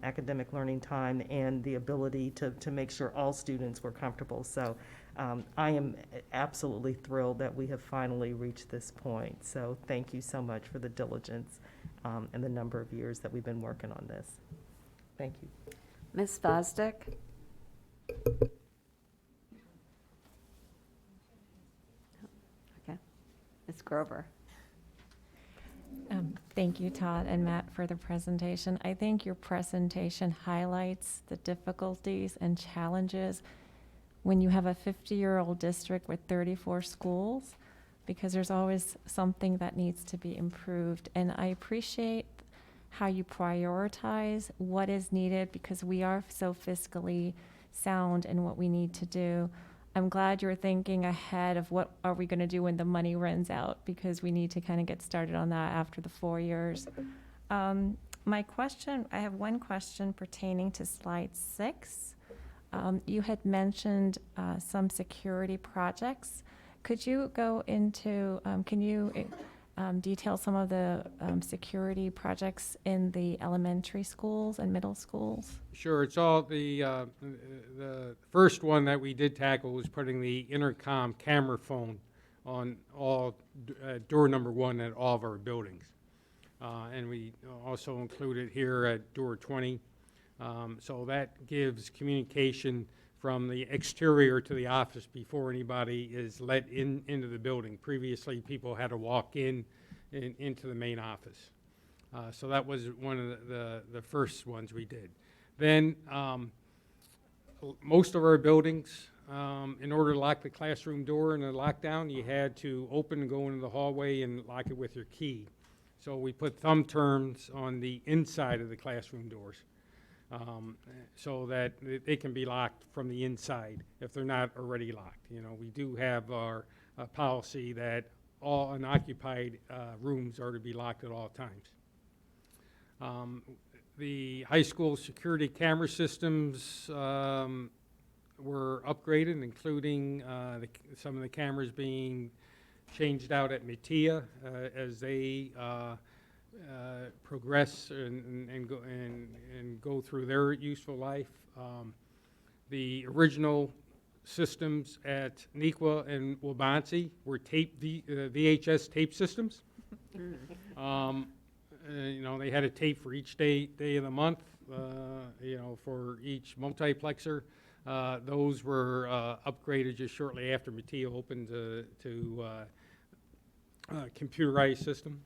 academic learning time and the ability to make sure all students were comfortable. So I am absolutely thrilled that we have finally reached this point. So thank you so much for the diligence and the number of years that we've been working on this. Thank you. Ms. Fosdick? Okay. Ms. Grover? Thank you, Todd and Matt, for the presentation. I think your presentation highlights the difficulties and challenges when you have a 50-year-old district with 34 schools, because there's always something that needs to be improved. And I appreciate how you prioritize what is needed, because we are so fiscally sound in what we need to do. I'm glad you're thinking ahead of what are we going to do when the money runs out, because we need to kind of get started on that after the 4 years. I have one question pertaining to slide 6. You had mentioned some security projects. Could you go into, can you detail some of the security projects in the elementary schools and middle schools? Sure. It's all the first one that we did tackle was putting the intercom camera phone on all door number 1 at all of our buildings. And we also included here at door 20. So that gives communication from the exterior to the office before anybody is let into the building. Previously, people had to walk into the main office. So that was one of the first ones we did. Then most of our buildings, in order to lock the classroom door in a lockdown, you had to open and go into the hallway and lock it with your key. So we put thumb terms on the inside of the classroom doors. So that they can be locked from the inside if they're not already locked. We do have our policy that all unoccupied rooms are to be locked at all times. The high school security camera systems were upgraded, including some of the cameras being changed out at Metea as they progress and go through their useful life. The original systems at Nequa and Wabansie were VHS tape systems. They had a tape for each day of the month, for each multiplexer. Those were upgraded just shortly after Metea opened to computerized system.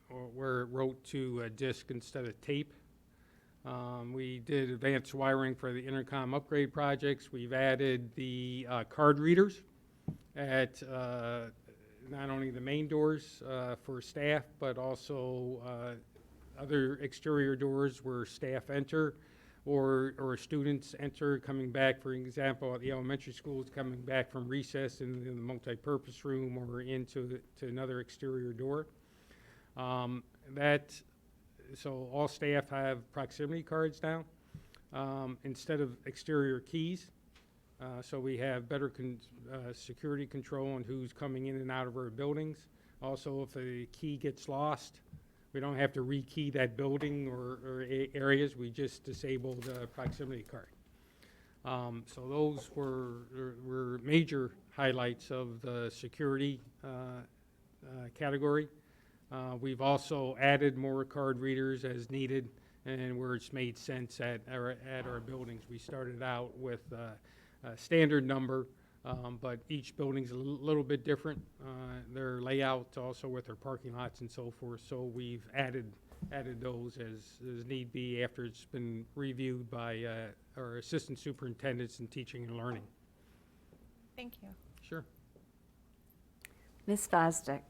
where it wrote to disk instead of tape. We did advanced wiring for the intercom upgrade projects. We've added the card readers at not only the main doors for staff, but also other exterior doors where staff enter or students enter coming back, for example, at the elementary schools, coming back from recess in the multi-purpose room or into another exterior door. So all staff have proximity cards now instead of exterior keys. So we have better security control on who's coming in and out of our buildings. Also, if a key gets lost, we don't have to rekey that building or areas. We just disable the proximity card. So those were major highlights of the security category. We've also added more card readers as needed and where it's made sense at our buildings. We started out with a standard number, but each building's a little bit different. Their layout also with their parking lots and so forth. So we've added those as need be after it's been reviewed by our assistant superintendents in teaching and learning. Thank you. Sure. Ms. Fosdick.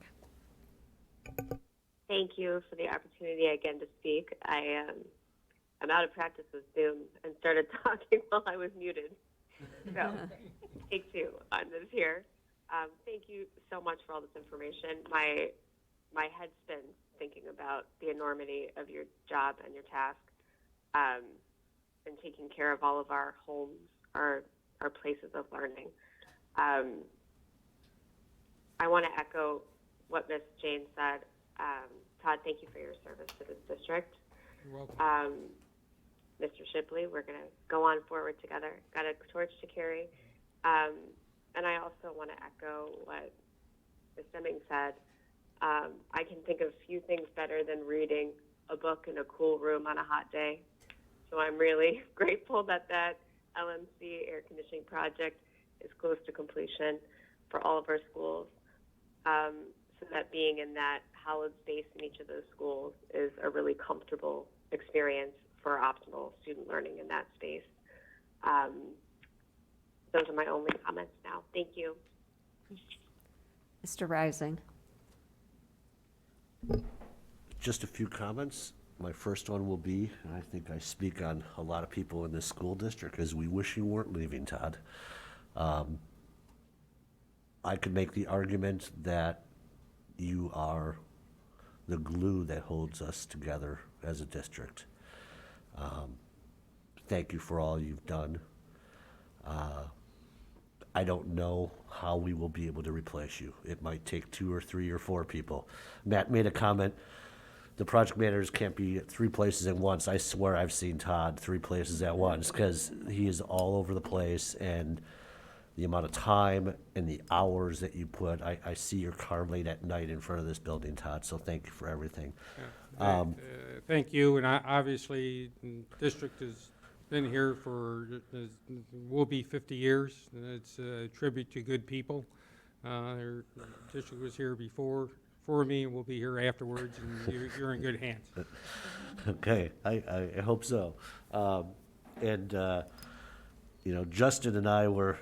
Thank you for the opportunity again to speak. I'm out of practice with Zoom and started talking while I was muted. So, take two on this here. Thank you so much for all this information. My head spins thinking about the enormity of your job and your task, and taking care of all of our homes, our places of learning. I want to echo what Ms. Jane said. Todd, thank you for your service to this district. You're welcome. Mr. Shipley, we're going to go on forward together. Got a torch to carry. And I also want to echo what Ms. Deming said. I can think of few things better than reading a book in a cool room on a hot day. So I'm really grateful that LMC air conditioning project is close to completion for all of our schools. So that being in that hallowed space in each of those schools is a really comfortable experience for optimal student learning in that space. Those are my only comments now. Thank you. Mr. Rising. Just a few comments. My first one will be, and I think I speak on a lot of people in this school district, is we wish you weren't leaving, Todd. I could make the argument that you are the glue that holds us together as a district. Thank you for all you've done. I don't know how we will be able to replace you. It might take 2 or 3 or 4 people. Matt made a comment, the project managers can't be at 3 places at once. I swear I've seen Todd 3 places at once because he is all over the place, and the amount of time and the hours that you put. I see your car late at night in front of this building, Todd, so thank you for everything. Yeah. Thank you, and obviously, the district has been here will be 50 years. And it's a tribute to good people. Our district was here before me, and will be here afterwards, and you're in good hands. Okay, I hope so. Justin and I were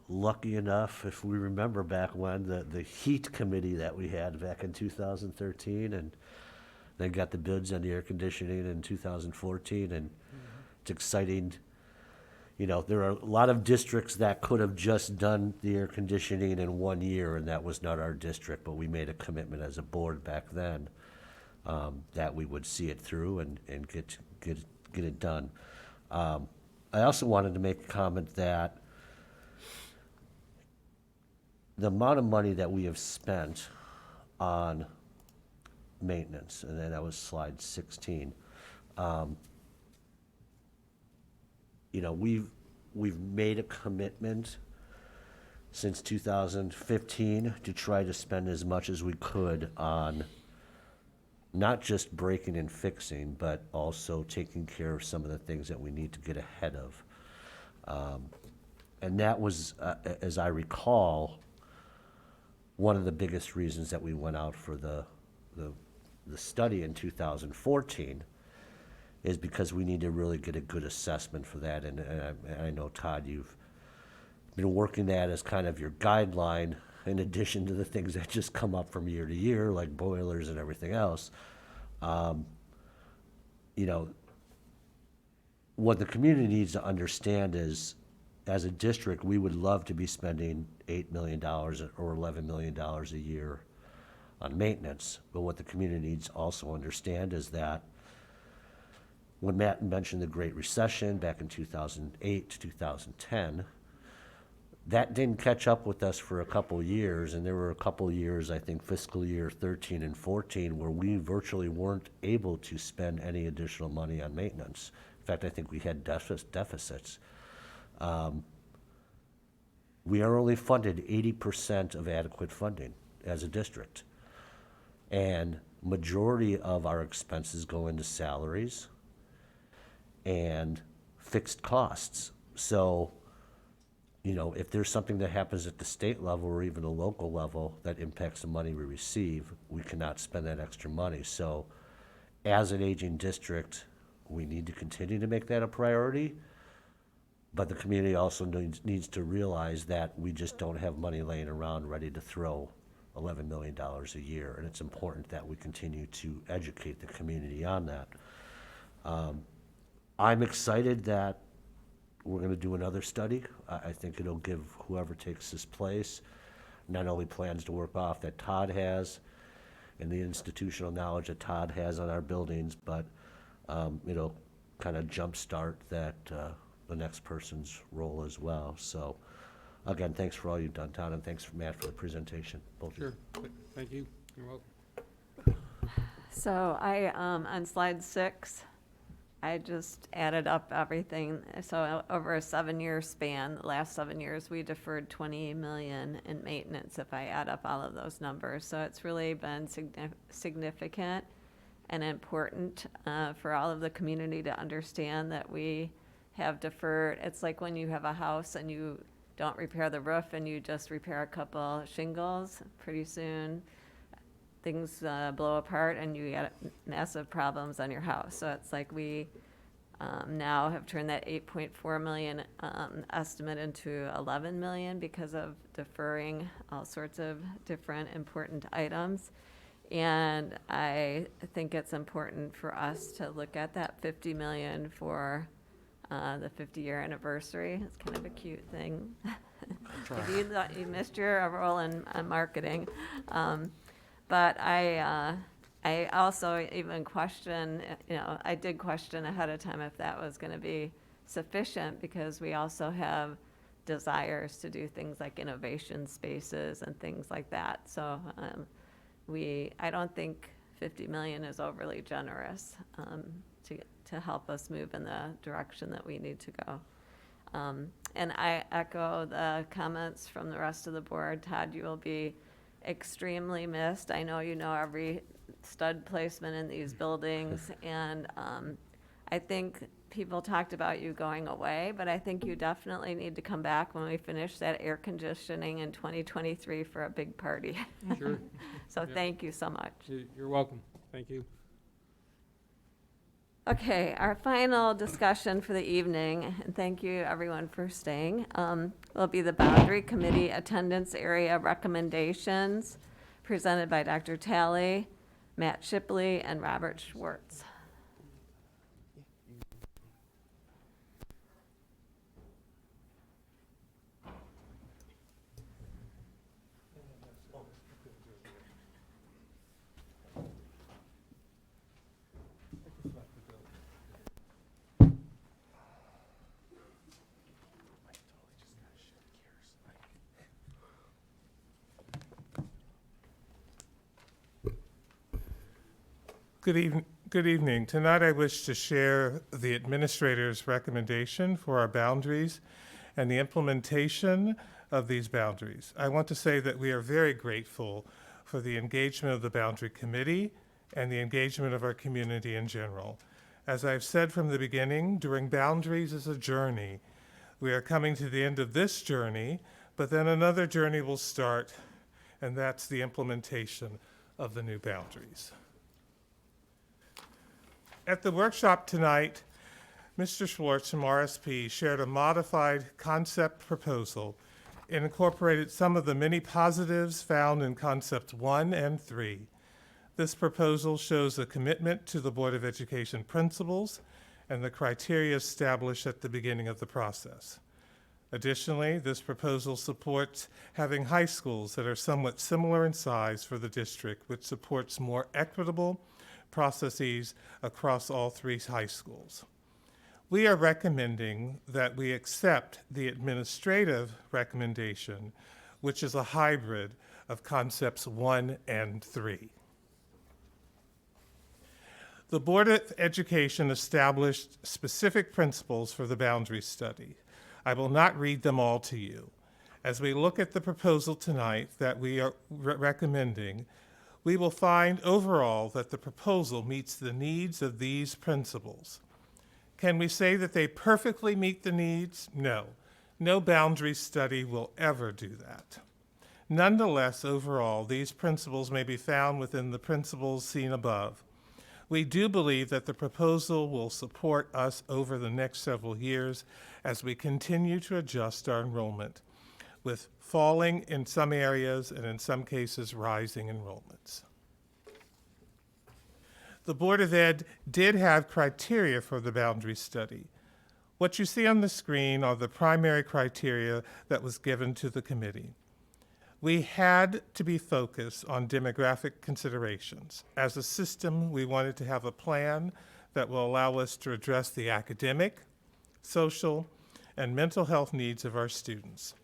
lucky enough, if we remember back when, the heat committee that we had back in 2013, and then got the bids on the air conditioning in 2014, and it's exciting. There are a lot of districts that could have just done the air conditioning in 1 year, and that was not our district, but we made a commitment as a board back then that we would see it through and get it done. I also wanted to make a comment that the amount of money that we have spent on maintenance, and then that was slide 16. We've made a commitment since 2015 to try to spend as much as we could on not just breaking and fixing, but also taking care of some of the things that we need to get ahead of. And that was, as I recall, one of the biggest reasons that we went out for the the study in 2014 is because we need to really get a good assessment for that. And I know, Todd, you've been working that as kind of your guideline in addition to the things that just come up from year to year, like boilers and everything else. You know, what the community needs to understand is, as a district, we would love to be spending $8 million or $11 million a year on maintenance. But what the community needs to also understand is that when Matt mentioned the Great Recession back in 2008 to 2010, that didn't catch up with us for a couple years, and there were a couple years, I think fiscal year 13 and 14, where we virtually weren't able to spend any additional money on maintenance. In fact, I think we had deficits. We are only funded 80% of adequate funding as a district. And majority of our expenses go into salaries and fixed costs. So, you know, if there's something that happens at the state level or even a local level that impacts the money we receive, we cannot spend that extra money. So as an aging district, we need to continue to make that a priority. But the community also needs to realize that we just don't have money laying around ready to throw $11 million a year. And it's important that we continue to educate the community on that. I'm excited that we're going to do another study. I think it'll give whoever takes this place not only plans to work off that Todd has and the institutional knowledge that Todd has on our buildings, but it'll kind of jumpstart that the next person's role as well. So again, thanks for all you've done, Todd, and thanks, Matt, for the presentation. Both of you. Sure. Thank you. You're welcome. So I, on slide 6, I just added up everything. So over a 7-year span, the last 7 years, we deferred $20 million in maintenance if I add up all of those numbers. So it's really been significant and important for all of the community to understand that we have deferred. It's like when you have a house and you don't repair the roof and you just repair a couple shingles, pretty soon things blow apart and you get massive problems on your house. So it's like we now have turned that $8.4 million estimate into $11 million because of deferring all sorts of different important items. And I think it's important for us to look at that $50 million for the 50-year anniversary. It's kind of a cute thing. If you thought you missed your role in marketing. But I also even question, I did question ahead of time if that was going to be sufficient, because we also have desires to do things like innovation spaces and things like that. So I don't think 50 million is overly generous to help us move in the direction that we need to go. And I echo the comments from the rest of the board. Todd, you will be extremely missed. I know you know every stud placement in these buildings, and I think people talked about you going away, but I think you definitely need to come back when we finish that air conditioning in 2023 for a big party. Sure. So Yep. Thank you so much. You're welcome. Thank you. Okay, our final discussion for the evening, and thank you everyone for staying, will be the Boundary Committee Attendance Area Recommendations presented by Dr. Talley, Matt Shipley, and Robert Schwartz. Good evening. Tonight I wish to share the administrator's recommendation for our boundaries and the implementation of these boundaries. I want to say that we are very grateful for the engagement of the Boundary Committee and the engagement of our community in general. As I've said from the beginning, doing boundaries is a journey. We are coming to the end of this journey, but then another journey will start, and that's the implementation of the new boundaries. At the workshop tonight, Mr. Schwartz from RSP shared a modified concept proposal and incorporated some of the many positives found in concepts 1 and 3. This proposal shows a commitment to the Board of Education principles and the criteria established at the beginning of the process. Additionally, this proposal supports having high schools that are somewhat similar in size for the district, which supports more equitable processes across all 3 high schools. We are recommending that we accept the administrative recommendation, which is a hybrid of concepts 1 and 3. The Board of Education established specific principles for the boundary study. I will not read them all to you. As we look at the proposal tonight that we are recommending, we will find overall that the proposal meets the needs of these principles. Can we say that they perfectly meet the needs? No. No boundary study will ever do that. Nonetheless, overall, these principles may be found within the principles seen above. We do believe that the proposal will support us over the next several years as we continue to adjust our enrollment, with falling in some areas and in some cases rising enrollments. The Board of Ed did have criteria for the boundary study. What you see on the screen are the primary criteria that was given to the committee. We had to be focused on demographic considerations. As a system, we wanted to have a plan that will allow us to address the academic, social, and mental health needs of our students.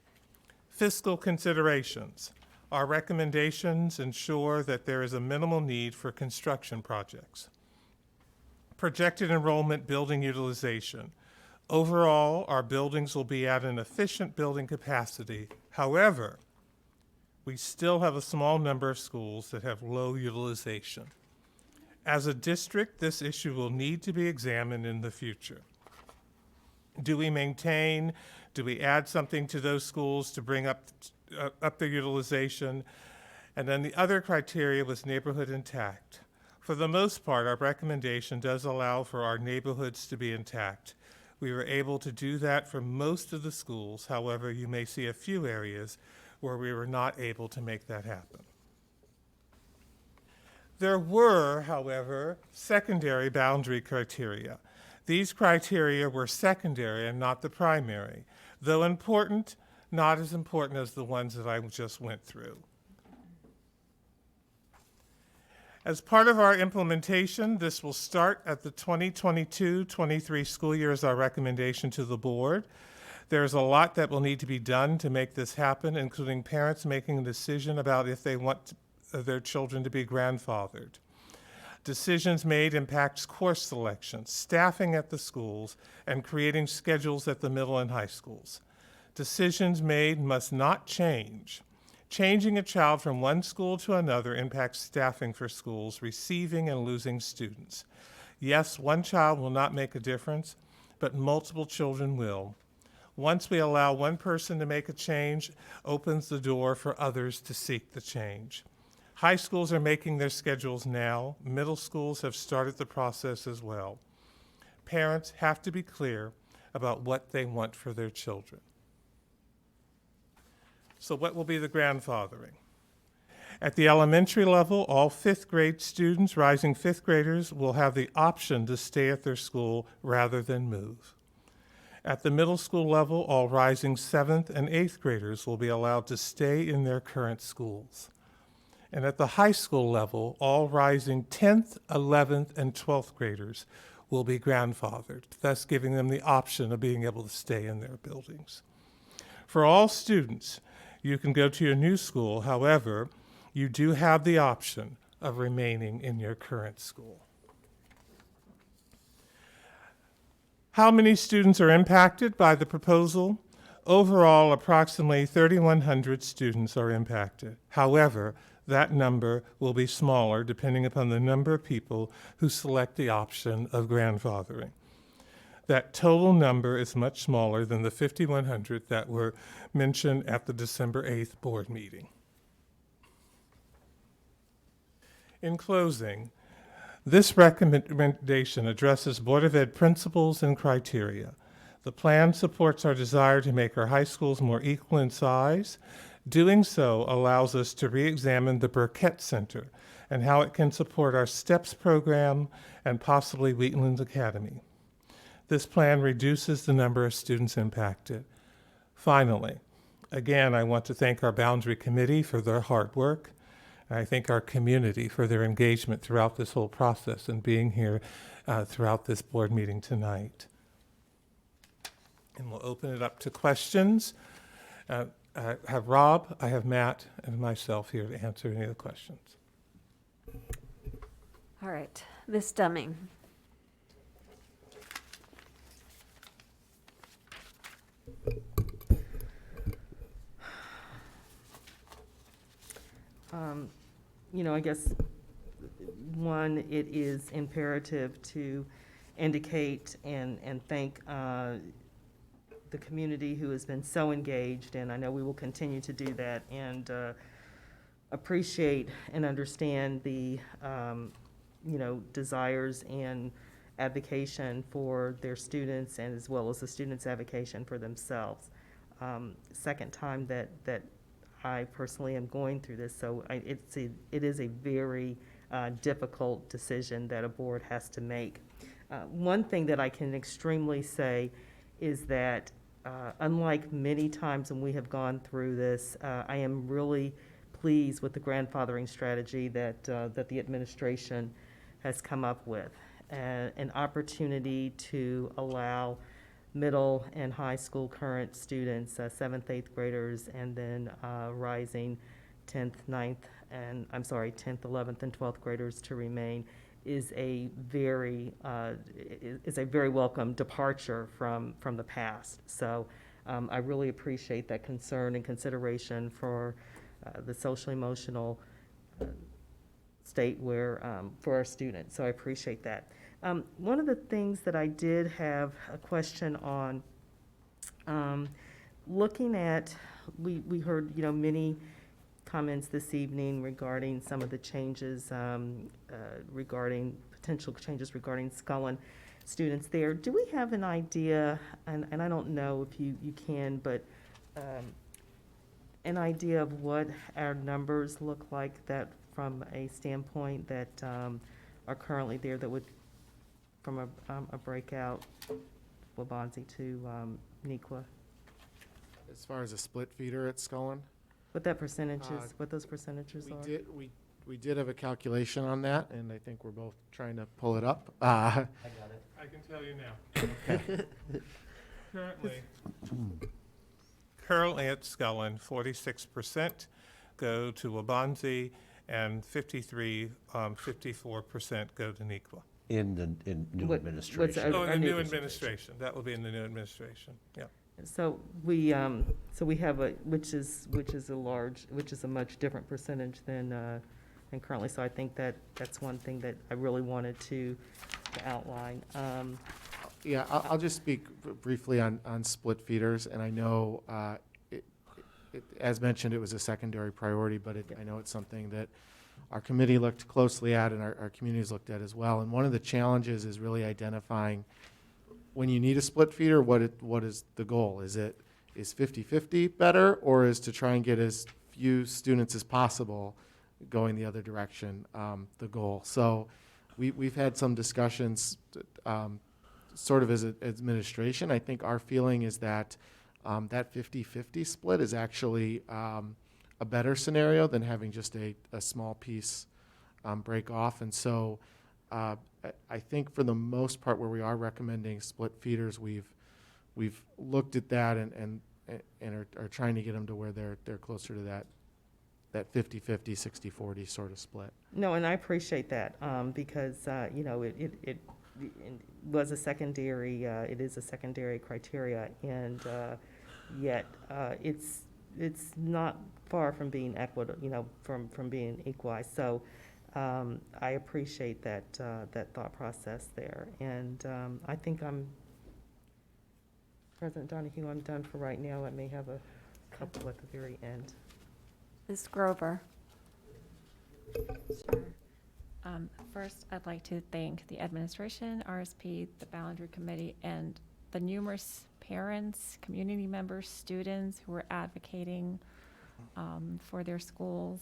Fiscal considerations. Our recommendations ensure that there is a minimal need for construction projects. Projected enrollment building utilization. Overall, our buildings will be at an efficient building capacity. However, we still have a small number of schools that have low utilization. As a district, this issue will need to be examined in the future. Do we maintain, do we add something to those schools to bring up their utilization? And then the other criteria was neighborhood intact. For the most part, our recommendation does allow for our neighborhoods to be intact. We were able to do that for most of the schools. However, you may see a few areas where we were not able to make that happen. There were, however, secondary boundary criteria. These criteria were secondary and not the primary, though important, not as important as the ones that I just went through. As part of our implementation, this will start at the 2022-23 school year as our recommendation to the board. There's a lot that will need to be done to make this happen, including parents making a decision about if they want their children to be grandfathered. Decisions made impacts course selection, staffing at the schools, and creating schedules at the middle and high schools. Decisions made must not change. Changing a child from one school to another impacts staffing for schools, receiving and losing students. Yes, one child will not make a difference, but multiple children will. Once we allow one person to make a change, opens the door for others to seek the change. High schools are making their schedules now. Middle schools have started the process as well. Parents have to be clear about what they want for their children. So what will be the grandfathering? At the elementary level, all 5th grade students, rising 5th graders, will have the option to stay at their school rather than move. At the middle school level, all rising 7th and 8th graders will be allowed to stay in their current schools. And at the high school level, all rising 10th, 11th, and 12th graders will be grandfathered, thus giving them the option of being able to stay in their buildings. For all students, you can go to your new school. However, you do have the option of remaining in your current school. How many students are impacted by the proposal? Overall, approximately 3,100 students are impacted. However, that number will be smaller depending upon the number of people who select the option of grandfathering. That total number is much smaller than the 5,100 that were mentioned at the December 8th board meeting. In closing, This recommendation addresses Board of Ed principles and criteria. The plan supports our desire to make our high schools more equal in size. Doing so allows us to re-examine the Burkett Center and how it can support our STEPS program and possibly Wheatlands Academy. This plan reduces the number of students impacted. Finally, again, I want to thank our Boundary Committee for their hard work. And I thank our community for their engagement throughout this whole process and being here throughout this board meeting tonight. And we'll open it up to questions. I have Rob, I have Matt, and myself here to answer any of the questions. All right, Ms. Deming. You know, I guess, one, it is imperative to indicate and thank the community who has been so engaged, and I know we will continue to do that, and appreciate and understand the, you know, desires and advocation for their students, and as well as the students' advocation for themselves. Second time that I personally am going through this, so it is a very difficult decision that a board has to make. One thing that I can extremely say is that unlike many times when we have gone through this, I am really pleased with the grandfathering strategy that the administration has come up with. An opportunity to allow middle and high school current students, 7th, 8th graders, and then rising 10th, 11th, and 12th graders to remain is a very welcome departure from the past. So I really appreciate that concern and consideration for the social emotional state where for our students. So I appreciate that. One of the things that I did have a question on, looking at, we heard, you know, many comments this evening regarding some of the changes, regarding potential changes regarding Scullin students there. Do we have an idea, and I don't know if you can, but an idea of what our numbers look like that from a standpoint that are currently there that would, from a breakout, Wabansie to Nequa? As far as a split feeder at Scullin? What that percentage is, what those percentages are? We did have a calculation on that, and I think we're both trying to pull it up. I got it. I can tell you now. Currently at Scullin, 46% go to Wabansie, and 54% go to Nequa. In new administration. Oh, in the new administration. That will be in the new administration, yeah. So we have a, which is a much different percentage than currently. So I think that's one thing that I really wanted to outline. Yeah, I'll just speak briefly on split feeders, and I know, as mentioned, it was a secondary priority, but I know it's something that our committee looked closely at and our communities looked at as well. And one of the challenges is really identifying when you need a split feeder, what is the goal? Is 50-50 better, or is to try and get as few students as possible going the other direction the goal? So we've had some discussions sort of as an administration. I think our feeling is that that 50-50 split is actually a better scenario than having just a small piece break off. And so I think for the most part where we are recommending split feeders, we've looked at that and are trying to get them to where they're closer to that 50-50, 60-40 sort of split. No, and I appreciate that because you know, it was a secondary, it is a secondary criteria, and yet it's not far from being equitable, you know, from being equalized. So I appreciate that thought process there, and I think President Donahue, I'm done for right now. I may have a couple at the very end. Ms. Grover. Sure. First, I'd like to thank the administration, RSP, the Boundary Committee, and the numerous parents, community members, students who are advocating for their schools.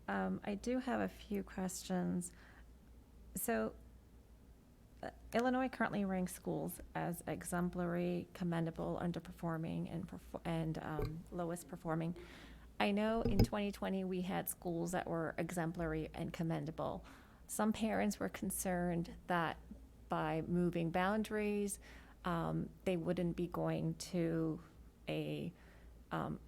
I do have a few questions. So, Illinois currently ranks schools as exemplary, commendable, underperforming, and lowest performing. I know in 2020 we had schools that were exemplary and commendable. Some parents were concerned that by moving boundaries, they wouldn't be going to a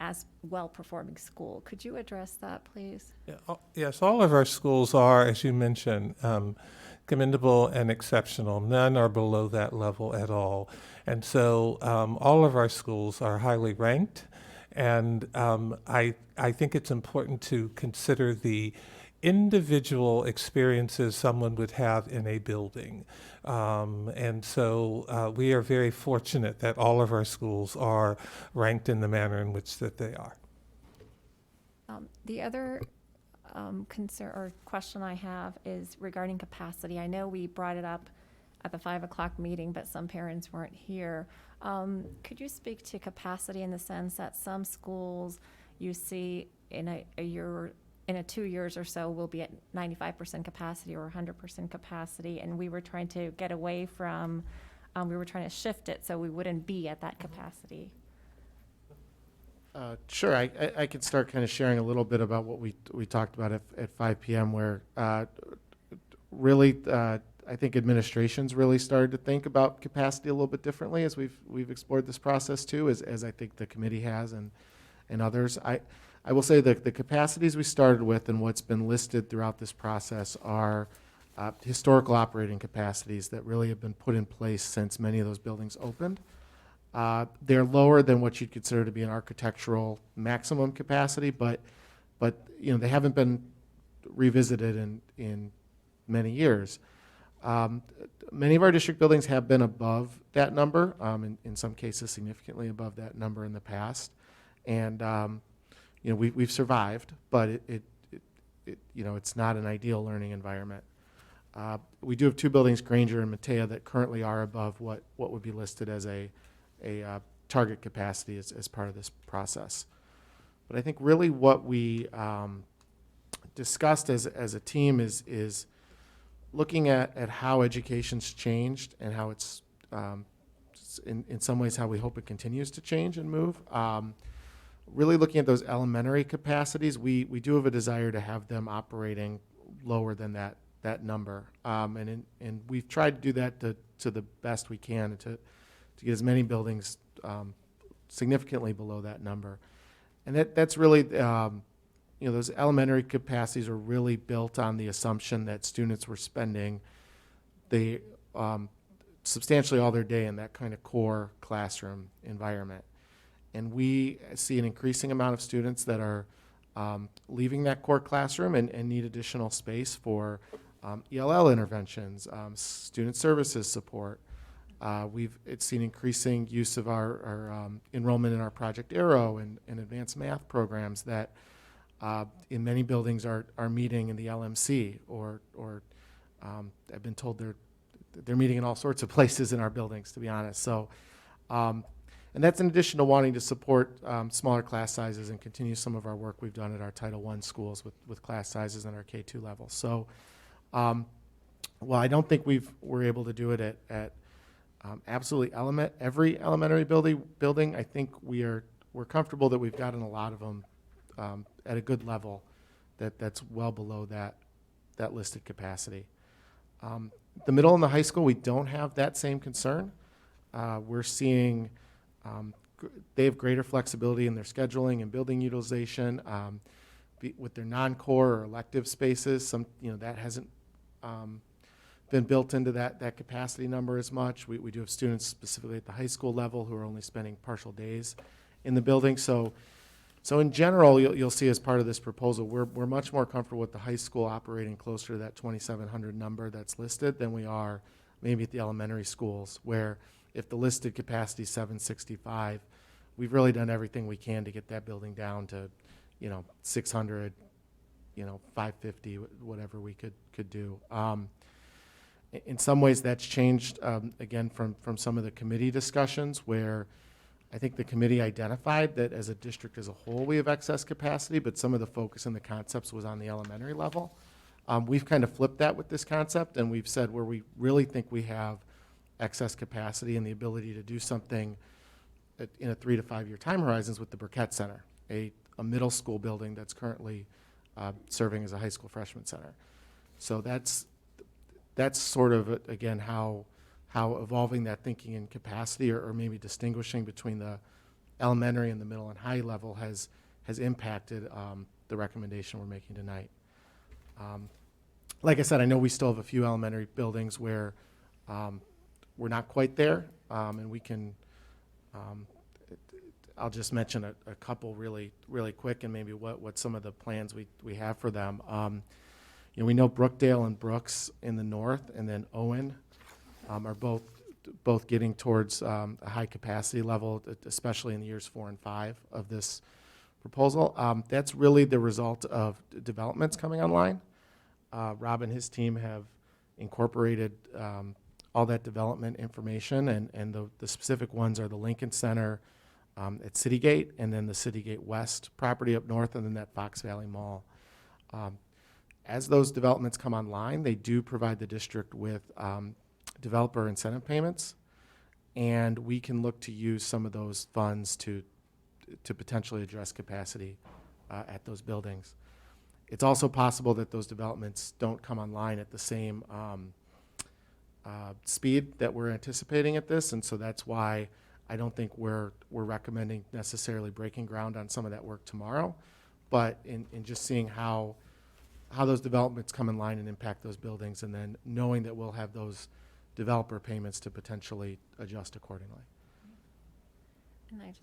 as well-performing school. Could you address that, please? Yeah, yes, all of our schools are, as you mentioned, commendable and exceptional. None are below that level at all. And so all of our schools are highly ranked. And I think it's important to consider the individual experiences someone would have in a building. And so we are very fortunate that all of our schools are ranked in the manner in which that they are. The other concern or question I have is regarding capacity. I know we brought it up at the 5 o'clock meeting, but some parents weren't here. Could you speak to capacity in the sense that some schools you see in a year, in 2 years or so, will be at 95% capacity or 100% capacity, and we were trying to get away from, we were trying to shift it so we wouldn't be at that capacity? Sure, I can start kind of sharing a little bit about what we talked about at 5 p.m. where really I think administration's really started to think about capacity a little bit differently as we've explored this process too, as I think the committee has and others. I will say that the capacities we started with and what's been listed throughout this process are historical operating capacities that really have been put in place since many of those buildings opened. They're lower than what you'd consider to be an architectural maximum capacity, but you know, they haven't been revisited in many years. Many of our district buildings have been above that number, in some cases significantly above that number in the past, and you know, we've survived, but it you know, it's not an ideal learning environment. We do have 2 buildings, Granger and Metea, that currently are above what would be listed as a target capacity as part of this process. But I think really what we discussed as a team is looking at how education's changed and how it's in some ways how we hope it continues to change and move. Really looking at those elementary capacities, we do have a desire to have them operating lower than that number, and we've tried to do that to the best we can to get as many buildings significantly below that number. And that's really, you know, those elementary capacities are really built on the assumption that students were spending substantially all their day in that kind of core classroom environment. And we see an increasing amount of students that are leaving that core classroom and need additional space for ELL interventions, student services support. We've seen increasing use of our enrollment in our Project Arrow and advanced math programs that in many buildings are meeting in the LMC or I've been told they're meeting in all sorts of places in our buildings, to be honest. So, and that's in addition to wanting to support smaller class sizes and continue some of our work we've done at our Title I schools with class sizes in our K-2 level. So, well, I don't think we're able to do it at absolutely every elementary building. I think we're comfortable that we've gotten a lot of them at a good level that's well below that listed capacity. The middle and the high school, we don't have that same concern. We're seeing they have greater flexibility in their scheduling and building utilization with their non-core or elective spaces. That hasn't been built into that capacity number as much. We do have students specifically at the high school level who are only spending partial days in the building. So in general, you'll see as part of this proposal, we're much more comfortable with the high school operating closer to that 2,700 number that's listed than we are maybe at the elementary schools, where if the listed capacity is 765, we've really done everything we can to get that building down to, 600, 550, whatever we could do. In some ways, that's changed, again, from some of the committee discussions where I think the committee identified that as a district as a whole, we have excess capacity, but some of the focus and the concepts was on the elementary level. We've kind of flipped that with this concept, and we've said where we really think we have excess capacity and the ability to do something in a 3 to 5 year time horizons with the Burkett Center, a middle school building that's currently serving as a high school freshman center. So that's sort of, again, how evolving that thinking and capacity, or maybe distinguishing between the elementary and the middle and high level has impacted the recommendation we're making tonight. Like I said, I know we still have a few elementary buildings where we're not quite there, and we can, I'll just mention a couple really quick, and maybe what some of the plans we have for them. We know Brookdale and Brooks in the north, and then Owen are both getting towards a high capacity level, especially in the years 4 and 5 of this proposal. That's really the result of developments coming online. Rob and his team have incorporated all that development information, and the specific ones are the Lincoln Center at Citygate, and then the Citygate West property up north, and then that Fox Valley Mall. As those developments come online, they do provide the district with developer incentive payments, and we can look to use some of those funds to potentially address capacity at those buildings. It's also possible that those developments don't come online at the same speed that we're anticipating at this, and so that's why I don't think we're recommending necessarily breaking ground on some of that work tomorrow, but in just seeing how those developments come in line and impact those buildings, and then knowing that we'll have those developer payments to potentially adjust accordingly. And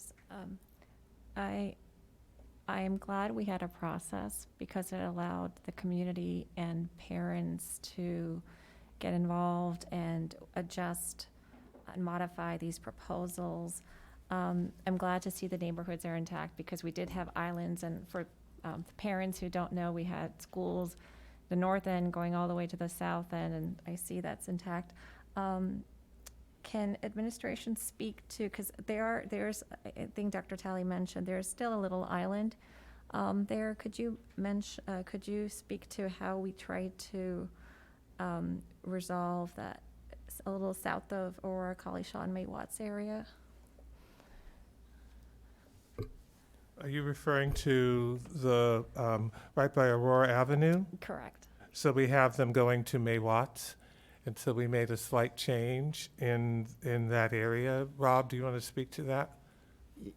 I am glad we had a process because it allowed the community and parents to get involved and adjust and modify these proposals. I'm glad to see the neighborhoods are intact because we did have islands, and for the parents who don't know, we had schools, the north end going all the way to the south end, and I see that's intact. Can administration speak to, because there's, I think Dr. Talley mentioned, there's still a little island there. Could you speak to how we try to resolve that a little south of Aurora, Collishaw, and May Watts area? Are you referring to the, right by Aurora Avenue? Correct. So we have them going to May Watts, and so we made a slight change in that area. Rob, do you want to speak to that?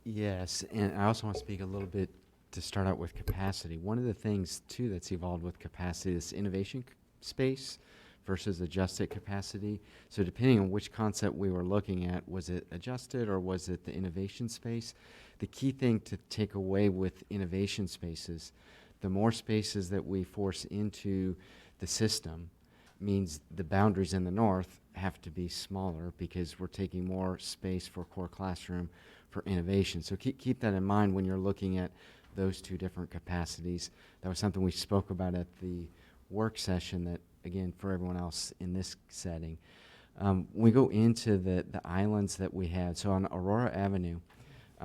Yes, and I also want to speak a little bit to start out with capacity. One of the things, too, that's evolved with capacity is innovation space versus adjusted capacity. So depending on which concept we were looking at, was it adjusted or was it the innovation space? The key thing to take away with innovation spaces, the more spaces that we force into the system means the boundaries in the north have to be smaller because we're taking more space for core classroom for innovation. So keep that in mind when you're looking at those two different capacities. That was something we spoke about at the work session that, again, for everyone else in this setting. We go into the islands that we had. So on Aurora Avenue,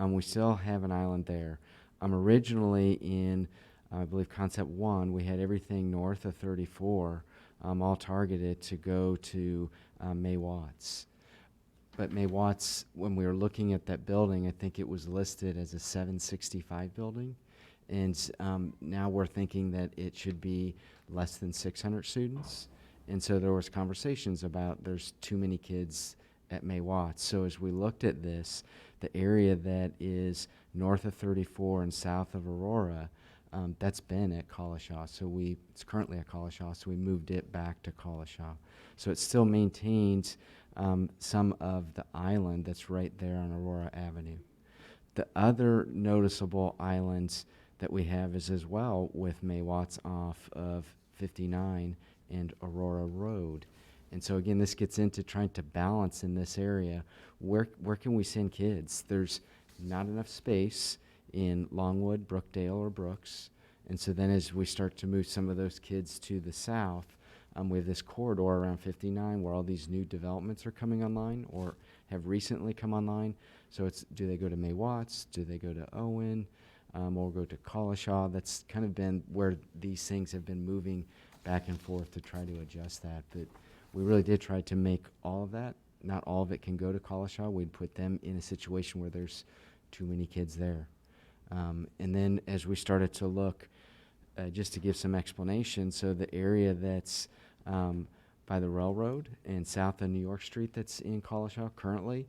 we still have an island there. Originally in, I believe, Concept 1, we had everything north of 34 all targeted to go to May Watts. But May Watts, when we were looking at that building, I think it was listed as a 765 building. And now we're thinking that it should be less than 600 students. And so there was conversations about there's too many kids at May Watts. So as we looked at this, the area that is north of 34 and south of Aurora, that's been at Collishaw. So it's currently at Collishaw, so we moved it back to Collishaw. So it still maintains some of the island that's right there on Aurora Avenue. The other noticeable islands that we have is as well with May Watts off of 59 and Aurora Road. And so again, this gets into trying to balance in this area, where can we send kids? There's not enough space in Longwood, Brookdale, or Brooks, And so then as we start to move some of those kids to the south, we have this corridor around 59 where all these new developments are coming online or have recently come online. So it's, do they go to May Watts? Do they go to Owen? Or go to Collishaw? That's kind of been where these things have been moving back and forth to try to adjust that. But we really did try to make all of that. Not all of it can go to Collishaw. We'd put them in a situation where there's too many kids there. And then as we started to look, just to give some explanation, so the area that's by the railroad and south of New York Street that's in Collishaw currently,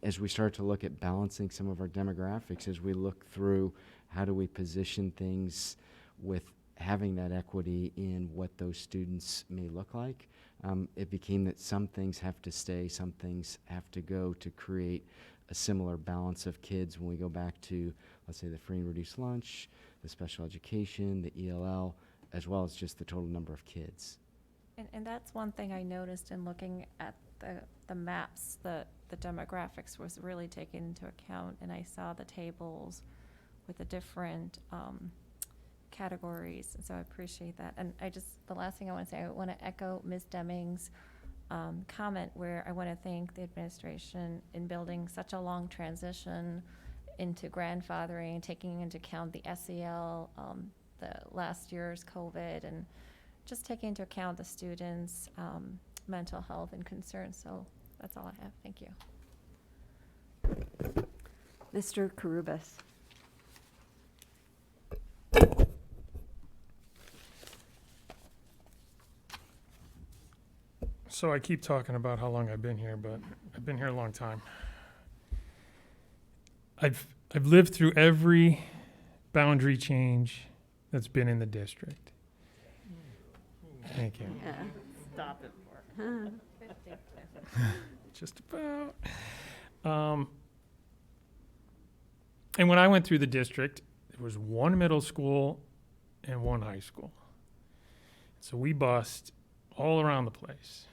as we start to look at balancing some of our demographics, as we look through how do we position things with having that equity in what those students may look like, it became that some things have to stay, some things have to go to create a similar balance of kids when we go back to, let's say, the free and reduced lunch, the special education, the ELL, as well as just the total number of kids. And that's one thing I noticed in looking at the maps, the demographics was really taken into account, and I saw the tables with the different categories, and so I appreciate that. And the last thing I want to say, I want to echo Ms. Deming's comment where I want to thank the administration in building such a long transition into grandfathering, taking into account the SEL, the last year's COVID, and just taking into account the students' mental health and concerns. So that's all I have. Thank you. Mr. Karubas. So I keep talking about how long I've been here, but I've been here a long time. I've lived through every boundary change that's been in the district. Thank you. Yeah. Stop it. Just about. And when I went through the district, there was one middle school and one high school. So we bussed all around the place.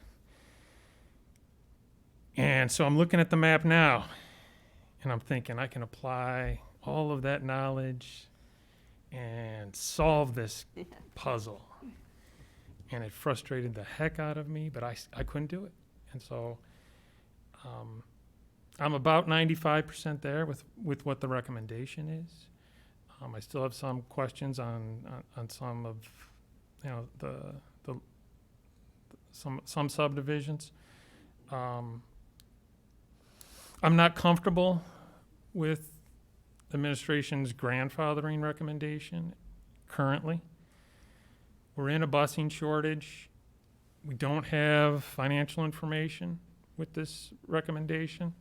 And so I'm looking at the map now, and I'm thinking I can apply all of that knowledge and solve this puzzle. And it frustrated the heck out of me, but I couldn't do it. And so I'm about 95% there with what the recommendation is. I still have some questions on some of, some subdivisions. I'm not comfortable with the administration's grandfathering recommendation currently. We're in a busing shortage. We don't have financial information with this recommendation.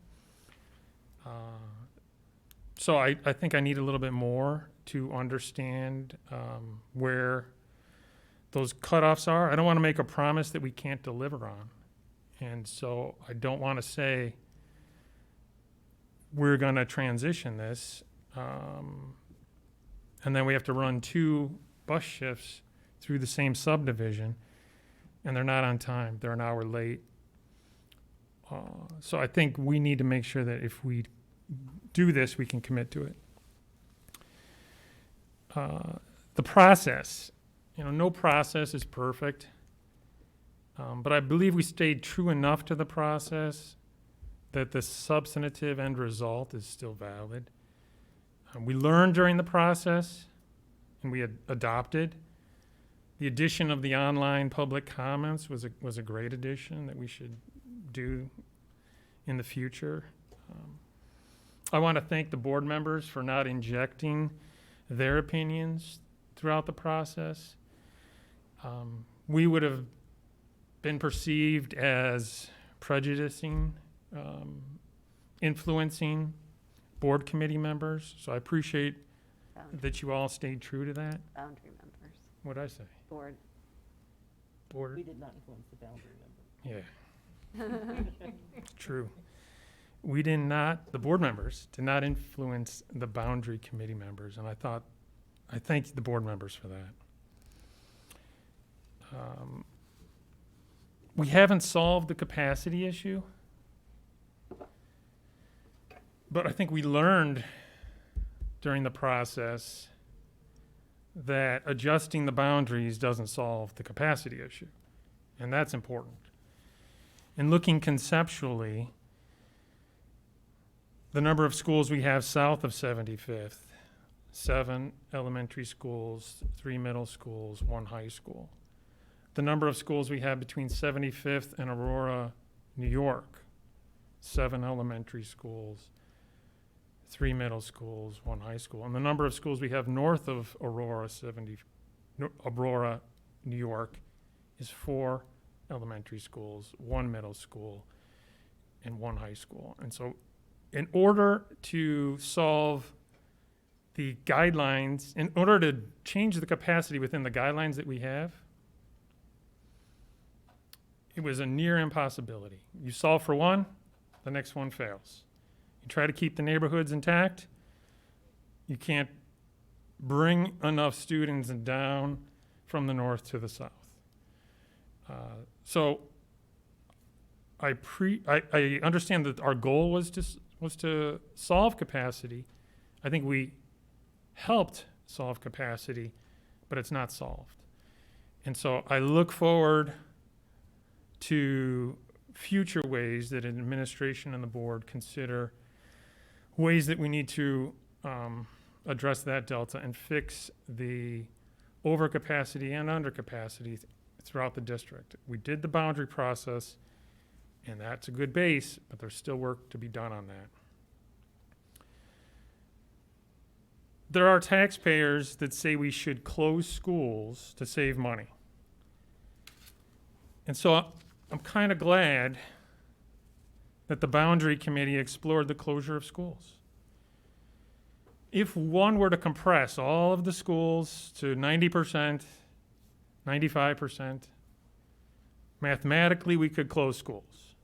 So I think I need a little bit more to understand where those cutoffs are. I don't want to make a promise that we can't deliver on. And so I don't want to say we're going to transition this, and then we have to run 2 bus shifts through the same subdivision, and they're not on time. They're an hour late. So I think we need to make sure that if we do this, we can commit to it. The process, no process is perfect, but I believe we stayed true enough to the process that the substantive end result is still valid. We learned during the process, and we had adopted. The addition of the online public comments was a great addition that we should do in the future. I want to thank the board members for not injecting their opinions throughout the process. We would have been perceived as prejudicing, influencing board committee members. So I appreciate that you all stayed true to that. Boundary members. What did I say? Board. Board. We did not influence the boundary member. Yeah. True. The board members did not influence the boundary committee members, and I thank the board members for that. We haven't solved the capacity issue, but I think we learned during the process that adjusting the boundaries doesn't solve the capacity issue. And that's important. And looking conceptually, the number of schools we have south of 75th, 7 elementary schools, 3 middle schools, 1 high school. The number of schools we have between 75th and Aurora, New York, 7 elementary schools, 3 middle schools, 1 high school. And the number of schools we have north of Aurora, Aurora, New York, is 4 elementary schools, 1 middle school, and 1 high school. And so in order to solve the guidelines, in order to change the capacity within the guidelines that we have, it was a near impossibility. You solve for one, the next one fails. You try to keep the neighborhoods intact, you can't bring enough students down from the north to the south. So I understand that our goal was to solve capacity. I think we helped solve capacity, but it's not solved. And so I look forward to future ways that an administration and the board consider ways that we need to address that delta and fix the overcapacity and undercapacity throughout the district. We did the boundary process, and that's a good base, but there's still work to be done on that. There are taxpayers that say we should close schools to save money. And so I'm kind of glad that the Boundary Committee explored the closure of schools. If one were to compress all of the schools to 90%, 95%, mathematically we could close schools.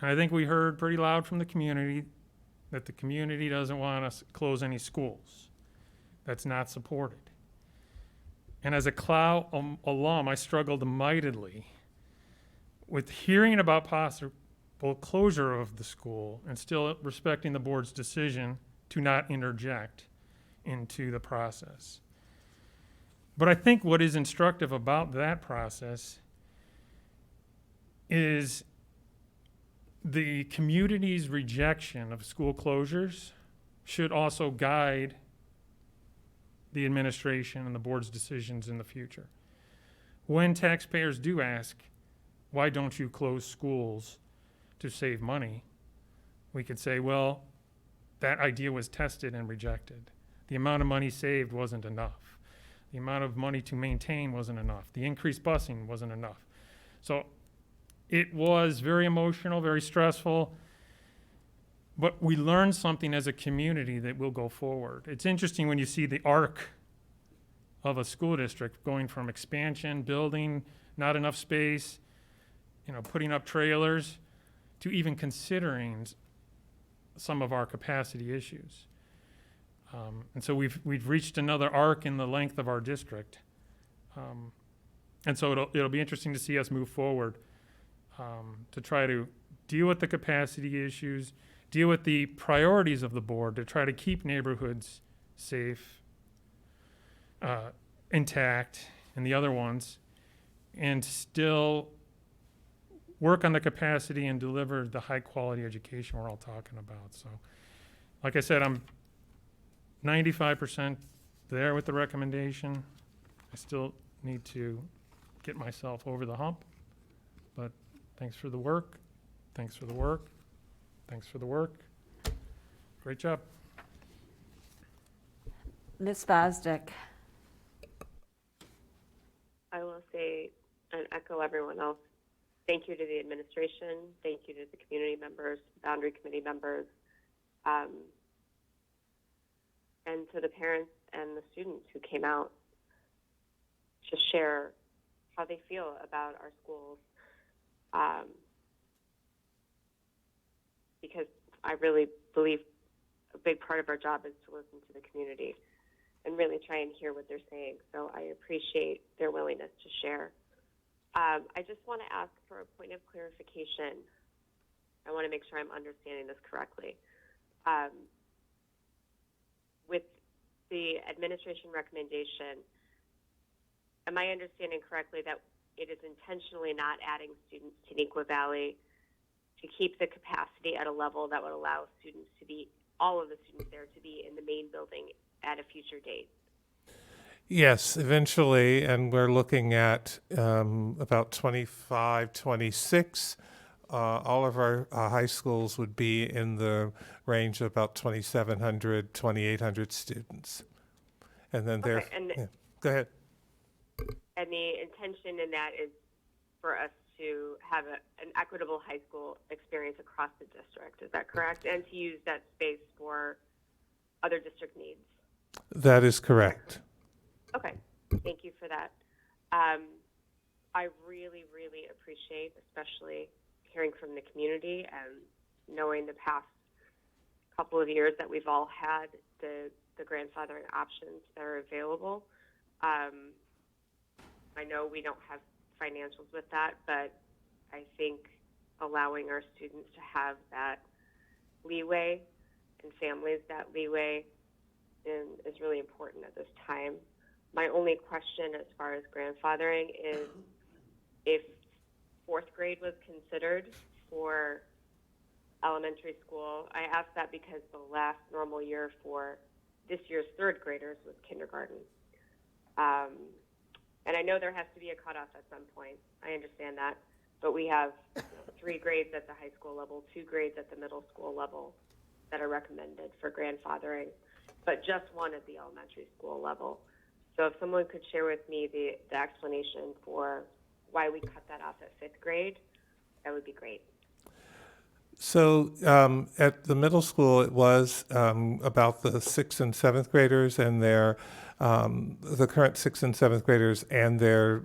And I think we heard pretty loud from the community that the community doesn't want us to close any schools. That's not supported. And as a CLOW alum, I struggled mightily with hearing about possible closure of the school and still respecting the board's decision to not interject into the process. But I think what is instructive about that process is the community's rejection of school closures should also guide the administration and the board's decisions in the future. When taxpayers do ask, why don't you close schools to save money? We could say, well, that idea was tested and rejected. The amount of money saved wasn't enough. The amount of money to maintain wasn't enough. The increased busing wasn't enough. So it was very emotional, very stressful, but we learned something as a community that will go forward. It's interesting when you see the arc of a school district going from expansion, building, not enough space, putting up trailers, to even considering some of our capacity issues. And so we've reached another arc in the length of our district. And so it'll be interesting to see us move forward to try to deal with the capacity issues, deal with the priorities of the board to try to keep neighborhoods safe, intact, and the other ones, and still work on the capacity and deliver the high quality education we're all talking about. So, like I said, I'm 95% there with the recommendation. I still need to get myself over the hump, but thanks for the work. Thanks for the work. Thanks for the work. Great job. Ms. Fosdick. I will say and echo everyone else. Thank you to the administration. Thank you to the community members, boundary committee members, and to the parents and the students who came out to share how they feel about our schools. Because I really believe a big part of our job is to listen to the community and really try and hear what they're saying. So I appreciate their willingness to share. I just want to ask for a point of clarification. I want to make sure I'm understanding this correctly. With the administration recommendation, am I understanding correctly that it is intentionally not adding students to Neuqua Valley to keep the capacity at a level that would allow students to be, all of the students there to be in the main building at a future date? Yes, eventually, and we're looking at about 25, 26. All of our high schools would be in the range of about 2,700, 2,800 students. And then Okay, and yeah, go ahead. And the intention in that is for us to have an equitable high school experience across the district. Is that correct? And to use that space for other district needs. That is correct. Okay, thank you for that. I really, really appreciate, especially hearing from the community and knowing the past couple of years that we've all had the grandfathering options that are available. I know we don't have financials with that, but I think allowing our students to have that leeway and families that leeway is really important at this time. My only question as far as grandfathering is if fourth grade was considered for elementary school. I ask that because the last normal year for this year's third graders was kindergarten. And I know there has to be a cutoff at some point. I understand that. But we have 3 grades at the high school level, 2 grades at the middle school level that are recommended for grandfathering, but just 1 at the elementary school level. So if someone could share with me the explanation for why we cut that off at 5th grade, that would be great. So at the middle school, it was about the 6th and 7th graders and their the current 6th and 7th graders and their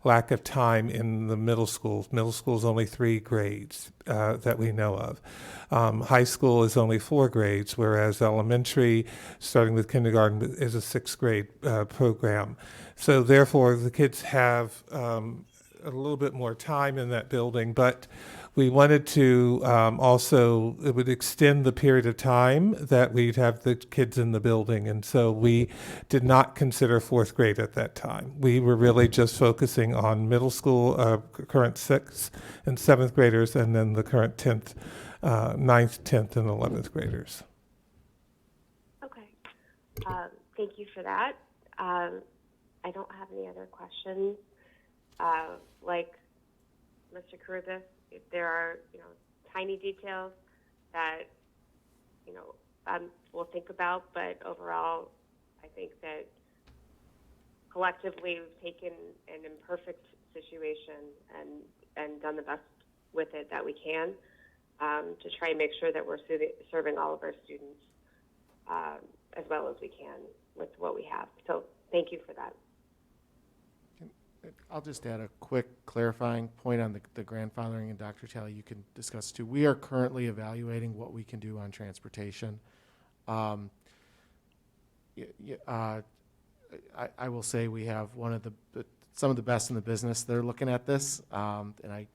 lack of time in the middle school. Middle school is only 3 grades that we know of. High school is only 4 grades, whereas elementary, starting with kindergarten, is a 6th grade program. So therefore, the kids have a little bit more time in that building, but we wanted to also, it would extend the period of time that we'd have the kids in the building. And so we did not consider 4th grade at that time. We were really just focusing on middle school, current 6th and 7th graders, and then the current 10th, 9th, 10th, and 11th graders. Okay. Thank you for that. I don't have any other questions. Like Mr. Carubis, if there are, tiny details that, we'll think about, but overall, I think that collectively we've taken an imperfect situation and done the best with it that we can to try and make sure that we're serving all of our students as well as we can with what we have. So thank you for that. I'll just add a quick clarifying point on the grandfathering, and Dr. Talley, you can discuss too. We are currently evaluating what we can do on transportation. I will say we have one of some of the best in the business that are looking at this, and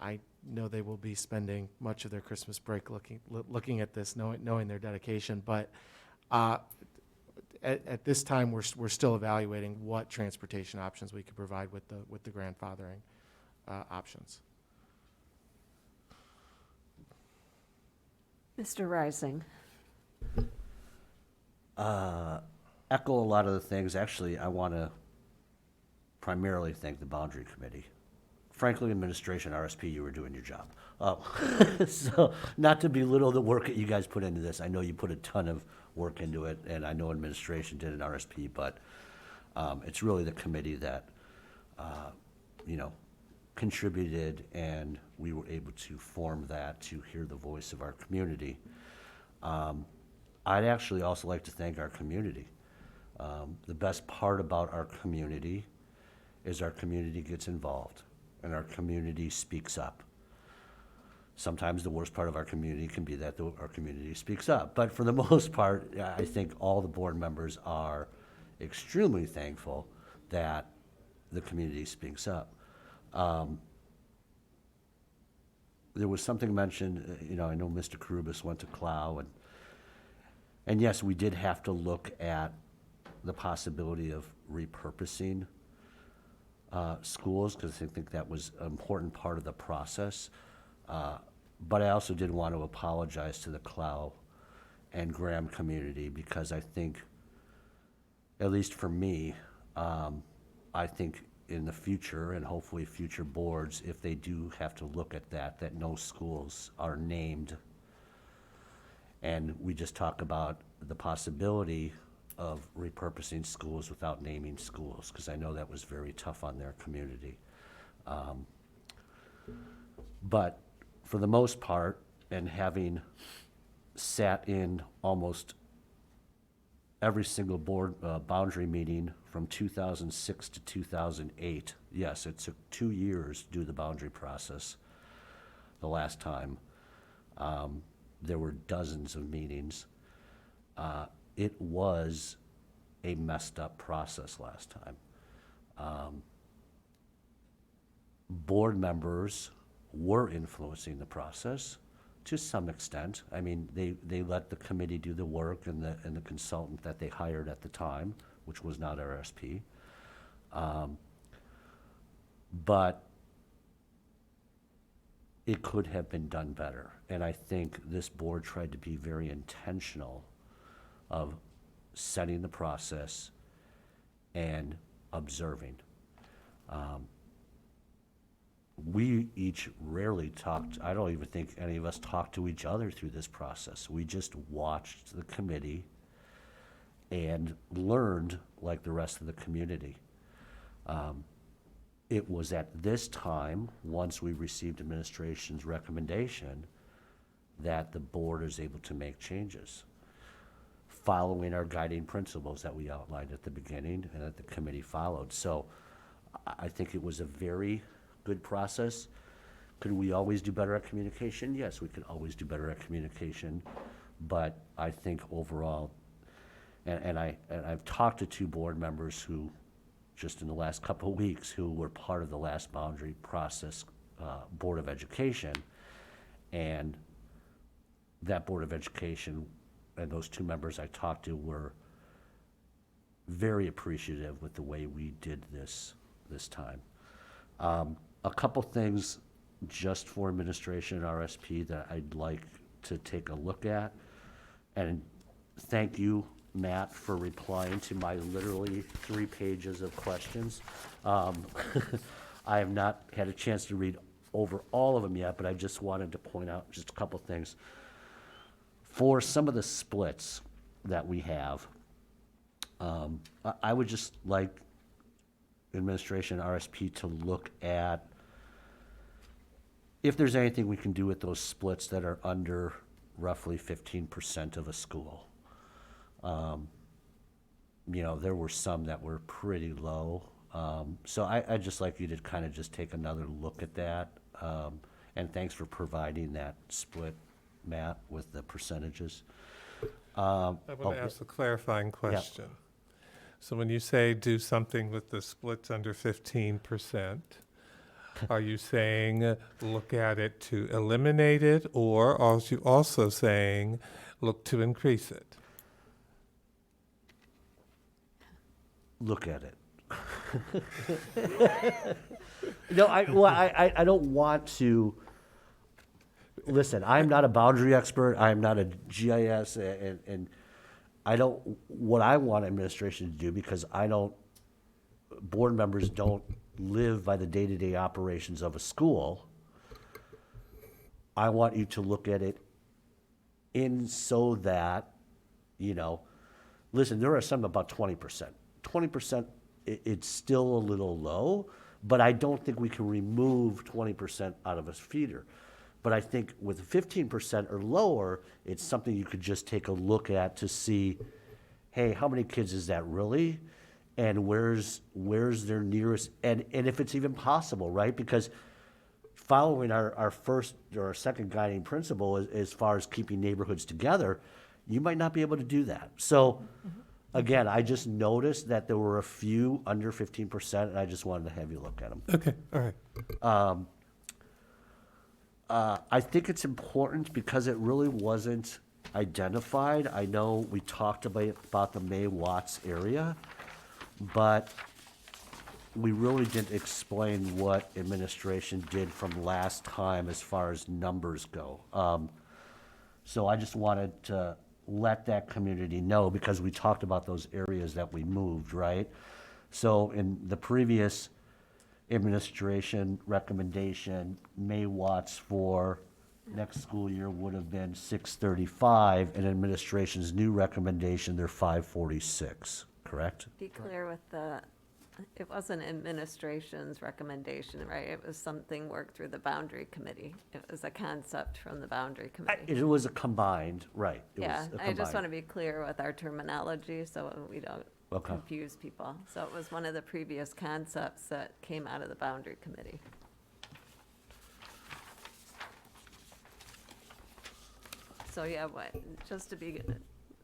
I know they will be spending much of their Christmas break looking at this, knowing their dedication. But at this time, we're still evaluating what transportation options we could provide with the grandfathering options. Mr. Rising. Echo a lot of the things. Actually, I want to primarily thank the Boundary Committee. Frankly, administration, RSP, you were doing your job. So not to belittle the work that you guys put into this. I know you put a ton of work into it, and I know administration did an RSP, but it's really the committee that, contributed, and we were able to form that to hear the voice of our community. I'd actually also like to thank our community. The best part about our community is our community gets involved and our community speaks up. Sometimes the worst part of our community can be that our community speaks up. But for the most part, I think all the board members are extremely thankful that the community speaks up. There was something mentioned, I know Mr. Carubis went to CLOW, and And yes, we did have to look at the possibility of repurposing schools, because I think that was an important part of the process. But I also did want to apologize to the Clow and Graham community, because I think, at least for me, I think in the future, and hopefully future boards, if they do have to look at that, that no schools are named. And we just talk about the possibility of repurposing schools without naming schools, because I know that was very tough on their community. But for the most part, and having sat in almost every single board boundary meeting from 2006 to 2008, yes, it took 2 years to do the boundary process the last time. There were dozens of meetings. It was a messed up process last time. Board members were influencing the process to some extent. I mean, they let the committee do the work, and the consultant that they hired at the time, which was not RSP. But it could have been done better. And I think this board tried to be very intentional of setting the process and observing. We each rarely talked, I don't even think any of us talked to each other through this process. We just watched the committee and learned like the rest of the community. It was at this time, once we received administration's recommendation, that the board is able to make changes, following our guiding principles that we outlined at the beginning and that the committee followed. So I think it was a very good process. Could we always do better at communication? Yes, we could always do better at communication. But I think overall, and I've talked to 2 board members who, just in the last couple of weeks, who were part of the last boundary process Board of Education, and that Board of Education and those 2 members I talked to were very appreciative with the way we did this time. A couple things just for administration and RSP that I'd like to take a look at, and thank you, Matt, for replying to my literally 3 pages of questions. I have not had a chance to read over all of them yet, but I just wanted to point out just a couple things. For some of the splits that we have, I would just like administration, RSP, to look at if there's anything we can do with those splits that are under roughly 15% of a school. There were some that were pretty low. So I'd just like you to kind of just take another look at that. And thanks for providing that split, Matt, with the percentages. I want to ask a clarifying question. Yeah. So when you say do something with the splits under 15%, are you saying look at it to eliminate it, or are you also saying look to increase it? Look at it. No, I don't want to. Listen, I'm not a boundary expert. I'm not a GIS, and I don't. What I want administration to do, because board members don't live by the day-to-day operations of a school. I want you to look at it so that, listen, there are some about 20%. 20%, it's still a little low, but I don't think we can remove 20% out of a feeder. But I think with 15% or lower, it's something you could just take a look at to see, hey, how many kids is that really? And where's their nearest, and if it's even possible, right? Because following our first or our second guiding principle as far as keeping neighborhoods together, you might not be able to do that. So again, I just noticed that there were a few under 15%, and I just wanted to have you look at them. Okay, all right. I think it's important because it really wasn't identified. I know we talked about the May Watts area, but we really didn't explain what administration did from last time as far as numbers go. So I just wanted to let that community know, because we talked about those areas that we moved, right? So in the previous administration recommendation, May Watts for next school year would have been 635, and administration's new recommendation, they're 546, correct? Be clear with it wasn't administration's recommendation, right? It was something worked through the boundary committee. It was a concept from the boundary committee. It was a combined, right. It Yeah, was a I just combined. want to be clear with our terminology so we don't Okay. confuse people. So it was one of the previous concepts that came out of the boundary committee. So yeah, just to be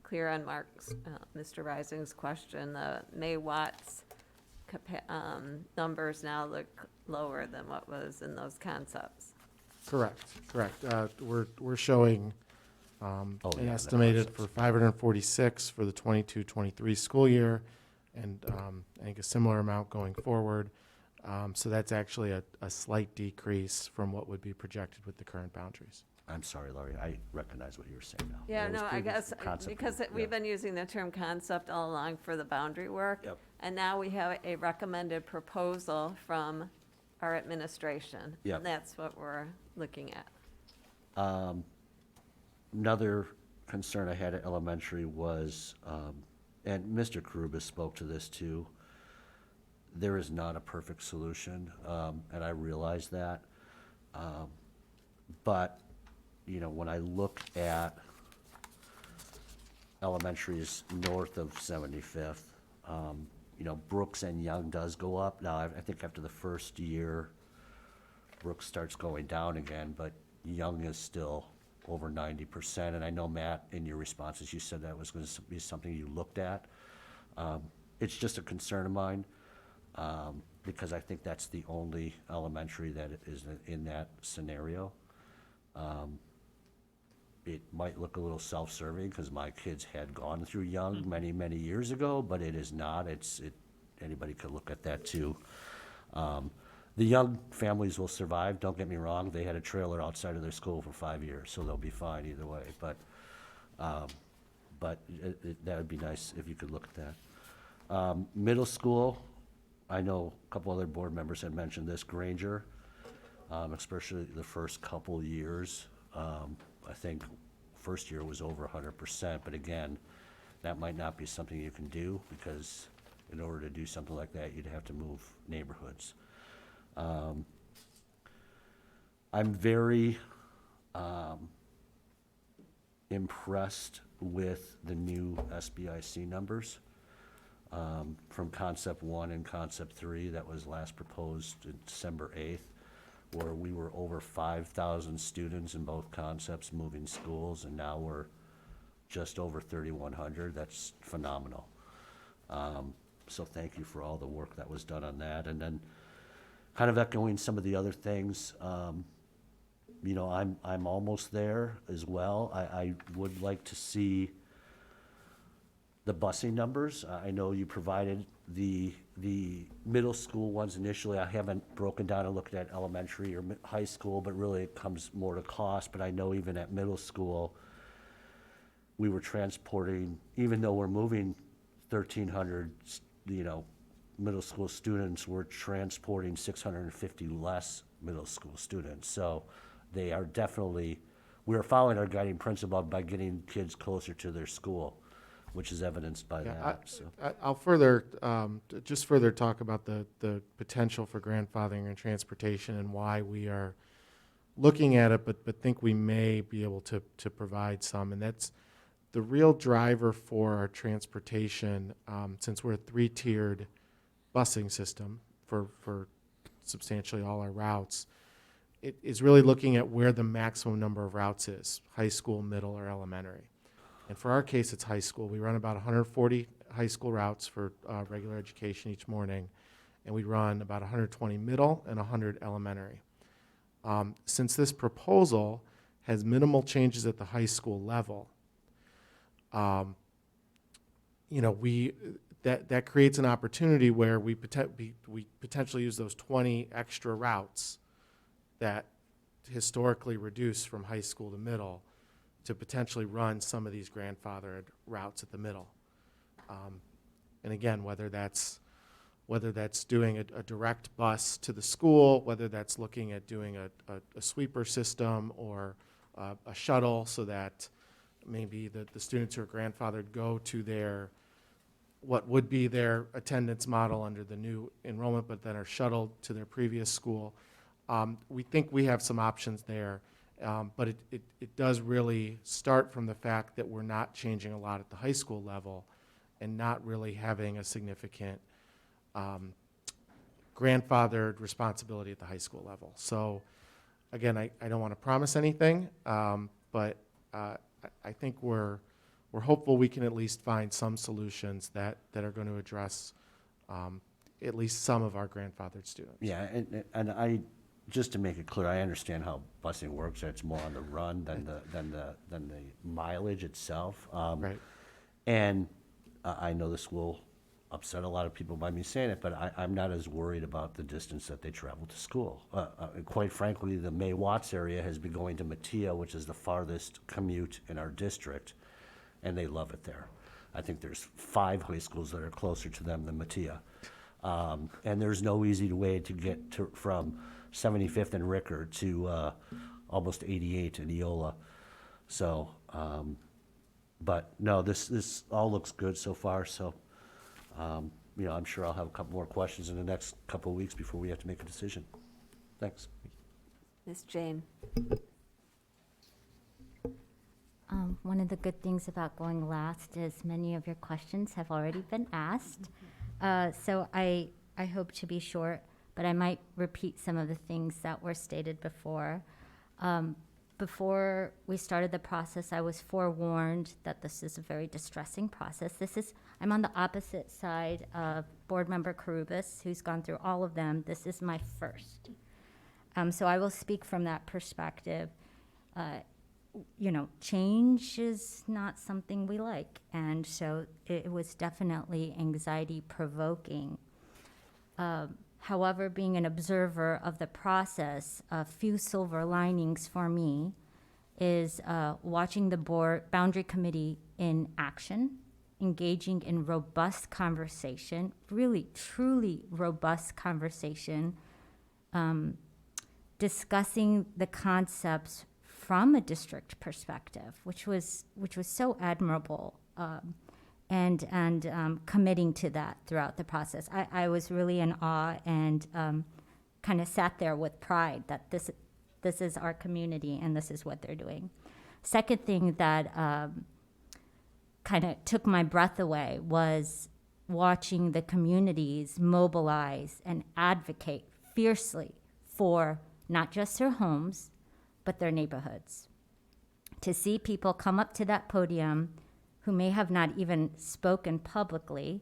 clear on Mr. Rising's question, the May Watts numbers now look lower than what was in those concepts. Correct. We're showing an estimated for 546 for the 22-23 school year, and I think a similar amount going forward. So that's actually a slight decrease from what would be projected with the current boundaries. I'm sorry, Laurie, I recognize what you were saying now. Yeah, It was no, I previous guess, concept, because yeah. we've been using the term concept all along for the boundary work. Yep. And now we have a recommended proposal from our administration. Yep. And that's what we're looking at. Another concern I had at elementary was, and Mr. Karuba spoke to this too, there is not a perfect solution, and I realize that. But, you know, when I look at elementaries north of 75th, you know, Brooks and Young does go up. Now, I think after the first year, Brooks starts going down again, but Young is still over 90%. And I know, Matt, in your responses, you said that was going to be something you looked at. It's just a concern of mine, because I think that's the only elementary that is in that scenario. It might look a little self-serving because my kids had gone through Young many, many years ago, but it is not. Anybody could look at that too. The Young families will survive, don't get me wrong. They had a trailer outside of their school for 5 years, so they'll be fine either way. But that would be nice if you could look at that. Middle school, I know a couple other board members had mentioned this, Granger, especially the first couple years. I think first year was over 100%, but again, that might not be something you can do, because in order to do something like that, you'd have to move neighborhoods. I'm very impressed with the new SBIC numbers from Concept 1 and Concept 3 that was last proposed December 8th, where we were over 5,000 students in both concepts moving schools, and now we're just over 3,100. That's phenomenal. So thank you for all the work that was done on that. And then kind of echoing some of the other things, you know, I'm almost there as well. I would like to see the busing numbers. I know you provided the middle school ones initially. I haven't broken down and looked at elementary or high school, but really it comes more to cost. But I know even at middle school, we were transporting, even though we're moving 1,300, you know, middle school students, we're transporting 650 less middle school students. So they are definitely, we're following our guiding principle by getting kids closer to their school, which is evidenced by that. So. I'll further, just further talk about the potential for grandfathering and transportation and why we are looking at it, but think we may be able to provide some. And that's the real driver for our transportation, since we're a 3-tiered busing system for substantially all our routes. It is really looking at where the maximum number of routes is, high school, middle, or elementary. And for our case, it's high school. We run about 140 high school routes for regular education each morning, and we run about 120 middle and 100 elementary. Since this proposal has minimal changes at the high school level, you know, that creates an opportunity where we potentially use those 20 extra routes that historically reduce from high school to middle to potentially run some of these grandfathered routes at the middle. And again, whether that's doing a direct bus to the school, whether that's looking at doing a sweeper system or a shuttle so that maybe the students who are grandfathered go to what would be their attendance model under the new enrollment, but then are shuttled to their previous school. We think we have some options there, but it does really start from the fact that we're not changing a lot at the high school level and not really having a significant grandfathered responsibility at the high school level. So again, I don't want to promise anything, but I think we're hopeful we can at least find some solutions that are going to address at least some of our grandfathered students. Yeah, and I, just to make it clear, I understand how busing works. It's more on the run than the mileage itself. Right. And I know this will upset a lot of people by me saying it, but I'm not as worried about the distance that they travel to school. Quite frankly, the May Watts area has been going to Metea, which is the farthest commute in our district, and they love it there. I think there's 5 high schools that are closer to them than Metea. And there's no easy way to get from 75th and Ricker to almost 88 in Eola. So, but no, this all looks good so far. So, you know, I'm sure I'll have a couple more questions in the next couple of weeks before we have to make a decision. Thanks. Ms. Jane. One of the good things about going last is many of your questions have already been asked. So I hope to be short, but I might repeat some of the things that were stated before. Before we started the process, I was forewarned that this is a very distressing process. I'm on the opposite side of Board Member Karubas, who's gone through all of them. This is my first. So I will speak from that perspective. You know, change is not something we like, and so it was definitely anxiety-provoking. However, being an observer of the process, a few silver linings for me is watching the boundary committee in action, engaging in robust conversation, really, truly robust conversation, discussing the concepts from a district perspective, which was so admirable, and committing to that throughout the process. I was really in awe and kind of sat there with pride that this is our community and this is what they're doing. Second thing that kind of took my breath away was watching the communities mobilize and advocate fiercely for not just their homes, but their neighborhoods. To see people come up to that podium who may have not even spoken publicly,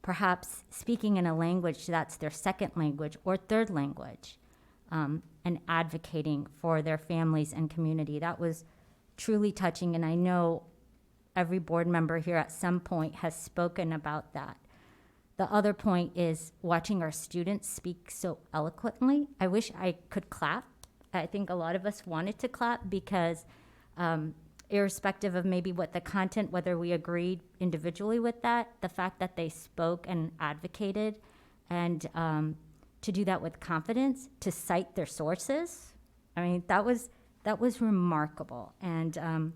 perhaps speaking in a language that's their second language or third language, and advocating for their families and community. That was truly touching, and I know every board member here at some point has spoken about that. The other point is watching our students speak so eloquently. I wish I could clap. I think a lot of us wanted to clap because irrespective of maybe what the content, whether we agreed individually with that, the fact that they spoke and advocated and to do that with confidence, to cite their sources, I mean, that was remarkable. And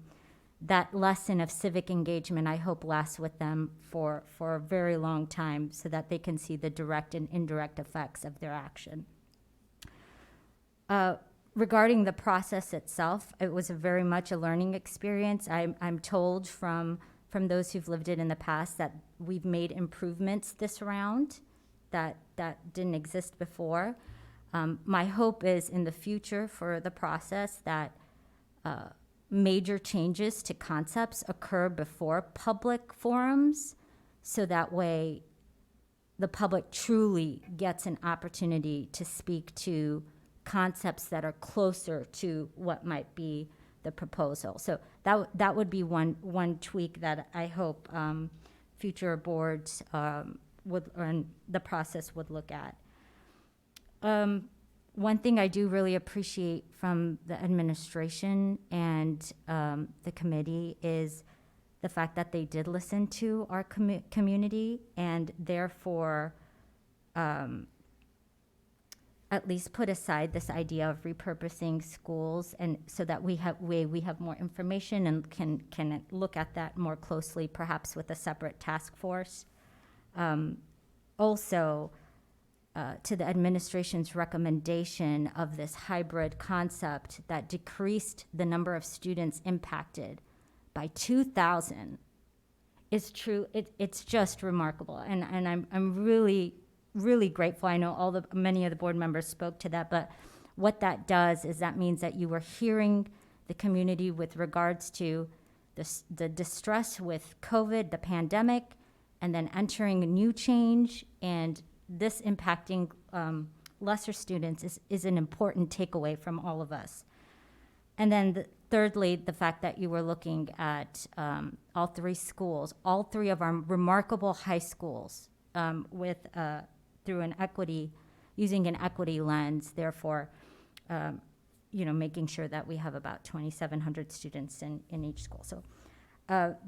that lesson of civic engagement, I hope, lasts with them for a very long time so that they can see the direct and indirect effects of their action. Regarding the process itself, it was very much a learning experience. I'm told from those who've lived it in the past that we've made improvements this round that didn't exist before. My hope is in the future for the process that major changes to concepts occur before public forums, so that way the public truly gets an opportunity to speak to concepts that are closer to what might be the proposal. So that would be one tweak that I hope future boards and the process would look at. One thing I do really appreciate from the administration and the committee is the fact that they did listen to our community and therefore at least put aside this idea of repurposing schools, and so that we have more information and can look at that more closely, perhaps with a separate task force. Also, to the administration's recommendation of this hybrid concept that decreased the number of students impacted by 2,000 is true. It's just remarkable, and I'm really grateful. I know many of the board members spoke to that, but what that does is that means that you were hearing the community with regards to the distress with COVID, the pandemic, and then entering a new change, and this impacting lesser students is an important takeaway from all of us. And then thirdly, the fact that you were looking at all three schools, all three of our remarkable high schools with through an equity, using an equity lens, therefore, making sure that we have about 2,700 students in each school. So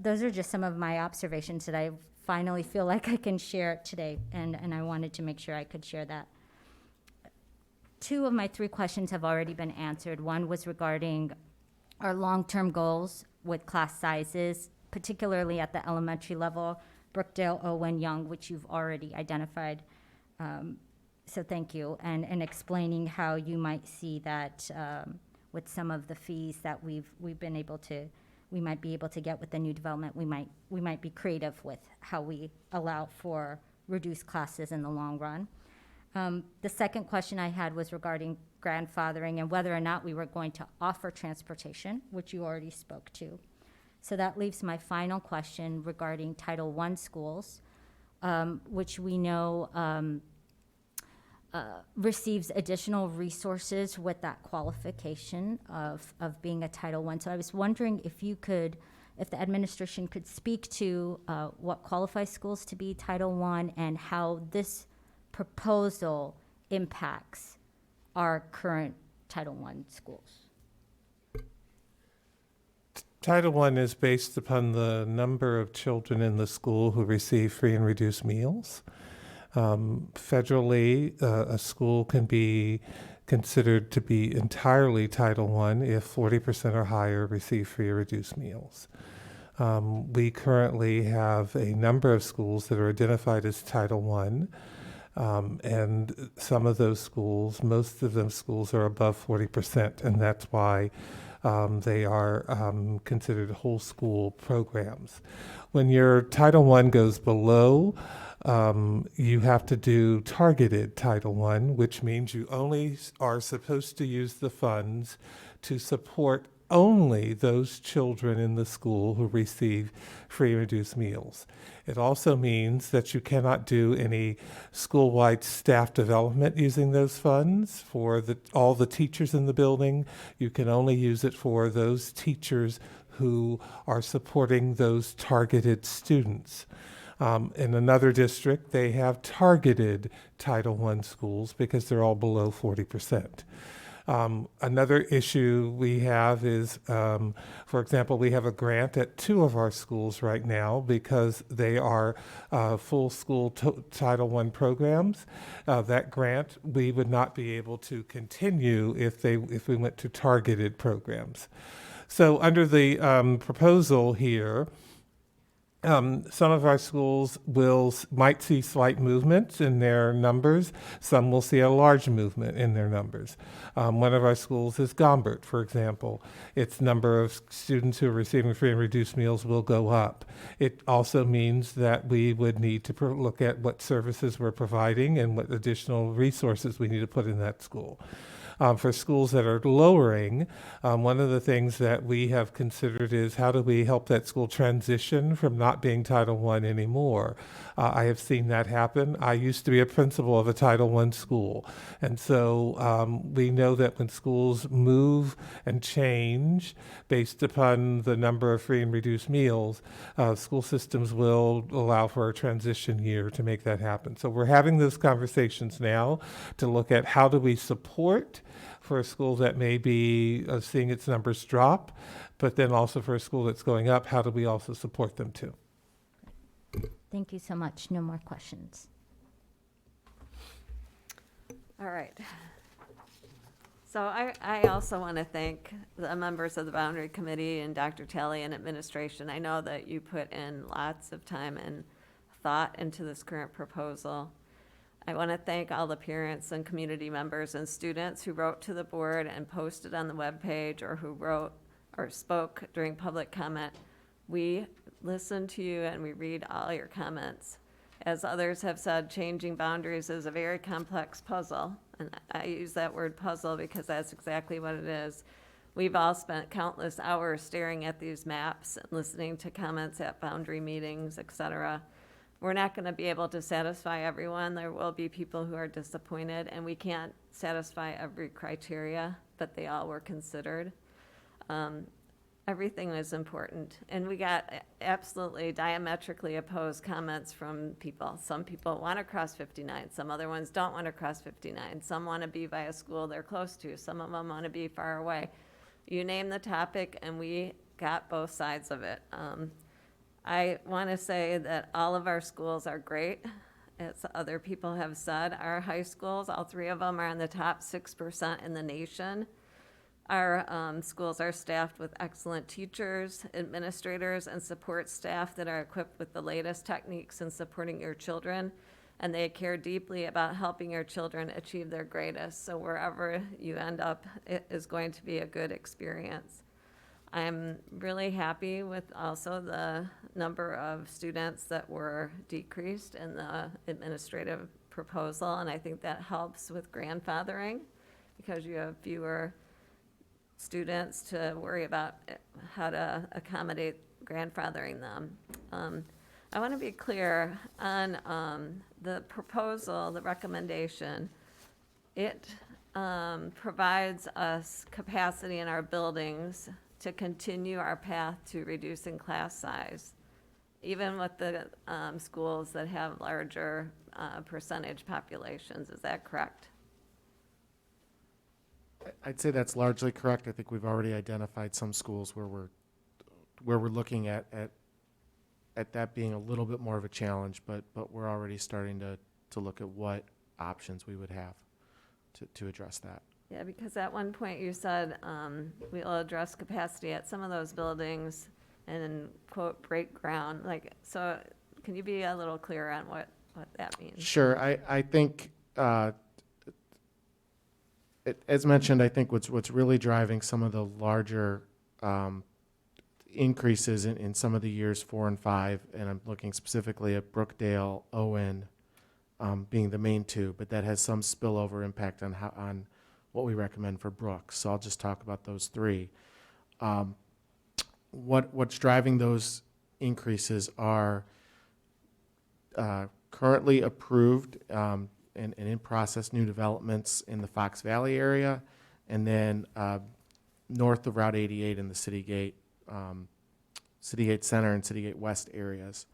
those are just some of my observations that I finally feel like I can share today, and I wanted to make sure I could share that. 2 of my 3 questions have already been answered. One was regarding our long-term goals with class sizes, particularly at the elementary level, Brookdale, Owen, Young, which you've already identified. So thank you, and explaining how you might see that with some of the fees that we might be able to get with the new development. We might be creative with how we allow for reduced classes in the long run. The second question I had was regarding grandfathering and whether or not we were going to offer transportation, which you already spoke to. So that leaves my final question regarding Title I schools, which we know receives additional resources with that qualification of being a Title I. So I was wondering if the administration could speak to what qualifies schools to be Title I and how this proposal impacts our current Title I schools. Title I is based upon the number of children in the school who receive free and reduced meals. Federally, a school can be considered to be entirely Title I if 40% or higher receive free or reduced meals. We currently have a number of schools that are identified as Title I, and some of those schools, most of them schools are above 40%, and that's why they are considered whole school programs. When your Title I goes below, you have to do targeted Title I, which means you only are supposed to use the funds to support only those children in the school who receive free and reduced meals. It also means that you cannot do any school-wide staff development using those funds for all the teachers in the building. You can only use it for those teachers who are supporting those targeted students. In another district, they have targeted Title I schools because they're all below 40%. Another issue we have is, for example, we have a grant at 2 of our schools right now because they are full school Title I programs. That grant we would not be able to continue if we went to targeted programs. So under the proposal here, some of our schools might see slight movements in their numbers. Some will see a large movement in their numbers. One of our schools is Gombert, for example. Its number of students who are receiving free and reduced meals will go up. It also means that we would need to look at what services we're providing and what additional resources we need to put in that school. For schools that are lowering, one of the things that we have considered is how do we help that school transition from not being Title I anymore. I have seen that happen. I used to be a principal of a Title I school. And so we know that when schools move and change based upon the number of free and reduced meals, school systems will allow for a transition year to make that happen. So we're having those conversations now to look at how do we support for a school that may be seeing its numbers drop, but then also for a school that's going up, how do we also support them too? Thank you so much. No more questions. All right. So I also want to thank the members of the Boundary Committee and Dr. Talley and administration. I know that you put in lots of time and thought into this current proposal. I want to thank all the parents and community members and students who wrote to the board and posted on the webpage, or who wrote or spoke during public comment. We listen to you and we read all your comments. As others have said, changing boundaries is a very complex puzzle. And I use that word puzzle because that's exactly what it is. We've all spent countless hours staring at these maps and listening to comments at boundary meetings, et cetera. We're not going to be able to satisfy everyone. There will be people who are disappointed, and we can't satisfy every criteria, but they all were considered. Everything was important, and we got absolutely diametrically opposed comments from people. Some people want to cross 59, some other ones don't want to cross 59. Some want to be by a school they're close to, some of them want to be far away. You name the topic, and we got both sides of it. I want to say that all of our schools are great. As other people have said, our high schools, all three of them, are in the top 6% in the nation. Our schools are staffed with excellent teachers, administrators, and support staff that are equipped with the latest techniques in supporting your children, and they care deeply about helping your children achieve their greatest. So wherever you end up, it is going to be a good experience. I'm really happy with also the number of students that were decreased in the administrative proposal, and I think that helps with grandfathering because you have fewer students to worry about how to accommodate grandfathering them. I want to be clear on the proposal, the recommendation. It provides us capacity in our buildings to continue our path to reducing class size, even with the schools that have larger percentage populations. Is that correct? I'd say that's largely correct. I think we've already identified some schools where we're looking at that being a little bit more of a challenge, but we're already starting to look at what options we would have to address that. Yeah, because at one point you said we'll address capacity at some of those buildings and quote break ground. Like, so can you be a little clearer on what that means? Sure. I think as mentioned, I think what's really driving some of the larger increases in some of the years 4 and 5, and I'm looking specifically at Brookdale, Owen being the main two, but that has some spillover impact on what we recommend for Brooks. So I'll just talk about those three. What's driving those increases are currently approved and in process new developments in the Fox Valley area, and then north of Route 88 in the Citygate Center and Citygate West areas.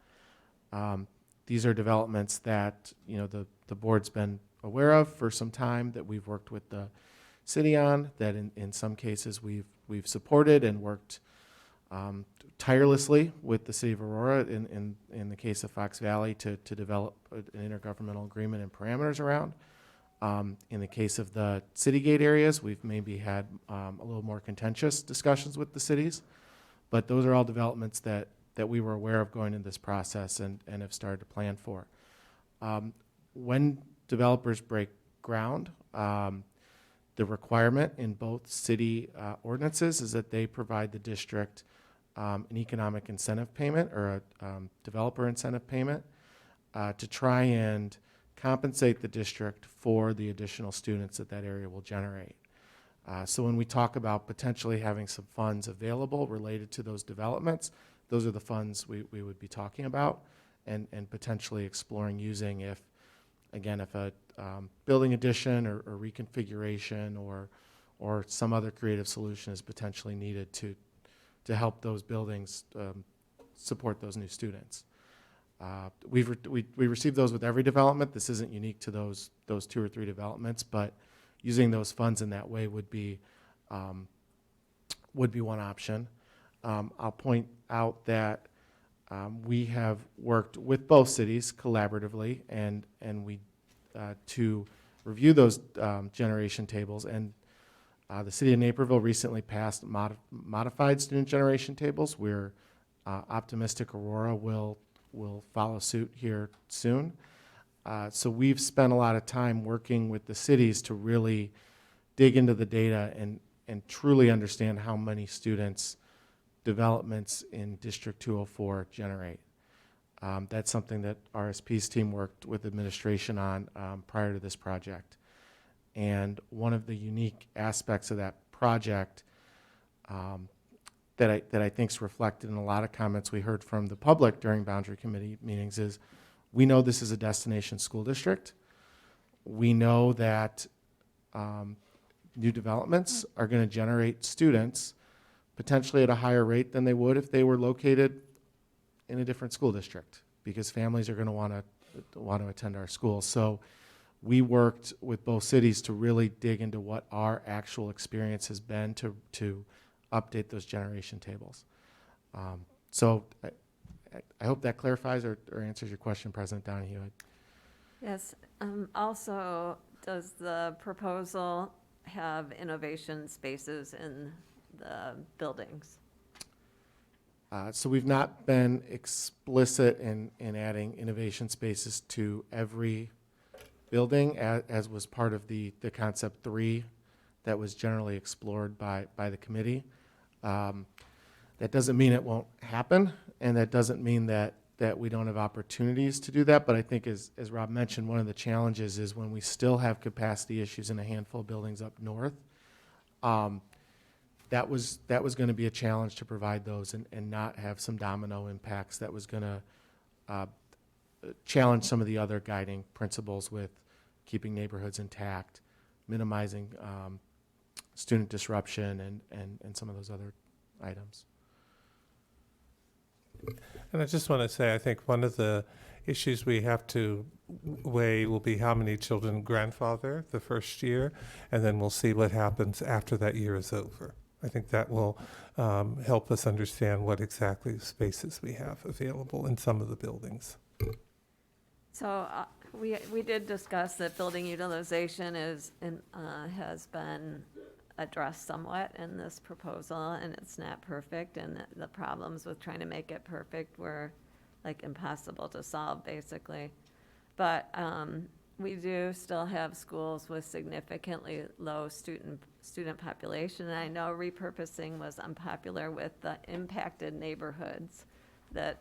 These are developments that the board's been aware of for some time, that we've worked with the city on, that in some cases we've supported and worked tirelessly with the city of Aurora in the case of Fox Valley to develop an intergovernmental agreement and parameters around. In the case of the Citygate areas, we've maybe had a little more contentious discussions with the cities, but those are all developments that we were aware of going into this process and have started to plan for. When developers break ground, the requirement in both city ordinances is that they provide the district an economic incentive payment or a developer incentive payment to try and compensate the district for the additional students that area will generate. So when we talk about potentially having some funds available related to those developments, those are the funds we would be talking about and potentially exploring using if, again, if a building addition or reconfiguration or some other creative solution is potentially needed to help those buildings support those new students. We receive those with every development. This isn't unique to those 2 or 3 developments, but using those funds in that way would be one option. I'll point out that we have worked with both cities collaboratively and we to review those generation tables, and the city of Naperville recently passed modified student generation tables. We're optimistic Aurora will follow suit here soon. So we've spent a lot of time working with the cities to really dig into the data and truly understand how many students developments in District 204 generate. That's something that RSP's team worked with administration on prior to this project. And one of the unique aspects of that project that I think is reflected in a lot of comments we heard from the public during boundary committee meetings is we know this is a destination school district. We know that new developments are going to generate students potentially at a higher rate than they would if they were located in a different school district, because families are going to want to attend our schools. So we worked with both cities to really dig into what our actual experience has been to update those generation tables. So I hope that clarifies or answers your question, President Donahue. Yes. Also, does the proposal have innovation spaces in the buildings? So we've not been explicit in adding innovation spaces to every building, as was part of the concept 3 that was generally explored by the committee. That doesn't mean it won't happen, and that doesn't mean that we don't have opportunities to do that. But I think, as Rob mentioned, one of the challenges is when we still have capacity issues in a handful of buildings up north. That was going to be a challenge to provide those and not have some domino impacts that was going to challenge some of the other guiding principles with keeping neighborhoods intact, minimizing student disruption, and some of those other items. And I just want to say, I think one of the issues we have to weigh will be how many children grandfather the first year, and then we'll see what happens after that year is over. I think that will help us understand what exactly spaces we have available in some of the buildings. So we did discuss that building utilization has been addressed somewhat in this proposal, and it's not perfect, and the problems with trying to make it perfect were like impossible to solve, basically. But we do still have schools with significantly low student population, and I know repurposing was unpopular with the impacted neighborhoods that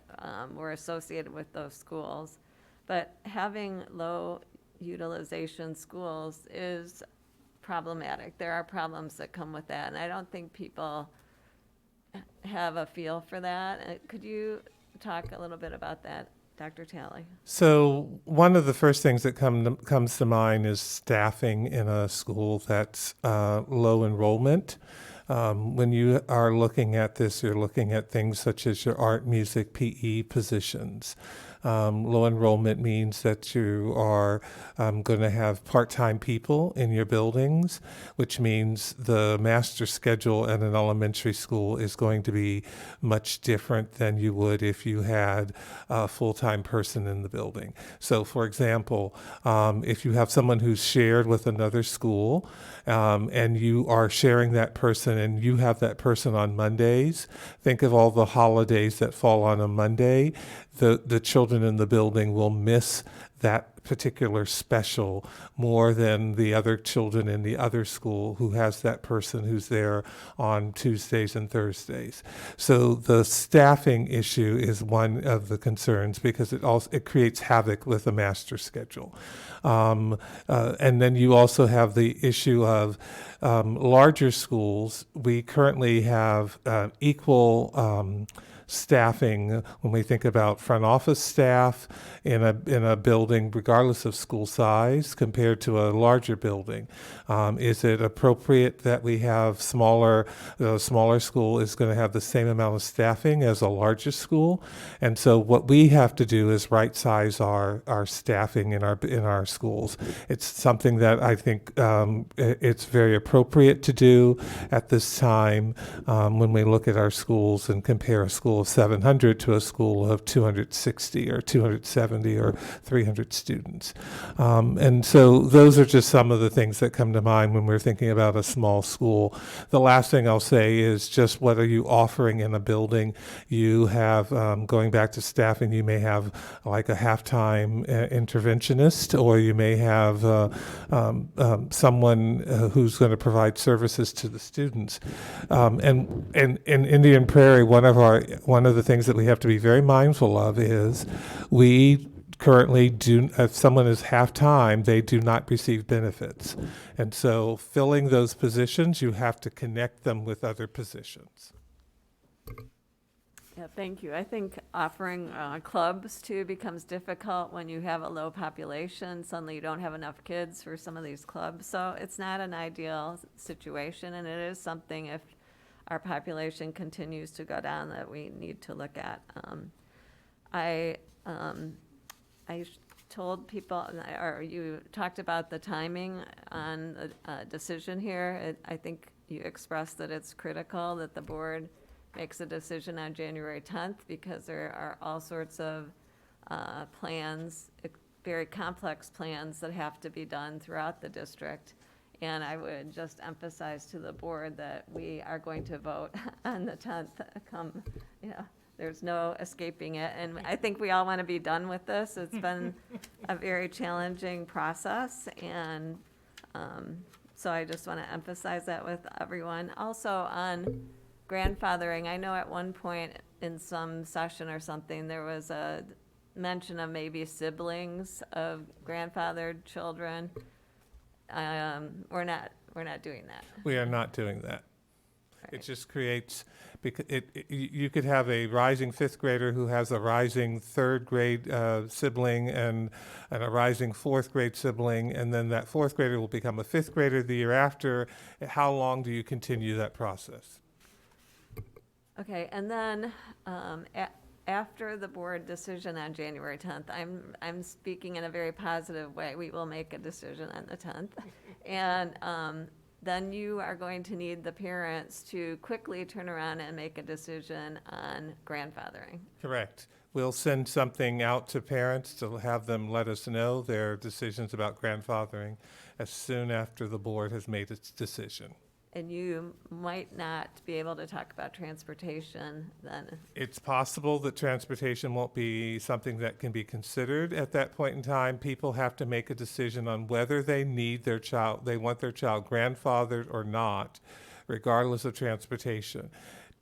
were associated with those schools. But having low utilization schools is problematic. There are problems that come with that, and I don't think people have a feel for that. Could you talk a little bit about that, Dr. Talley? So one of the first things that comes to mind is staffing in a school that's low enrollment. When you are looking at this, you're looking at things such as your art, music, PE positions. Low enrollment means that you are going to have part-time people in your buildings, which means the master schedule at an elementary school is going to be much different than you would if you had a full-time person in the building. So, for example, if you have someone who's shared with another school and you are sharing that person and you have that person on Mondays, think of all the holidays that fall on a Monday. The children children in the building will miss that particular special more than the other children in the other school who has that person who's there on Tuesdays and Thursdays. So the staffing issue is one of the concerns because it creates havoc with the master schedule. And then you also have the issue of larger schools. We currently have equal staffing when we think about front office staff in a building, regardless of school size, compared to a larger building. Is it appropriate that we have a smaller school is going to have the same amount of staffing as a larger school? And so what we have to do is right size our staffing in our schools. It's something that I think it's very appropriate to do at this time when we look at our schools and compare a school of 700 to a school of 260 or 270 or 300 students. And so those are just some of the things that come to mind when we're thinking about a small school. The last thing I'll say is just what are you offering in a building? You have, going back to staffing, you may have like a halftime interventionist, or you may have someone who's going to provide services to the students. And in Indian Prairie, one of the things that we have to be very mindful of is we currently if someone is half-time, they do not receive benefits. And so filling those positions, you have to connect them with other positions. Yeah, thank you. I think offering clubs too becomes difficult when you have a low population. Suddenly you don't have enough kids for some of these clubs. So it's not an ideal situation, and it is something, if our population continues to go down, that we need to look at. I told people, or you talked about the timing on the decision here. I think you expressed that it's critical that the board makes a decision on January 10th because there are all sorts of plans, very complex plans that have to be done throughout the district. And I would just emphasize to the board that we are going to vote on the 10th. There's no escaping it. And I think we all want to be done with this. It's been a very challenging process. And so I just want to emphasize that with everyone. Also on grandfathering, I know at one point in some session or something, there was a mention of maybe siblings of grandfathered children. We're not doing that. We are not doing that. Right. It just creates, because you could have a rising fifth grader who has a rising third grade sibling and a rising fourth grade sibling, and then that fourth grader will become a fifth grader the year after. How long do you continue that process? Okay, and then after the board decision on January 10th, I'm speaking in a very positive way. We will make a decision on the 10th. And then you are going to need the parents to quickly turn around and make a decision on grandfathering. Correct. We'll send something out to parents to have them let us know their decisions about grandfathering as soon after the board has made its decision. And you might not be able to talk about transportation then. It's possible that transportation won't be something that can be considered at that point in time. People have to make a decision on whether they want their child grandfathered or not, regardless of transportation.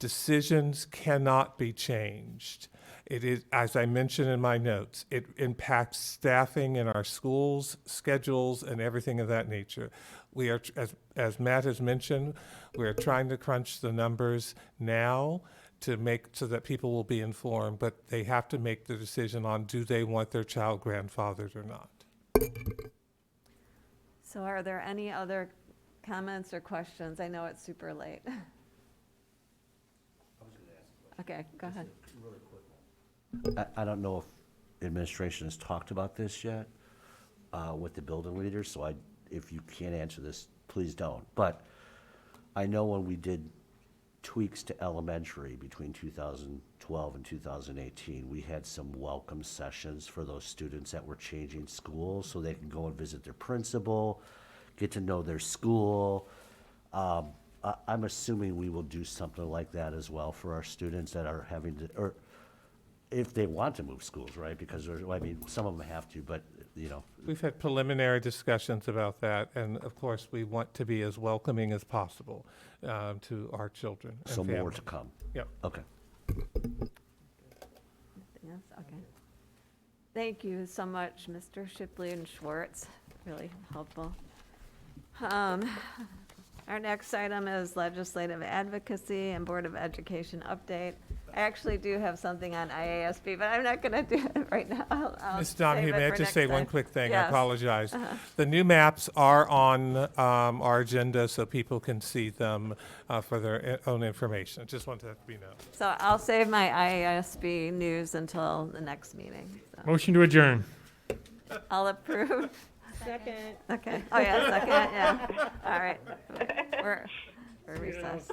Decisions cannot be changed. It is, as I mentioned in my notes, it impacts staffing in our schools, schedules, and everything of that nature. We are, as Matt has mentioned, we are trying to crunch the numbers now to make so that people will be informed, but they have to make the decision on do they want their child grandfathered or not. So are there any other comments or questions? I know it's super late. I was going to ask a question. Okay, go ahead. Really quick. I don't know if administration has talked about this yet with the building leaders, so if you can't answer this, please don't. But I know when we did tweaks to elementary between 2012 and 2018, we had some welcome sessions for those students that were changing schools so they can go and visit their principal, get to know their school. I'm assuming we will do something like that as well for our students that are having to, or if they want to move schools, right? Because there's, I mean, some of them have to, but, you know. We've had preliminary discussions about that, and of course, we want to be as welcoming as possible to our children and So more families. to come. Yep. Okay. Yes, okay. Thank you so much, Mr. Shipley and Schwartz, really helpful. Our next item is legislative advocacy and Board of Education update. I actually do have something on IASB, but I'm not going to do it right now. I'll Ms. Donahue, save it may I for just next say one time. quick thing? I Yes. apologize. Uh-huh. The new maps are on our agenda so people can see them for their own information. I just want that to be known. So I'll save my IASB news until the next meeting. So. Motion to adjourn. I'll approve. Second. Okay. Oh, yeah, second, yeah. All right. We're recessed.